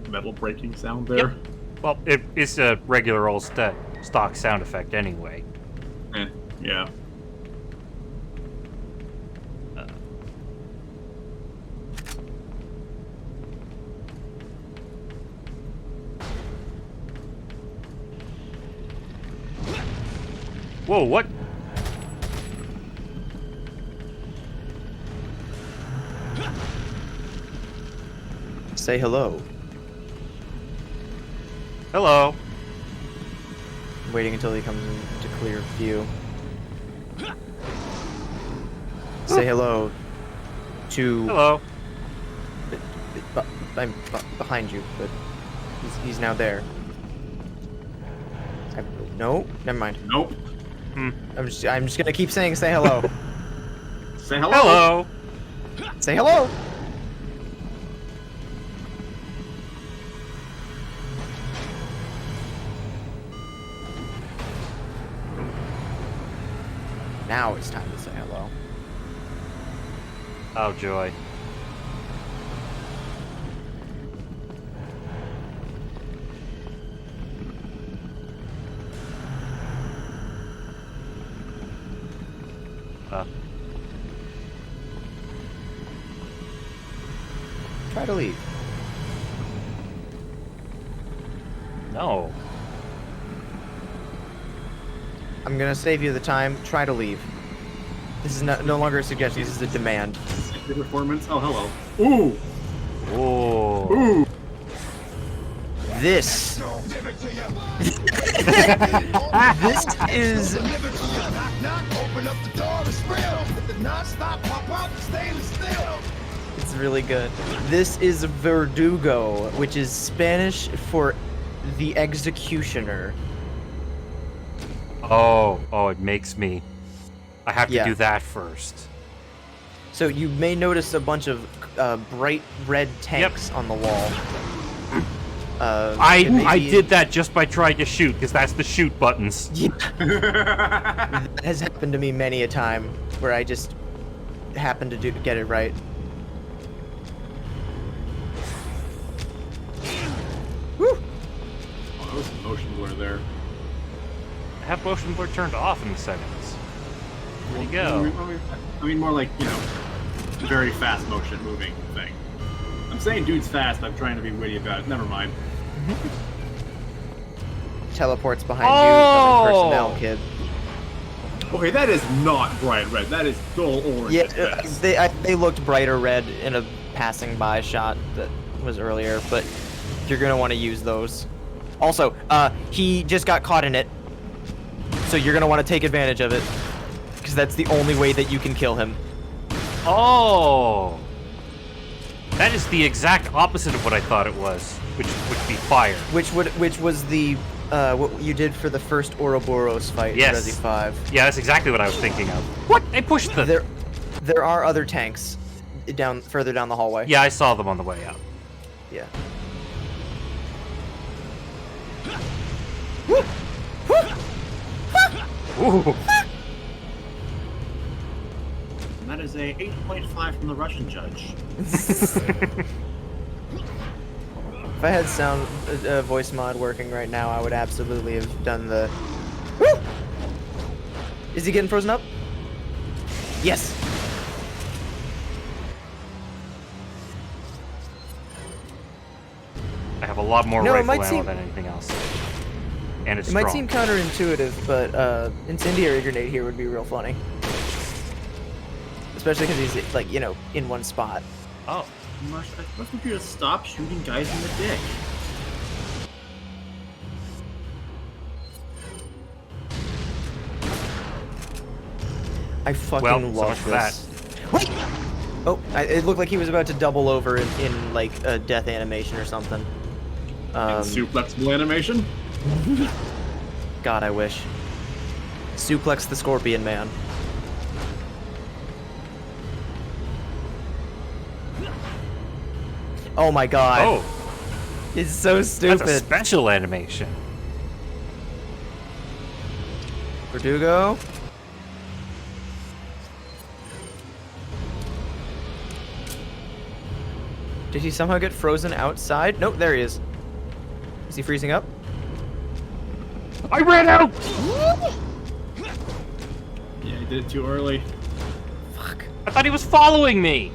metal breaking sound there? Yep. Well, it's a regular old stock sound effect anyway. Yeah. Whoa, what? Say hello. Hello. Waiting until he comes into clear view. Say hello to... Hello. I'm behind you, but he's now there. No, never mind. Nope. I'm just gonna keep saying say hello. Say hello. Hello. Say hello. Now it's time to say hello. Oh, joy. Try to leave. No. I'm gonna save you the time. Try to leave. This is no longer a suggestion. This is a demand. Good performance. Oh, hello. Ooh. Whoa. Ooh. This. This is. It's really good. This is Verdugo, which is Spanish for the executioner. Oh, it makes me... I have to do that first. So you may notice a bunch of bright red tanks on the wall. I did that just by trying to shoot, because that's the shoot buttons. Yeah. That has happened to me many a time, where I just happen to get it right. Woo! Oh, those motion blur there. have motion blur turned off in the settings. There you go. I mean, more like, you know, very fast motion moving thing. I'm saying dude's fast, I'm trying to be witty about it. Never mind. Teleports behind you, nothing personnel, kid. Okay, that is not bright red. That is dull orange. Yeah, they looked brighter red in a passing by shot that was earlier, but you're gonna want to use those. Also, he just got caught in it, so you're gonna want to take advantage of it, because that's the only way that you can kill him. Oh, that is the exact opposite of what I thought it was, which would be fire. Which was the what you did for the first Ouroboros fight in Resi 5. Yeah, that's exactly what I was thinking of. What? They pushed the... There are other tanks further down the hallway. Yeah, I saw them on the way out. Yeah. Ooh. And that is a 8.5 from the Russian judge. If I had sound voice mod working right now, I would absolutely have done the... Woo! Is he getting frozen up? Yes! I have a lot more No, it rifle might ammo seem- than anything else. And it's It strong. might seem counterintuitive, but incendiary grenade here would be real funny. Especially because he's, like, you know, in one spot. Oh. What would you just stop shooting guys in the dick? I fucking Well, so love much for this. Wait! Oh, it looked like he was about to double over in like a death animation or something. Suplexable animation? God, I wish. Suplex the Scorpion Man. Oh my god. Oh. It's so stupid. That's a special animation. Verdugo. Did he somehow get frozen outside? Nope, there he is. Is he freezing up? I ran out! Yeah, he did it too early. Fuck. I thought he was following me!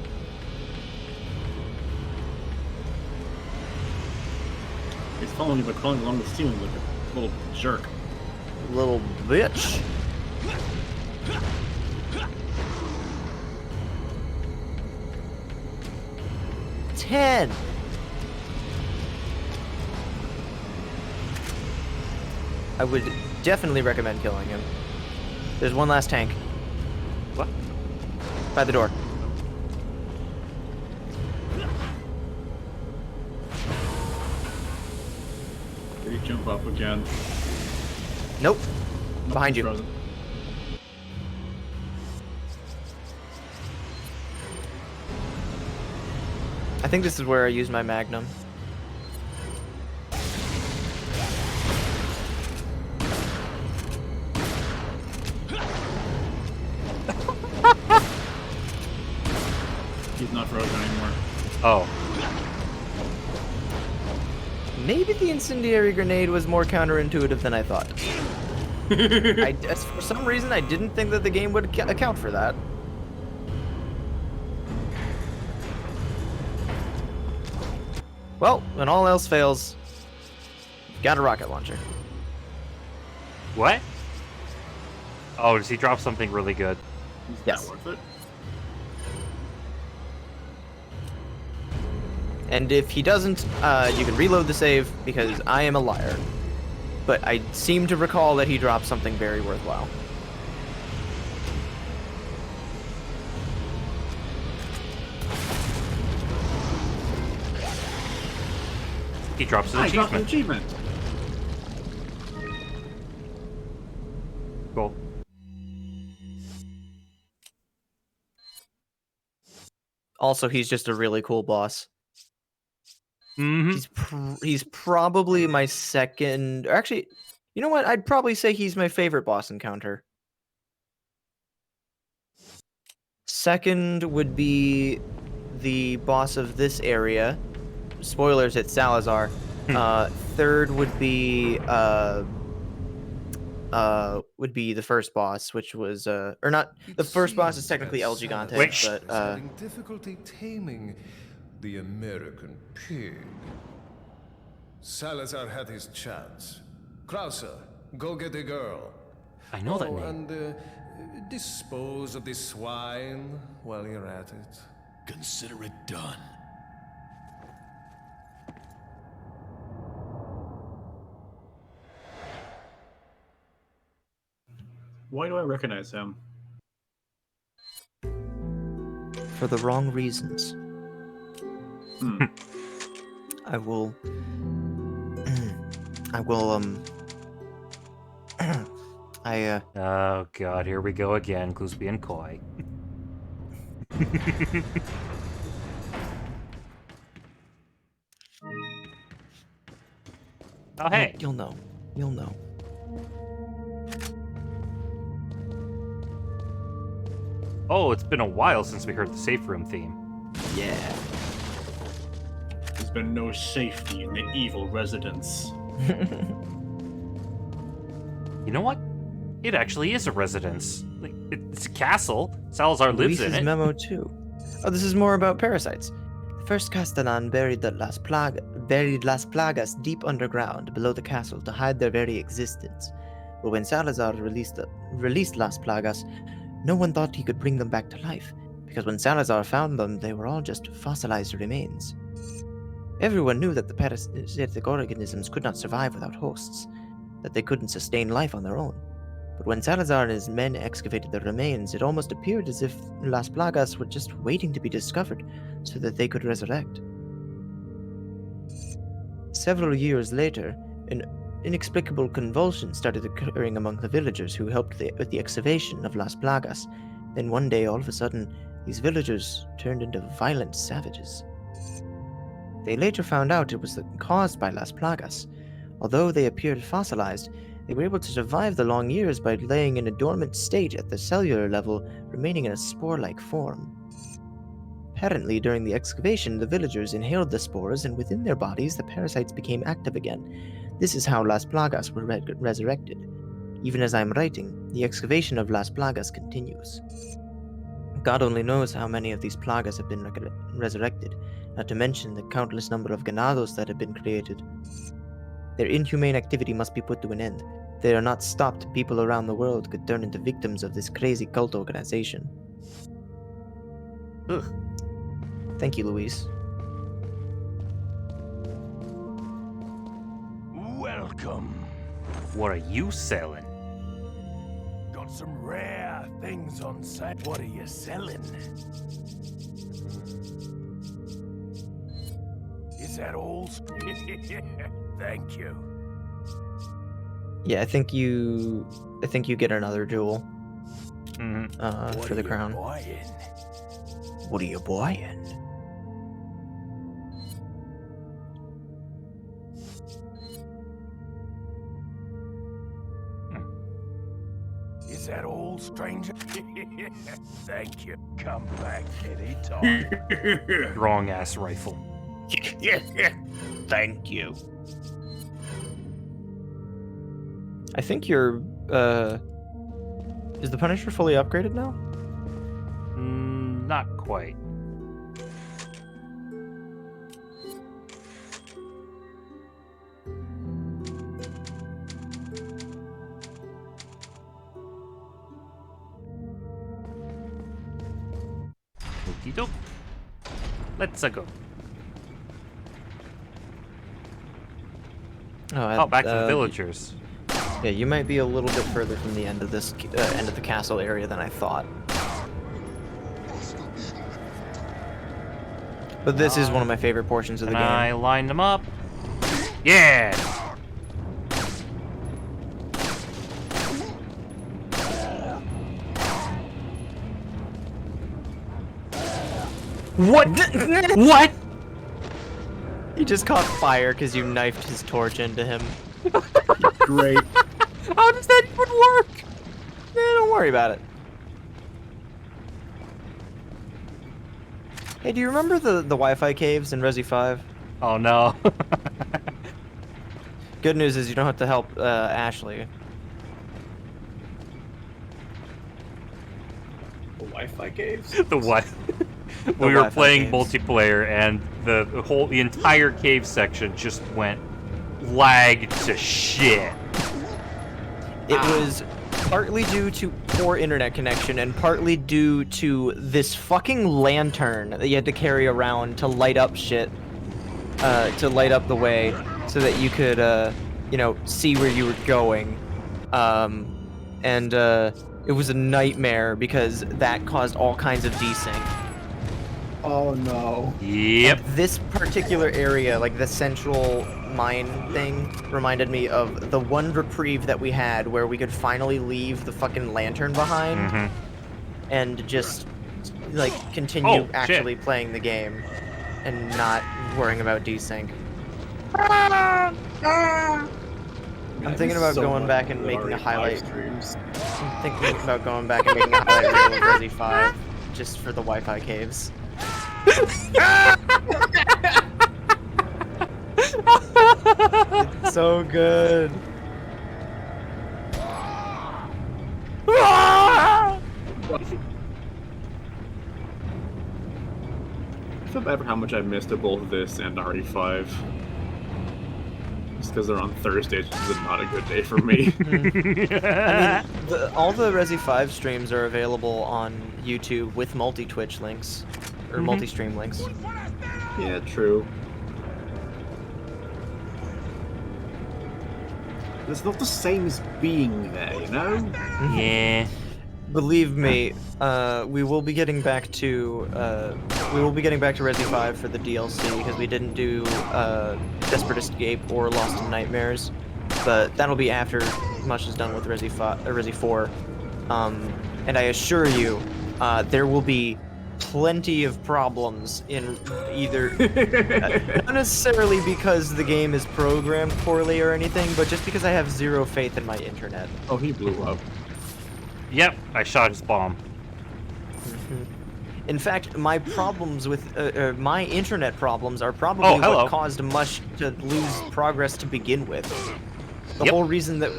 He's following you by crawling along the ceiling like a little jerk. Little bitch. Ten. I would definitely recommend killing him. There's one last tank. What? By the door. Did he jump up again? Nope. Behind you. Frozen. I think this is where I use my magnum. He's not frozen anymore. Oh. Maybe the incendiary grenade was more counterintuitive than I thought. For some reason, I didn't think that the game would account for that. Well, when all else fails, you've got a rocket launcher. What? Oh, does he drop something really good? Is Yes. that worth it? And if he doesn't, you can reload the save, because I am a liar. But I seem to recall that he dropped something very worthwhile. He drops an I dropped an achievement. achievement. Cool. Also, he's just a really cool boss. Mm-hmm. He's probably my second... Or actually, you know what? I'd probably say he's my favorite boss encounter. Second would be the boss of this area. Spoilers, it's Salazar. Third would be would be the first boss, which was or not. The first boss is technically El Gigante, Salazar but is having difficulty taming the American pig. Salazar had his chance. Krauser, go get the girl. I know that name. And dispose of the swine while you're at it. Consider it done. Why do I recognize him? for the wrong reasons. I will. Oh god, here we go again. Clues being coy. Oh hey. You'll know. You'll know. Oh, it's been a while since we heard the safe room theme. Yeah. There's been no safety in the evil residence. You know what? It actually is a residence. Like, it's a castle. Salazar lives in Luis's it. memo too. Oh, this is more about parasites. The first Castellan buried Las Plagas deep underground below the castle to hide their very existence. But when Salazar released Las Plagas, no one thought he could bring them back to life, because when Salazar found them, they were all just fossilized remains. Everyone knew that the parasitic organisms could not survive without hosts, that they couldn't sustain life on their own. But when Salazar and his men excavated the remains, it almost appeared as if Las Plagas were just waiting to be discovered so that they could resurrect. Several years later, an inexplicable convulsion started occurring among the villagers who helped with the excavation of Las Plagas. Then one day, all of a sudden, these villagers turned into violent savages. They later found out it was caused by Las Plagas. Although they appeared fossilized, they were able to survive the long years by laying in a dormant state at the cellular level, remaining in a spore-like form. Apparently, during the excavation, the villagers inhaled the spores, and within their bodies, the parasites became active again. This is how Las Plagas were resurrected. Even as I'm writing, the excavation of Las Plagas continues. God only knows how many of these plagas have been resurrected, not to mention the countless number of ganados that have been created. Their inhumane activity must be put to an end. If they are not stopped, people around the world could turn into victims of this crazy cult organization. Ugh. Thank you, Luis. Welcome. What are you selling? Got some rare things on sale. What are you selling? Is that all? Thank you. Yeah, I think you get another jewel. For the crown. Buying? What are you buying? Is that all, stranger? Thank you. Come back anytime. Wrong ass rifle. Thank you. I think you're is the Punisher fully upgraded now? Not quite. Okie doke. Let's go. Oh, back to the villagers. Yeah, you might be a little bit further from the end of this end of the castle area than I thought. But this is one of my favorite portions of the game. I lined them up. Yeah. What? What? He just caught fire because you knifed his torch into him. Great. How does that even work? Don't worry about it. Hey, do you remember the Wi-Fi caves in Resi 5? Oh no. Good news is you don't have to help Ashley. Wi-Fi caves? The what? We were Wi-Fi playing caves. multiplayer, and the entire cave section just went lag to shit. It was partly due to poor internet connection and partly due to this fucking lantern that you had to carry around to light up shit, to light up the way so that you could, you know, see where you were going. It was a nightmare because that caused all kinds of desync. Oh no. Yep. This particular area, like the central mine thing, reminded me of the one reprieve that we had where we could finally leave the fucking lantern behind and just, like, continue actually playing the game and not worrying about desync. I'm thinking about going back and making a highlight. I'm thinking about going back and making a highlight reel of Resi 5 just for the Wi-Fi caves. It's so good. I feel bad for how much I missed of both this and RE5. Just because they're on Thursdays, which is not a good day for me. I mean, all the Resi 5 streams are available on YouTube with multi-Twitch links, or multi-stream links. Yeah, true. It's not the same as being there, you know? Yeah. Believe me, we will be getting back to Resi 5 for the DLC because we didn't do Desperate Escape or Lost in Nightmares, but that'll be after much is done with Resi 4. And I assure you, there will be plenty of problems in either not necessarily because the game is programmed poorly or anything, but just because I have zero faith in my internet. Oh, he blew up. Yep, I shot his bomb. In fact, my problems with my internet problems are probably what caused Mush to lose progress to begin with. The whole reason that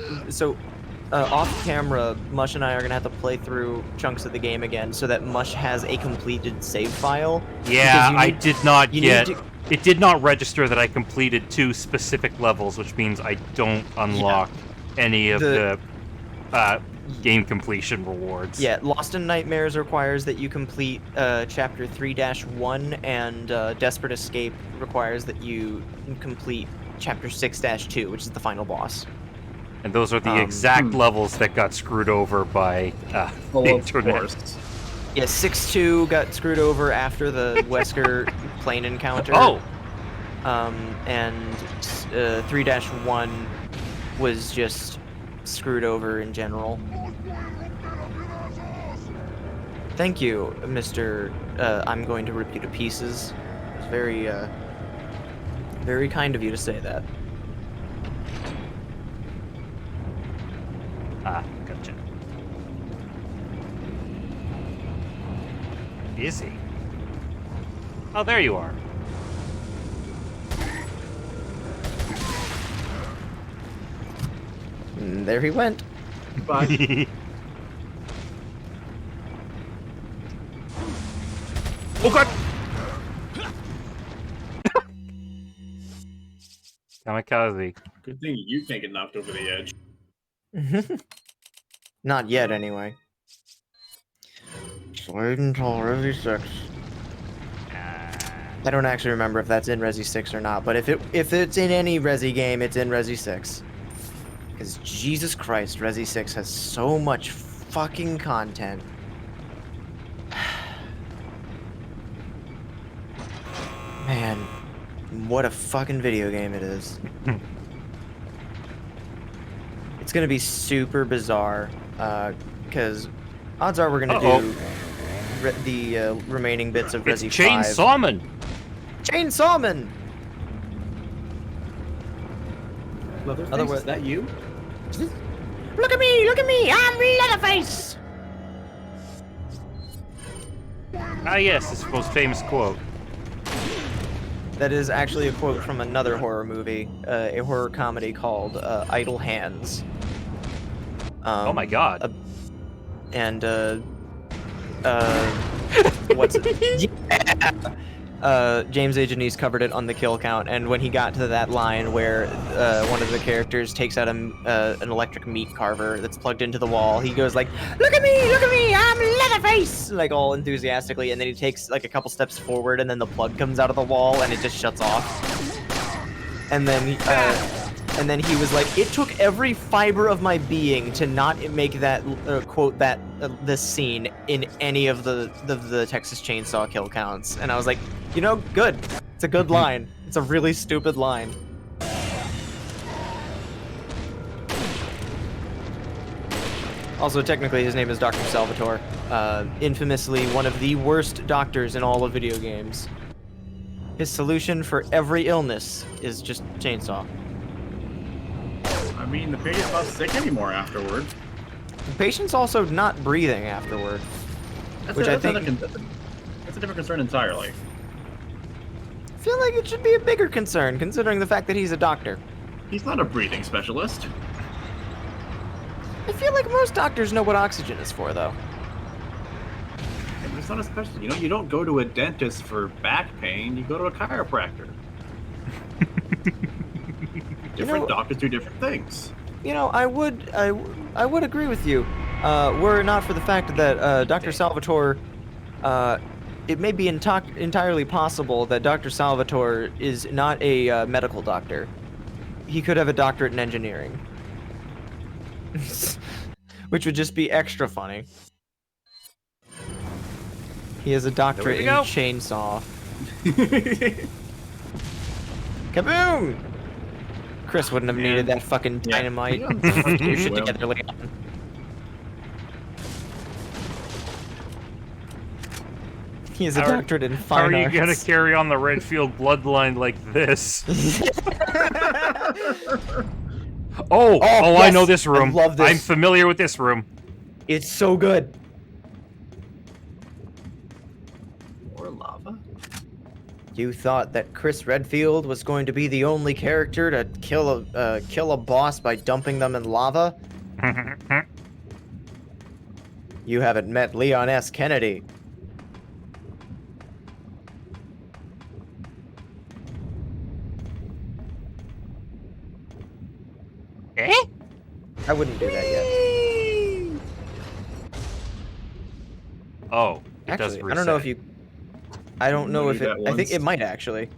off camera, Mush and I are gonna have to play through chunks of the game again so that Mush has a completed save file. Yeah, I did not get. It did not register that I completed 2 specific levels, which means I don't unlock any of the game completion rewards. Yeah, Lost in Nightmares requires that you complete Chapter 3-1, and Desperate Escape requires that you complete Chapter 6-2, which is the final boss. And those are the exact levels that got screwed over by the internet. Yeah, 6-2 got screwed over after the Wesker plane encounter. And 3-1 was just screwed over in general. Thank you, Mr. I'm going to rip you to pieces. It was very, very kind of you to say that. Ah, gotcha. Is he? Oh, there you are. And there he went. Bye. Oh god! Kamikaze. Good thing you can't get knocked over the edge. Not yet, anyway. Just wait until Resi 6. I don't actually remember if that's in Resi 6 or not, but if it's in any Resi game, it's in Resi 6. Because Jesus Christ, Resi 6 has so much fucking content. Man, what a fucking video game it is. It's gonna be super bizarre, because odds are we're gonna do the remaining bits of Resi 5. Chainsawman! Chainsawman! Leatherface, is that you? Look at me, I'm Leatherface! Ah yes, his most famous quote. That is actually a quote from another horror movie, a horror comedy called Idle Hands. Oh my god. what's it? Yeah. James A. Janice covered it on the kill count, and when he got to that line where one of the characters takes out an electric meat carver that's plugged into the wall, he goes like, look at me, I'm Leatherface!" Like all enthusiastically, and then he takes like a couple steps forward, and then the plug comes out of the wall, and it just shuts off. And then he was like, "It took every fiber of my being to not make that quote that this scene in any of the Texas Chainsaw kill counts." And I was like, you know, good. It's a good line. It's a really stupid line. Also, technically, his name is Dr. Salvatore. Infamously, one of the worst doctors in all of video games. His solution for every illness is just chainsaw. I mean, the patient's not sick anymore afterward. The patient's also not breathing afterward. That's a different concern entirely. I feel like it should be a bigger concern, considering the fact that he's a doctor. He's not a breathing specialist. I feel like most doctors know what oxygen is for, though. It's not a specialist. You know, you don't go to a dentist for back pain. You go to a chiropractor. Different doctors do different things. You know, I would agree with you. Were it not for the fact that Dr. Salvatore, it may be entirely possible that Dr. Salvatore is not a medical doctor. He could have a doctorate in engineering. Which would just be extra funny. He has a doctorate in chainsaw. Kaboom! Chris wouldn't have needed that fucking dynamite. Get your shit together, Leon. He has a doctorate in fine arts. How are you gonna carry on the Redfield bloodline like this? Oh, yes. I know this room. I love this. I'm familiar with this room. It's so good. More lava? You thought that Chris Redfield was going to be the only character to kill a boss by dumping them in lava? You haven't met Leon S. Kennedy. Eh? I wouldn't do that yet. Oh, it does actually, reset. I don't know if you. I don't know if it. I think it might actually.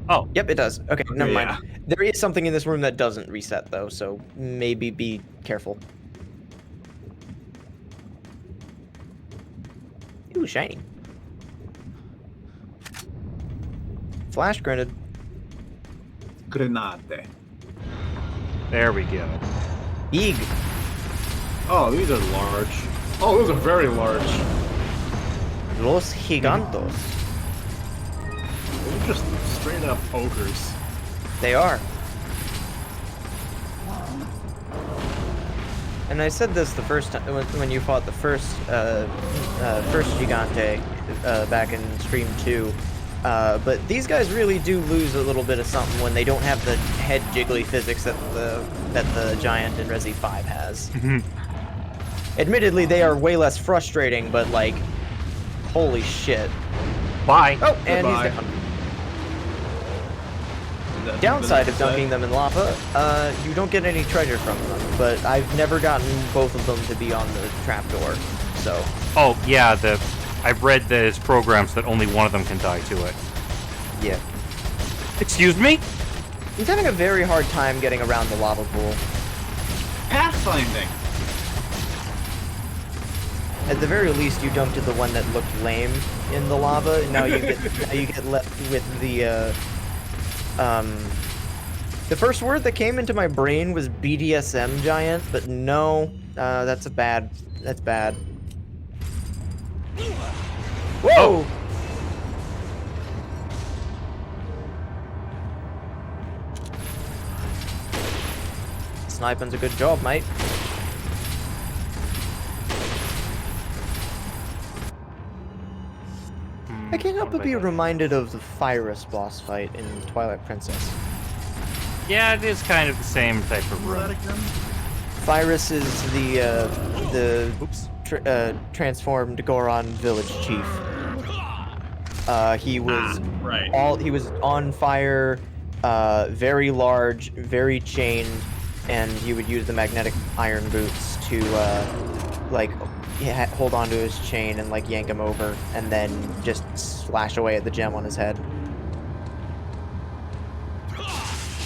Oh. Yep, it does. Okay, never mind. There is something in this room that doesn't reset though, so maybe be careful. Ooh, shiny. Flash grenade. Grenade. There we go. Big. Oh, these are large. Oh, those are very large. Los Gigantos. They're just straight up ogres. They are. And I said this the first time when you fought the first Gigante back in Stream 2. But these guys really do lose a little bit of something when they don't have the head jiggly physics that the giant in Resi 5 has. Admittedly, they are way less frustrating, but like, holy shit. Bye. Oh, and he's down. Downside of dunking them in lava, you don't get any treasure from them, but I've never gotten both of them to be on the trapdoor, so. Oh, yeah, I've read there's programs that only one of them can die to it. Yeah. Excuse me? He's having a very hard time getting around the lava pool. Pathfinding! At the very least, you dunked at the one that looked lame in the lava, and now you get left with the first word that came into my brain was BDSM giant, but no, that's bad. Whoa! Sniping's a good job, mate. I can't help but be reminded of the Fyrus boss fight in Twilight Princess. Yeah, it is kind of the same type of room. Fyrus is the transformed Goron village chief. He was he was on fire, very large, very chained, and he would use the magnetic iron boots to like hold onto his chain and like yank him over, and then just slash away at the gem on his head.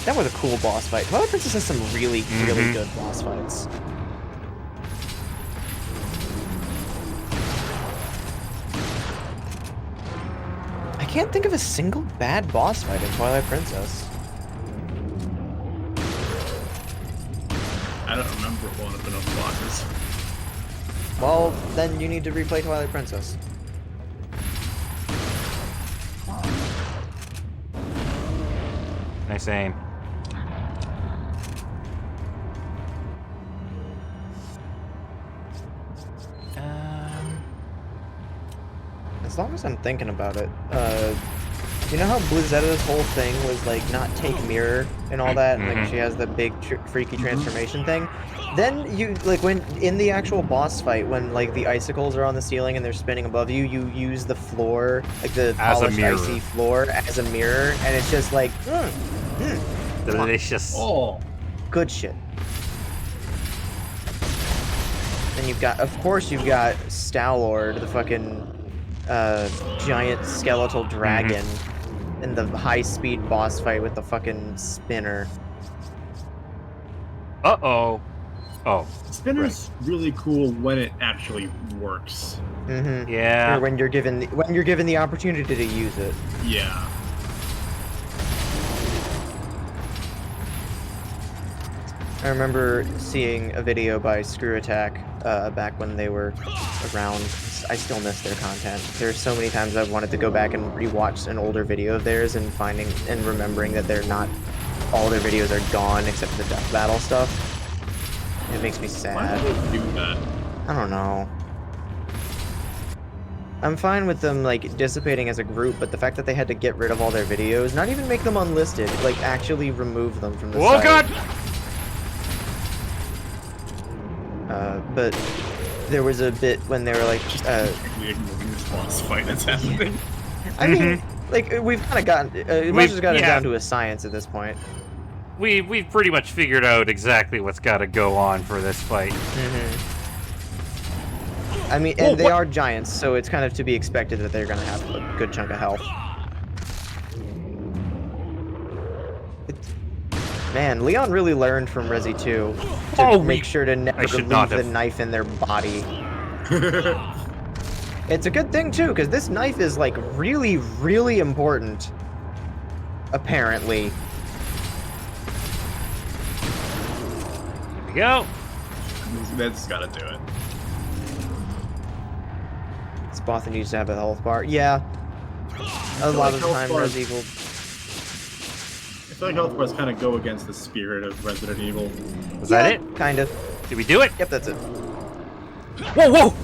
That was a cool boss fight. Twilight Princess has some really good boss fights. I can't think of a single bad boss fight in Twilight Princess. I don't remember one of enough bosses. Well, then you need to replay Twilight Princess. Nice aim. As long as I'm thinking about it, you know how Blizetta's whole thing was like not take mirror and all that, and like she has the big freaky transformation thing. Then you like when in the actual boss fight, when like the icicles are on the ceiling and they're spinning above you, you use the floor, like the polished icy floor, as a mirror, and it's just like delicious. Oh, good shit. Then you've got, of course, you've got Stalord, the fucking giant skeletal dragon, in the high-speed boss fight with the fucking spinner. Uh-oh. Oh. Spinner's really cool when it actually works. Yeah. Or when you're given the opportunity to use it. Yeah. I remember seeing a video by Screw Attack back when they were around. I still miss their content. There's so many times I've wanted to go back and rewatch an older video of theirs and finding and remembering that they're not, all their videos are gone except for the death battle stuff. It makes me sad. Why do they do that? I don't know. I'm fine with them like dissipating as a group, but the fact that they had to get rid of all their videos, not even make them unlisted, like actually remove them from the site. Oh god! But there was a bit when they were like, this boss fight that's happening. I mean, like we've kind of gotten, much has gotten down to a science at this point. We've pretty much figured out exactly what's got to go on for this fight. I mean, and they are giants, so it's kind of to be expected that they're gonna have a good chunk of health. Man, Leon really learned from Resi 2 to make sure to never leave the knife in their body. It's a good thing too, because this knife is like really, really important. Apparently. Here we go. That's gotta do it. Spothin used to have a health bar. Yeah. A lot of the time, Resident Evil. I feel like health bars kind of go against the spirit of Resident Evil. Was that it? Kind of. Did we do it? Yep, that's it. Whoa, whoa!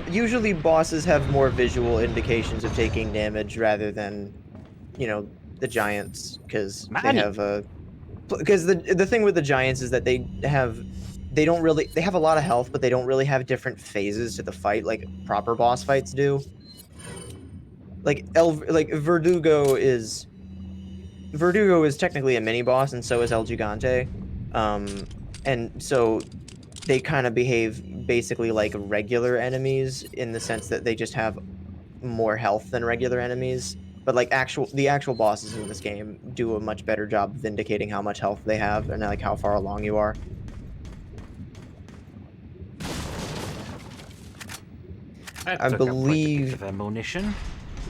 Usually bosses have more visual indications of taking damage rather than, you know, the giants, because they have a. Because the thing with the giants is that they have a lot of health, but they don't really have different phases to the fight like proper boss fights do. Like Verdugo is technically a mini boss, and so is El Gigante, and so they kind of behave basically like regular enemies in the sense that they just have more health than regular enemies. But like the actual bosses in this game do a much better job of indicating how much health they have and like how far along you are. I believe of ammunition.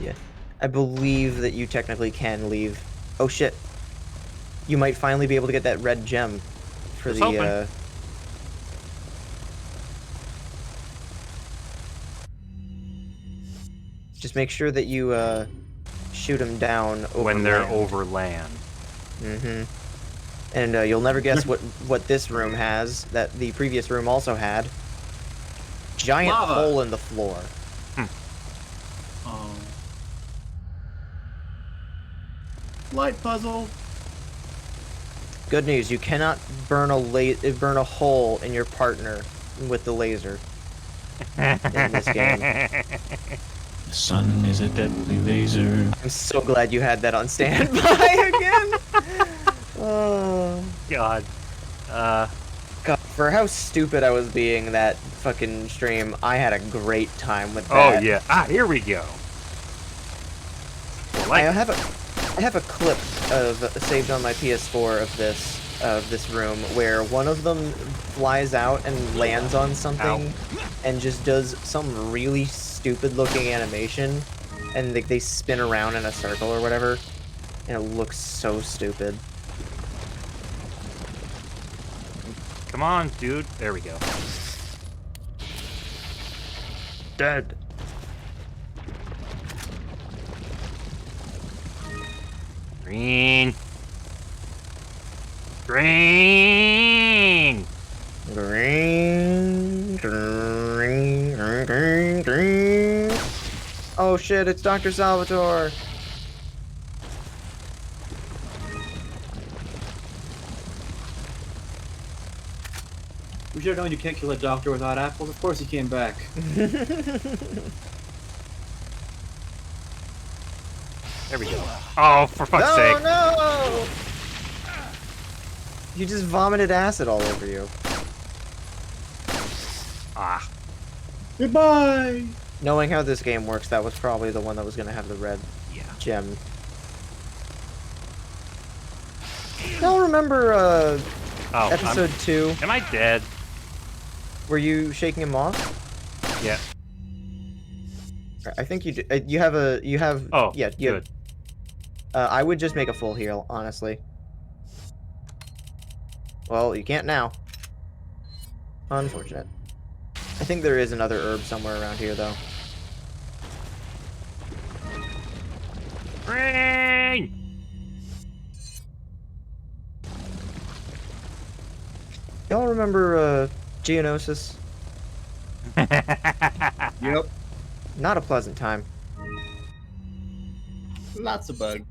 Yeah, I believe that you technically can leave. Oh shit! You might finally be able to get that red gem for the. Just make sure that you shoot them down over when they're land. Over land. And you'll never guess what this room has that the previous room also had. Giant hole in the floor. Light puzzle. Good news, you cannot burn a hole in your partner with the laser in this game. The sun is a deadly laser. I'm so glad you had that on standby again. Oh God. God, for how stupid I was being that fucking stream, I had a great time with Oh that. yeah. Here we go. I have a clip of saved on my PS4 of this room where one of them flies out and lands on something and just does some really stupid looking animation, and they spin around in a circle or whatever, and it looks so stupid. Come on, dude. There we go. Dead. Green. Green. Green. Green. Green. Green. Oh shit! It's Dr. Salvatore. We should have known you can't kill a doctor without apples. Of course he came back. There we go. Oh, for fuck's sake. No! You just vomited acid all over you. Ah. Goodbye! Knowing how this game works, that was probably the one that was going to have the red gem. Y'all remember episode 2? Am I dead? Were you shaking him off? Yeah. I think you do. You have. Oh, yeah, you good. I would just make a full heal, honestly. Well, you can't now. Unfortunate. I think there is another herb somewhere around here, though. Green! Y'all remember, Geonosis? Yep. Not a pleasant time. Lots of bugs.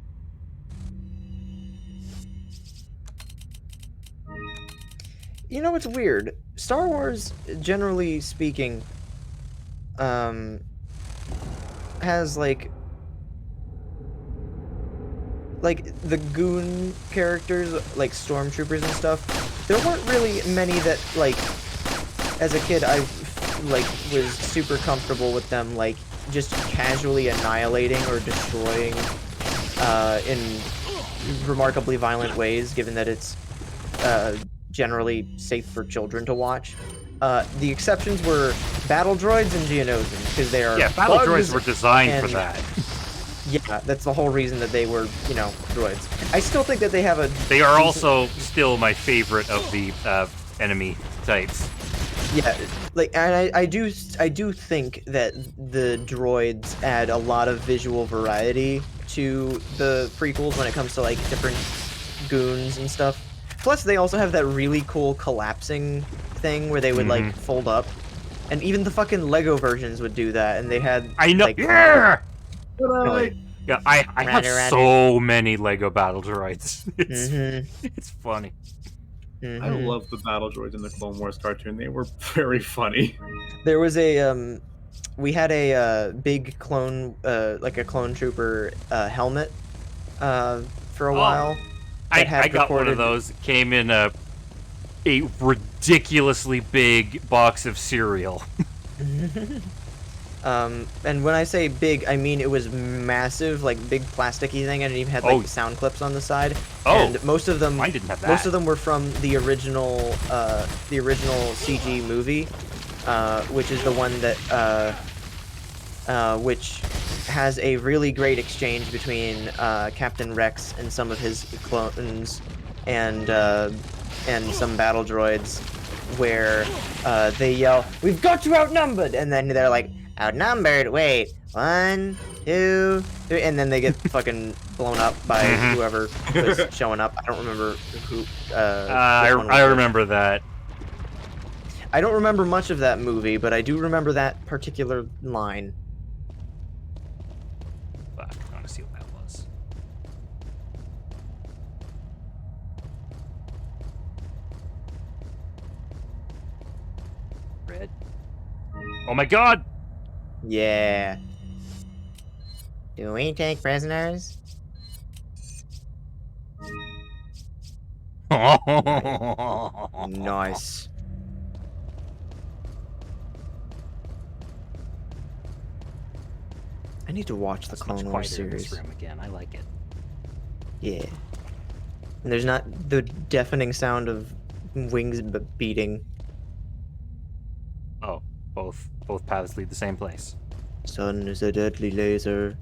You know, it's weird. Star Wars, generally speaking, has, like the goon characters, like stormtroopers and stuff. There weren't really many that, like, as a kid, I, like, was super comfortable with them, like, just casually annihilating or destroying, in remarkably violent ways, given that it's, generally safe for children to watch. The exceptions were battle droids and Geonosians, because they are battle bugs droids were designed for and- that. Yeah, that's the whole reason that they were, you know, droids. I still think that they have a... They are also still my favorite of the enemy types. Yeah, like, and I do think that the droids add a lot of visual variety to the prequels when it comes to, like, different goons and stuff. Plus, they also have that really cool collapsing thing where they would, like, fold up. And even the fucking Lego versions would do that, and they had... I know. Like, yeah! Like, Yeah, I have so many Lego battle droids. It's funny. I love the battle droids in the Clone Wars cartoon. They were very funny. There was a we had a big clone, like a clone trooper helmet, for a while. I got one of those. It came in a ridiculously big box of cereal. And when I say big, I mean it was massive, like big plasticky thing, and it even had like sound clips on the side. And most of them, I didn't have that. Most of them were from the original CG movie, which is the one that which has a really great exchange between Captain Rex and some of his clones, and some battle droids, where they yell, "We've got you outnumbered!" and then they're like, "Outnumbered? Wait, 1, 2, 3," and then they get fucking blown up by whoever was showing up. I don't remember who. I remember that. I don't remember much of that movie, but I do remember that particular line. Fuck, I want to see what that was. Oh my god! Yeah. Do we take prisoners? Nice. I need to watch the Clone Wars series. Room again. I like it. Yeah. And there's not the deafening sound of wings beating. Oh, both paths lead the same place. Sun is a deadly laser.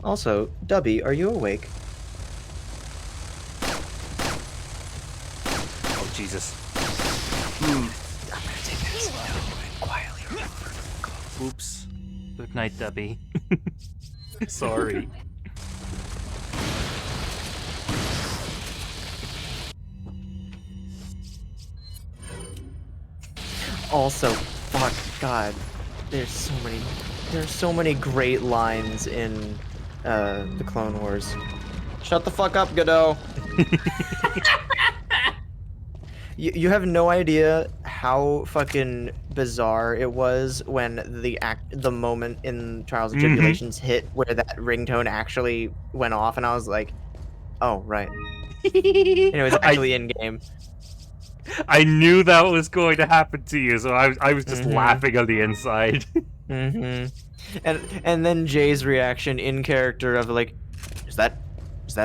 Also, Dubby, are you awake? Oh, Jesus. I'm gonna take this quietly. Oops. Good night, Dubby. Sorry. Also, fuck, God, there's so many great lines in the Clone Wars. Shut the fuck up, Godot. You have no idea how fucking bizarre it was when the moment in Trials and Tribulations hit where that ringtone actually went off, and I was like, oh right. And it was actually in game. I knew that was going to happen to you, so I was just laughing on the inside. And then Jay's reaction in character of like, is that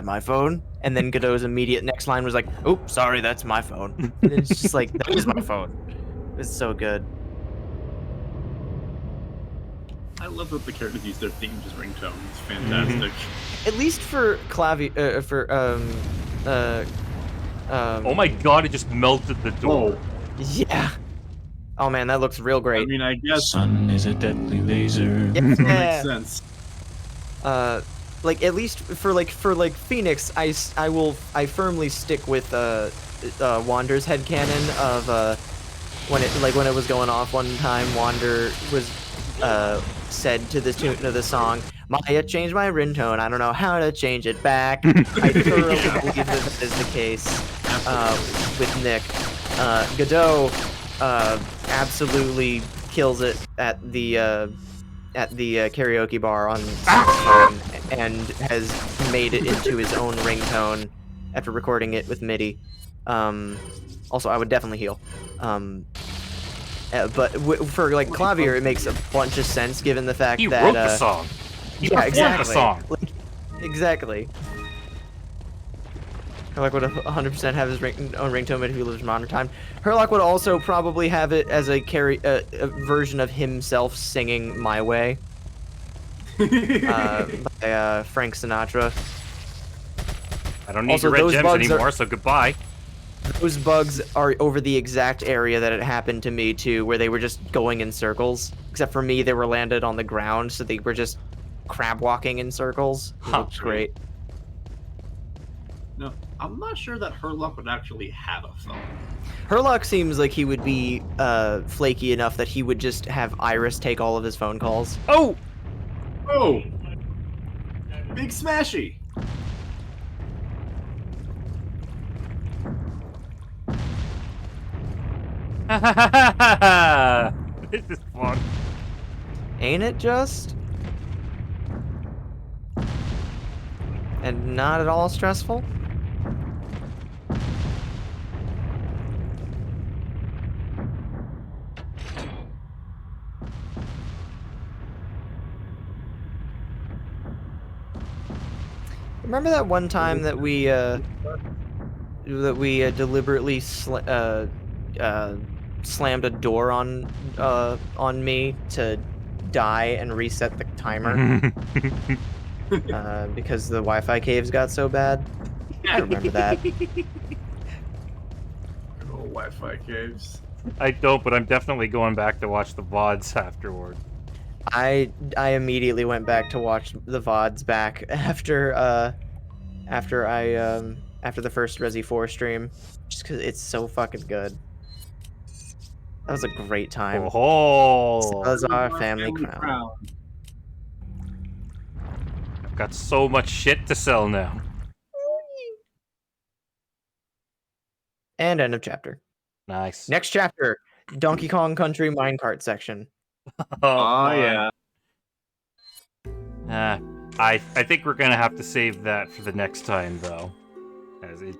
my phone? And then Godot's immediate next line was like, oh, sorry, that's my phone. And it's just like, that is my phone. It's so good. I love that the characters use their themes as ringtone. It's fantastic. At least for oh my god, it just melted the door. Yeah. Oh man, that looks real great. I mean, I guess Sun is a deadly laser. Yeah. makes sense. Like at least for Phoenix, I firmly stick with Wander's headcanon of when it was going off one time, Wander was said to the tune of the song, Maya changed my ringtone, I don't know how to change it back. I thoroughly believe that is the case with Nick. Godot absolutely kills it at the karaoke bar on and has made it into his own ringtone after recording it with MIDI. Also, I would definitely heal. But for like Clavier, it makes a bunch of sense given the fact that he wrote the song. He performed the song. Like, exactly. Herlock would 100% have his own ringtone, but if he lives in modern time. Herlock would also probably have it as a version of himself singing "My Way" by Frank Sinatra. I don't need your red gems anymore, so goodbye. Those bugs are over the exact area that it happened to me too, where they were just going in circles. Except for me, they were landed on the ground, so they were just crab walking in circles. It looked great. No, I'm not sure that Herlock would actually have a phone. Herlock seems like he would be flaky enough that he would just have Iris take all of his phone calls. Oh! Oh! Big Smashy! This is fun. Ain't it just? And not at all stressful? Remember that one time that we deliberately slammed a door on me to die and reset the timer because the Wi-Fi caves got so bad? I remember that. Good old Wi-Fi caves. I don't, but I'm definitely going back to watch the VODs afterward. I immediately went back to watch the VODs back after the first RE4 stream, just because it's so fucking good. That was a great time. Oh, that was our family crown. I've got so much shit to sell now. And end of chapter. Nice. Next chapter, Donkey Kong Country minecart section. Oh yeah. I think we're gonna have to save that for the next time, though.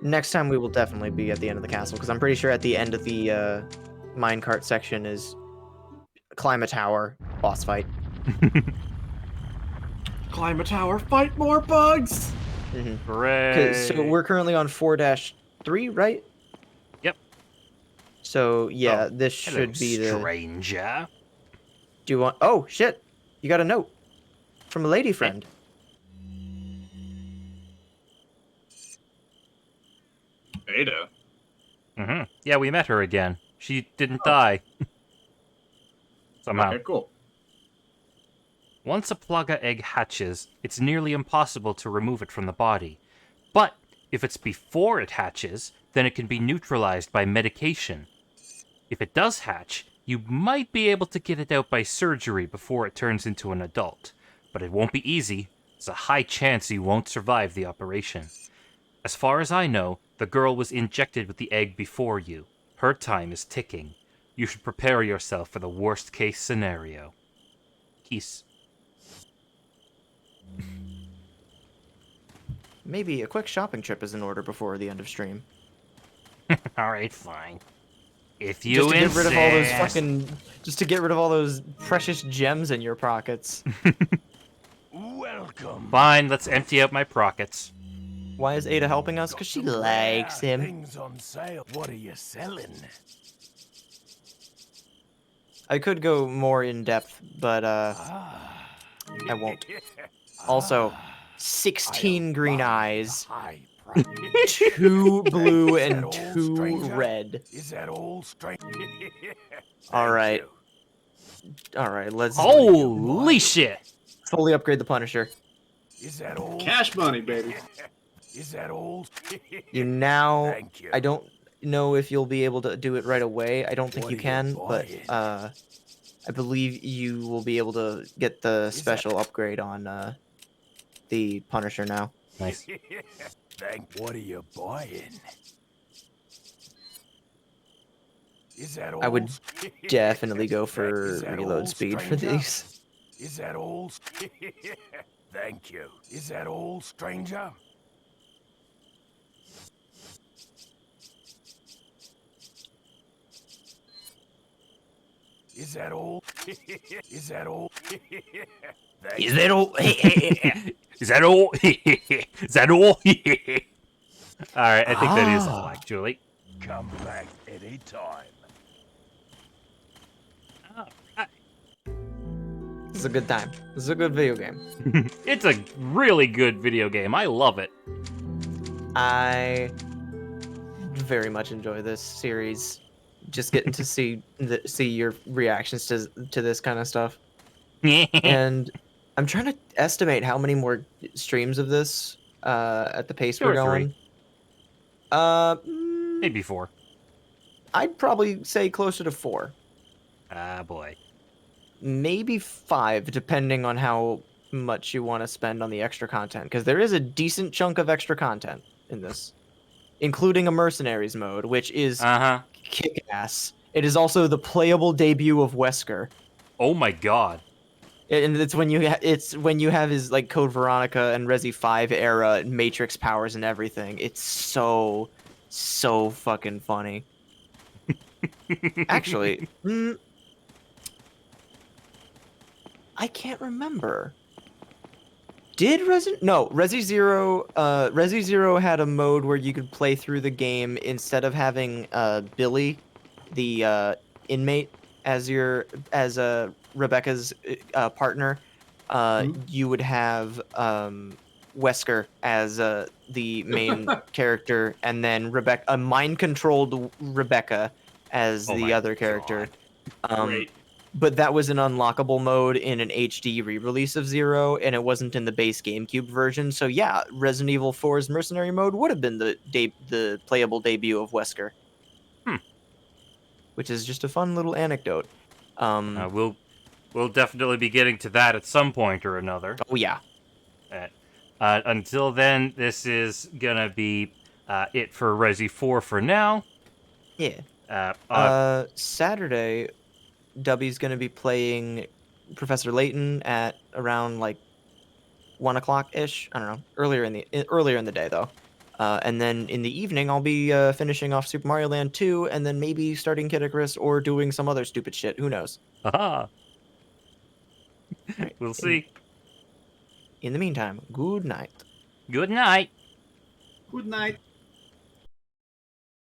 Next time we will definitely be at the end of the castle, because I'm pretty sure at the end of the minecart section is climb a tower, boss fight. Climb a tower, fight more bugs! Hooray! So we're currently on 4-3, right? Yep. So yeah, this should be the stranger. Do you want? Oh shit! You got a note from a lady friend. Aydah. Mm-hmm. Yeah, we met her again. She didn't die. Somehow. Okay, cool. Once a plaga egg hatches, it's nearly impossible to remove it from the body. But if it's before it hatches, then it can be neutralized by medication. If it does hatch, you might be able to get it out by surgery before it turns into an adult. But it won't be easy. There's a high chance you won't survive the operation. As far as I know, the girl was injected with the egg before you. Her time is ticking. You should prepare yourself for the worst case scenario. Peace. Maybe a quick shopping trip is in order before the end of stream. Alright, fine. If you Just to insist. get rid of all those fucking, just to get rid of all those precious gems in your pockets. Welcome. Fine, let's empty out my pockets. Why is Aydah helping us? Because she likes him. Things on sale. What are you selling? I could go more in depth, but I won't. Also, 16 green eyes, 2 blue and 2 red. Is that all straight? All right, let's Holy shit! fully upgrade the Punisher. Is that all? Cash money, baby. Is that all? You now. Thank you. I don't know if you'll be able to do it right away. I don't think you can, but I believe you will be able to get the special upgrade on the Punisher now. Nice. What are you buying? Is that all? I would definitely go for reload speed for these. Is that all? Thank you. Is that all, stranger? Is that all? Is that all? Is that all? Is that all? Is that all? Alright, I think that is all, actually. Come back anytime. This is a good time. This is a good video game. It's a really good video game. I love it. I very much enjoy this series. Just getting to see your reactions to this kind of stuff. And I'm trying to estimate how many more streams of this at the pace 2 we're or 3. going. Maybe 4. I'd probably say closer to 4. Ah, boy. Maybe 5, depending on how much you want to spend on the extra content, because there is a decent chunk of extra content in this, including a mercenaries mode, which is kick-ass. It is also the playable debut of Wesker. Oh my god. And it's when you have his like Code Veronica and Resi 5 era Matrix powers and everything. It's so fucking funny. Actually, I can't remember. Did Resi Zero had a mode where you could play through the game instead of having Billy, the inmate, as Rebecca's partner. You would have Wesker as the main character, and then a mind-controlled Rebecca as the other character. Great. But that was an unlockable mode in an HD re-release of Zero, and it wasn't in the base GameCube version. So yeah, Resident Evil 4's mercenary mode would have been the playable debut of Wesker. Which is just a fun little anecdote. We'll definitely be getting to that at some point or another. Oh yeah. Until then, this is gonna be it for Resi 4 for now. Yeah. Saturday, Dubby's gonna be playing Professor Layton at around like 1 o'clock ish. I don't know, earlier in the day though. And then in the evening, I'll be finishing off Super Mario Land 2, and then maybe starting Kid Icarus or doing some other stupid shit. Who knows? Haha. Right. We'll see. In the meantime, good night. Good night. Good night.